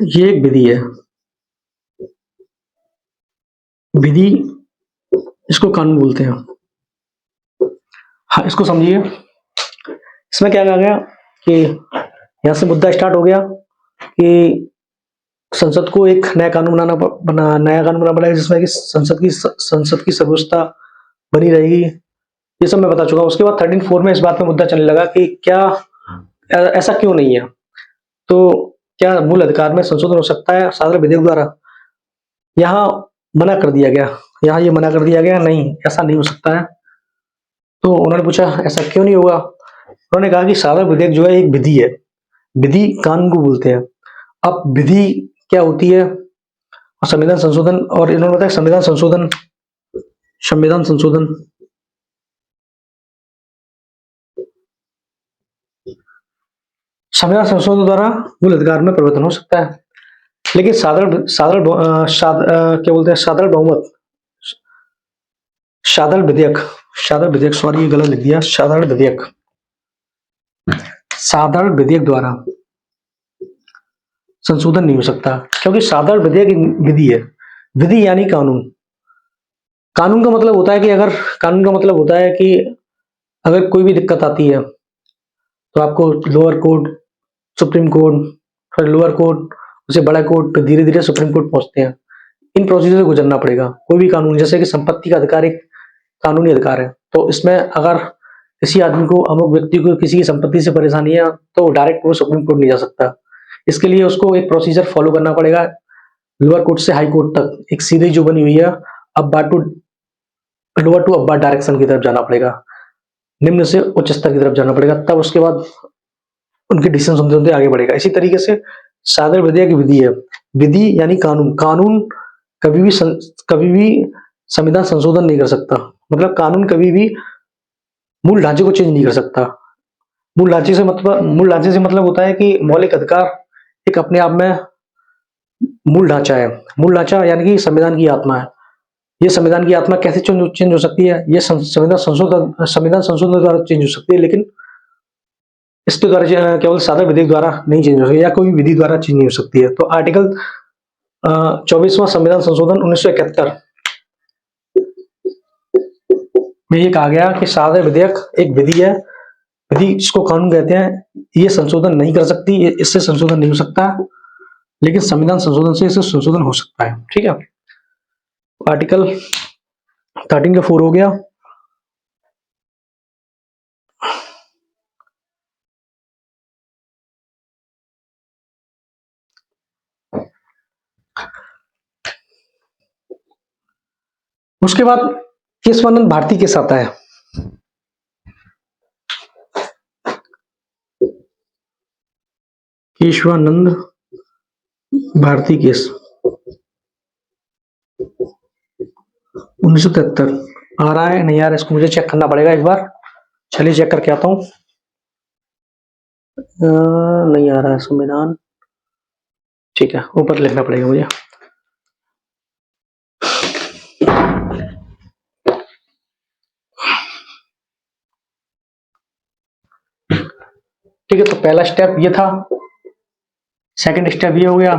ये एक विधि है, विधि इसको कानून बोलते हैं। हाँ, इसको समझिए। इसमें क्या कहा गया कि यहां से मुद्दा स्टार्ट हो गया कि संसद को एक नया कानून बनाना पड़ेगा, जिसमें कि संसद की सर्वोच्चता बनी रहेगी। ये सब मैं बता चुका हूं। उसके बाद 13(4) में इस बात पे मुद्दा चलने लगा कि क्या ऐसा क्यों नहीं है, तो क्या मूल अधिकार में संशोधन हो सकता है साधारण विधेयक द्वारा? यहाँ मना कर दिया गया, नहीं, ऐसा नहीं हो सकता है। तो उन्होंने पूछा ऐसा क्यों नहीं होगा? उन्होंने कहा कि साधारण विधेयक जो है एक विधि है, विधि कानून को बोलते हैं। अब विधि क्या होती है और संविधान संशोधन, और इन्होंने बताया संविधान संशोधन द्वारा मूल अधिकार में परिवर्तन हो सकता है। लेकिन साधारण विधेयक द्वारा संशोधन नहीं हो सकता, क्योंकि साधारण विधेयक विधि है। विधि यानी कानून का मतलब होता है कि अगर कोई भी दिक्कत आती है तो आपको लोअर कोर्ट, सुप्रीम कोर्ट, फिर लोअर कोर्ट, उसे बड़ा कोर्ट, फिर धीरे धीरे सुप्रीम कोर्ट पहुंचते हैं। इन प्रोसीजर से गुजरना पड़ेगा। कोई भी कानून, जैसे कि संपत्ति का अधिकार एक कानूनी अधिकार है, तो इसमें अगर किसी आदमी को, अमुक व्यक्ति को किसी की संपत्ति से परेशानी है तो डायरेक्ट वो सुप्रीम कोर्ट नहीं जा सकता। इसके लिए उसको एक प्रोसीजर फॉलो करना पड़ेगा, लोअर कोर्ट से हाई कोर्ट तक एक सीधी जो बनी हुई है, अब्बा टू लोअर टू अब्बा डायरेक्शन की तरफ जाना पड़ेगा, निम्न से उच्च स्तर की तरफ जाना पड़ेगा, तब उसके बाद उनके डिसीजन सुनते सुनते आगे बढ़ेगा। इसी तरीके से सादर विधेयक विधि है। विधि यानी कानून। कानून कभी भी संविधान संशोधन नहीं कर सकता। मतलब कानून कभी भी मूल ढांचे को चेंज नहीं कर सकता। मूल ढांचे से मतलब होता है कि मौलिक अधिकार एक अपने आप में मूल ढांचा है। मूल ढांचा यानी कि संविधान की आत्मा है। ये संविधान की आत्मा कैसे चेंज हो सकती है? ये संविधान संशोधन द्वारा चेंज हो सकती है, लेकिन इसके द्वारा केवल सादा विधेयक द्वारा नहीं चेंज हो सकती, या कोई विधि द्वारा चेंज नहीं हो सकती है। तो आर्टिकल 24वां संविधान संशोधन 1971 में ये कहा गया कि सादा विधेयक एक विधि है, विधि जिसको कानून कहते हैं, ये संशोधन नहीं कर सकती, इससे संशोधन नहीं हो सकता, लेकिन संविधान संशोधन से इससे संशोधन हो सकता है। ठीक है, आर्टिकल 13 का 4 हो गया। उसके बाद केशवानंद भारती केस आता है। केशवानंद भारती केस 1973 आ रहा है नहीं यार, इसको मुझे चेक करना पड़ेगा एक बार। चलिए चेक करके आता हूँ। नहीं आ रहा है संविधान। ठीक है, ऊपर लिखना पड़ेगा मुझे। ठीक है, तो पहला स्टेप ये था, सेकंड स्टेप ये हो गया।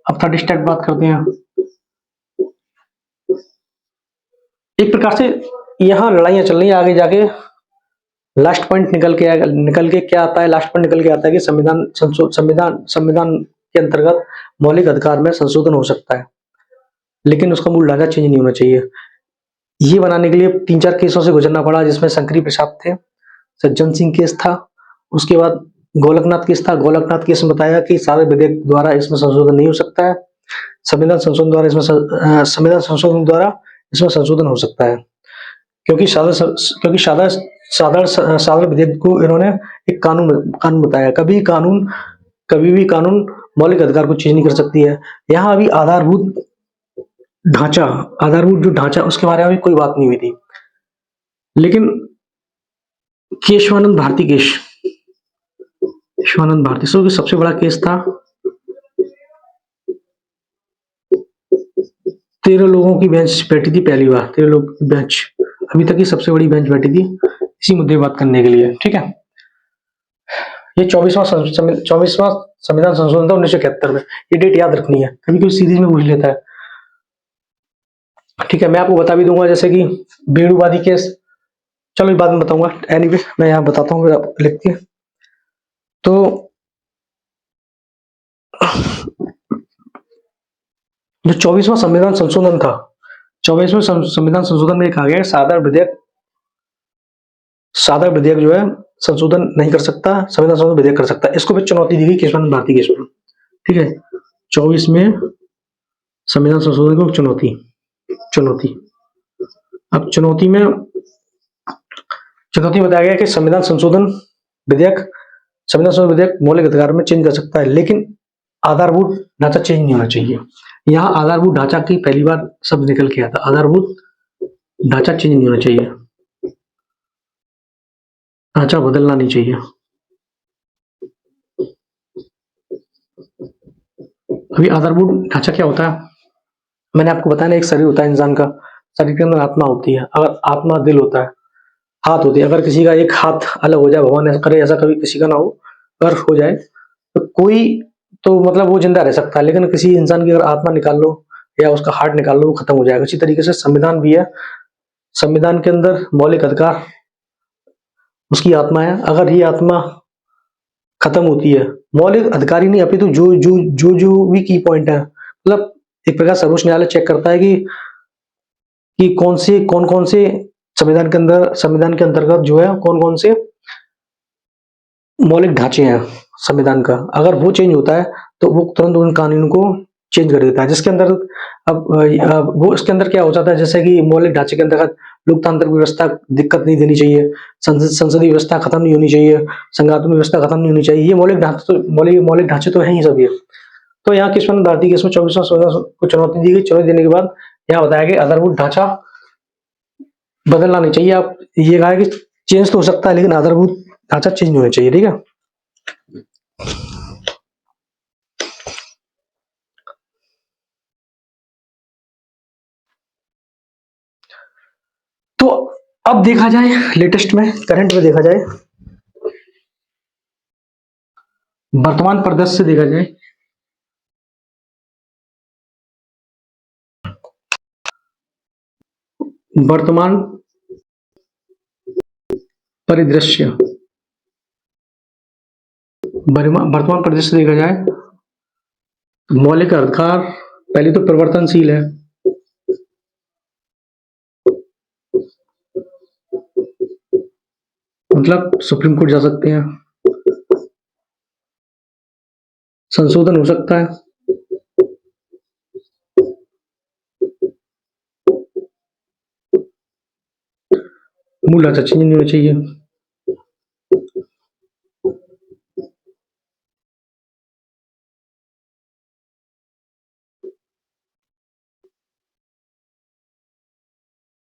अब थर्ड स्टेप बात करते हैं। एक प्रकार से यहाँ लड़ाइयां चल रही है, आगे जाके लास्ट पॉइंट निकल के क्या आता है? लास्ट पॉइंट निकल के आता है कि संविधान के अंतर्गत मौलिक अधिकार में संशोधन हो सकता है, लेकिन उसका मूल ढांचा चेंज नहीं होना चाहिए। ये बनाने के लिए 3-4 केसों से गुजरना पड़ा, जिसमें शंकरी प्रसाद थे, सज्जन सिंह केस था, उसके बाद गोलकनाथ केस था। गोलकनाथ केस में बताया कि सारे विधेयक द्वारा इसमें संशोधन नहीं हो सकता है, संविधान संशोधन द्वारा इसमें संशोधन हो सकता है, क्योंकि साधारण विधेयक को इन्होंने एक कानून बताया। कभी भी कानून मौलिक अधिकार को चेंज नहीं कर सकती है। यहाँ अभी आधारभूत जो ढांचा उसके बारे में भी कोई बात नहीं हुई थी। लेकिन केशवानंद भारती सबसे बड़ा केस था। 13 लोगों की बेंच बैठी थी पहली बार। 13 लोग की बेंच, अभी तक की सबसे बड़ी बेंच बैठी थी इसी मुद्दे पर बात करने के लिए। ठीक है, ये 24वां संविधान संशोधन था 1971 में। ये डेट याद रखनी है, कभी कभी सीरीज में पूछ लेता है। ठीक है, मैं आपको बता भी दूंगा, जैसे कि बेड़ूवादी केस, चलो बाद में बताऊंगा। एनीवे मैं यहाँ बताता हूँ लिख के। तो जो 24वां संविधान संशोधन था, 24वें संविधान संशोधन में कहा गया सादा विधेयक जो है संशोधन नहीं कर सकता, संविधान संशोधन विधेयक कर सकता है। इसको भी चुनौती दी गई केशवानंद भारती केस में। ठीक है, 24 में संविधान संशोधन को चुनौती। अब चुनौती में बताया गया कि संविधान संशोधन विधेयक मौलिक अधिकार में चेंज कर सकता है, लेकिन आधारभूत ढांचा चेंज नहीं होना चाहिए। यहाँ आधारभूत ढांचा की पहली बार शब्द निकल के आया था, आधारभूत ढांचा चेंज नहीं होना चाहिए, ढांचा बदलना नहीं चाहिए। अभी आधारभूत ढांचा क्या होता है? मैंने आपको बताया ना, एक शरीर होता है इंसान का, शरीर के अंदर आत्मा होती है। अगर आत्मा, दिल होता है, हाथ होते हैं। अगर किसी का एक हाथ अलग हो जाए, भगवान ऐसा करे, ऐसा कभी किसी का ना हो, अगर हो जाए तो कोई तो मतलब वो जिंदा रह सकता है, लेकिन किसी इंसान की अगर आत्मा निकाल लो या उसका हार्ट निकाल लो, वो खत्म हो जाएगा। इसी तरीके से संविधान भी है, संविधान के अंदर मौलिक अधिकार उसकी आत्मा है। अगर ये आत्मा खत्म होती है, मौलिक अधिकार ही नहीं, अपितु जो भी की पॉइंट है, मतलब एक प्रकार सर्वोच्च न्यायालय चेक करता है कि कौन कौन से संविधान के अंतर्गत जो है कौन कौन से मौलिक ढांचे हैं संविधान का, अगर वो चेंज होता है तो वो तुरंत उन कानून को चेंज कर देता है, जिसके अंदर वो इसके अंदर क्या हो जाता है, जैसे कि मौलिक ढांचे के अंतर्गत लोकतांत्रिक व्यवस्था दिक्कत नहीं देनी चाहिए, संसदीय व्यवस्था खत्म नहीं होनी चाहिए, संघात्मक व्यवस्था खत्म नहीं होनी चाहिए, ये मौलिक ढांचे तो है ही सब ये। तो यहाँ किशोर भारती केस में 24वां संविधान को चुनौती दी गई। चुनौती देने के बाद यहाँ बताया कि आधारभूत ढांचा बदलना नहीं चाहिए। आप ये कहा कि चेंज तो हो सकता है लेकिन आधारभूत ढांचा चेंज नहीं होना चाहिए, ठीक है। तो अब देखा जाए लेटेस्ट में, करंट में देखा जाए, वर्तमान परिदृश्य से देखा जाए, वर्तमान परिदृश्य, वर्तमान परिदृश्य देखा जाए, मौलिक अधिकार पहले तो परिवर्तनशील है, मतलब सुप्रीम कोर्ट जा सकते हैं, संशोधन हो सकता है, मूल ढांचा चेंज नहीं होना चाहिए,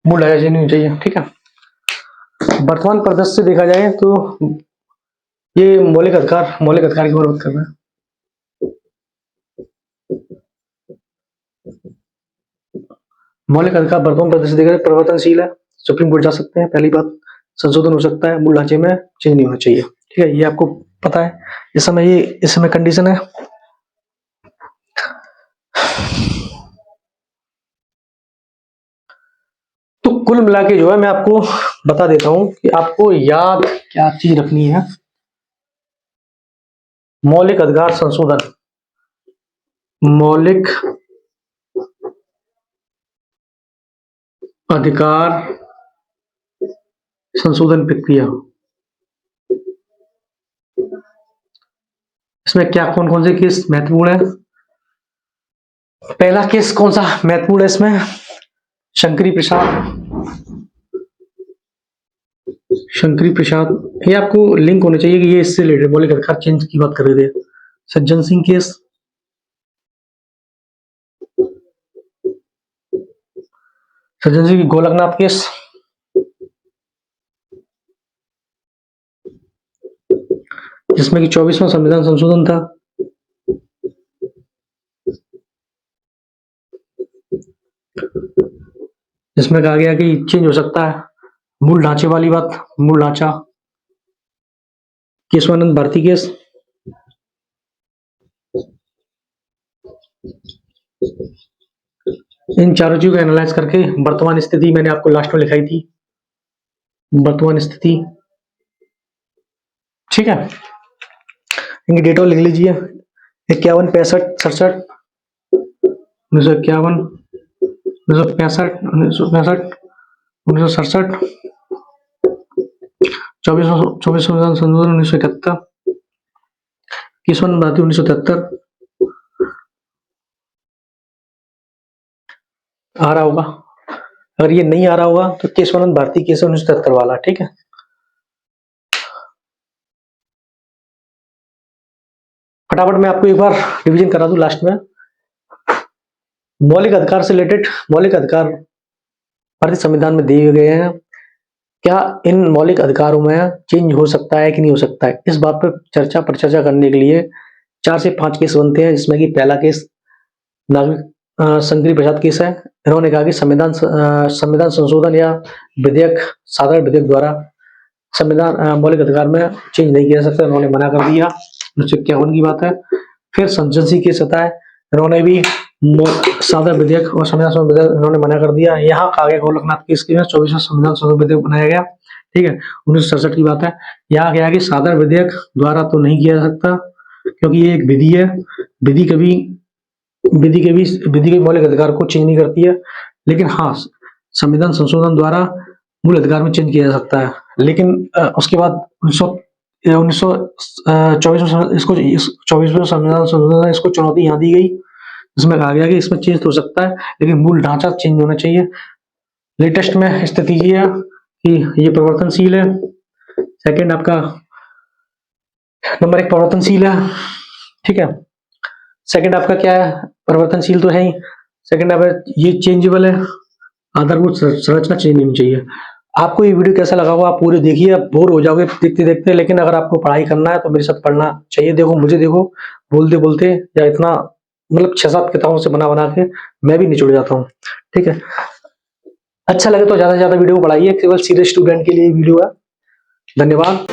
मूल ढांचा चेंज नहीं होना चाहिए, ठीक है। वर्तमान परिदृश्य से देखा जाए तो ये मौलिक अधिकार की बात कर रहे हैं। मौलिक अधिकार वर्तमान परिदृश्य देखा जाए परिवर्तनशील है, सुप्रीम कोर्ट जा सकते हैं, पहली बात, संशोधन हो सकता है, मूल ढांचे में चेंज नहीं होना चाहिए, ठीक है, ये आपको पता है। इस समय कंडीशन है। तो कुल मिला के जो है मैं आपको बता देता हूं कि आपको याद क्या चीज रखनी है। मौलिक अधिकार संशोधन, मौलिक अधिकार संशोधन प्रक्रिया, इसमें क्या कौन कौन से केस महत्वपूर्ण है। पहला केस कौन सा महत्वपूर्ण है इसमें, शंकरी प्रसाद, ये आपको लिंक होना चाहिए कि ये इससे रिलेटेड मौलिक अधिकार चेंज की बात कर रहे थे। सज्जन सिंह केस, सज्जन सिंह की गोलकनाथ केस, जिसमें कि 24वां संविधान संशोधन था, जिसमें कहा गया कि चेंज हो सकता है, मूल ढांचे वाली बात, मूल ढांचा। केशवानंद भारती केस, इन चारों चीजों को एनालाइज करके वर्तमान स्थिति मैंने आपको लास्ट में लिखाई थी, वर्तमान स्थिति, ठीक है। इनकी डेटा लिख लीजिए, 51, 65, 67, 1951, 1965, 1965, 1967, 24 संशोधन 1971, केशवानंद भारती 1973 आ रहा होगा, अगर ये नहीं आ रहा होगा तो केशवानंद भारती केस 1973 वाला, ठीक है। फटाफट मैं आपको एक बार रिवीजन करा दूं लास्ट में। मौलिक अधिकार से रिलेटेड, मौलिक अधिकार भारतीय संविधान में दिए गए हैं, क्या इन मौलिक अधिकारों में चेंज हो सकता है कि नहीं हो सकता है, इस बात पर चर्चा करने के लिए 4 से 5 केस बनते हैं, जिसमें कि पहला केस नागरिक शंकरी प्रसाद केस है। इन्होंने कहा कि संविधान संशोधन या विधेयक, साधारण विधेयक द्वारा संविधान मौलिक अधिकार में चेंज नहीं किया जा सकता, इन्होंने मना कर दिया, 1951 की बात है। फिर सज्जन सिंह केस आता है, इन्होंने भी साधारण विधेयक और संविधान संशोधन विधेयक इन्होंने मना कर दिया। यहाँ कहा गया गोलकनाथ केस के 24वां संविधान संशोधन विधेयक बनाया गया, ठीक है, 1967 की बात है। यहाँ क्या है कि साधारण विधेयक द्वारा तो नहीं किया जा सकता क्योंकि ये एक विधि है, विधि के मौलिक अधिकार को चेंज नहीं करती है, लेकिन हाँ संविधान संशोधन द्वारा मूल अधिकार में चेंज किया जा सकता है। लेकिन उसके बाद 1924 में इसको 24वें संविधान संशोधन इसको चुनौती यहाँ दी गई, जिसमें कहा गया कि इसमें चेंज तो हो सकता है लेकिन मूल ढांचा चेंज होना चाहिए। लेटेस्ट में स्थिति ये है कि ये परिवर्तनशील है। सेकंड आपका नंबर 1 परिवर्तनशील है, ठीक है। सेकंड आपका क्या है, परिवर्तनशील तो है ही। सेकंड आप ये चेंजेबल है, आधारभूत संरचना चेंज नहीं चाहिए। आपको ये वीडियो कैसा लगा होगा आप पूरे देखिए, आप बोर हो जाओगे देखते देखते, लेकिन अगर आपको पढ़ाई करना है तो मेरे साथ पढ़ना चाहिए। देखो मुझे देखो बोलते बोलते या इतना मतलब 6-7 किताबों से बना बना के मैं भी निचुड़ जाता हूँ, ठीक है। अच्छा लगे तो ज्यादा से ज्यादा वीडियो को बढ़ाइए, केवल सीरियस स्टूडेंट के लिए वीडियो है। धन्यवाद।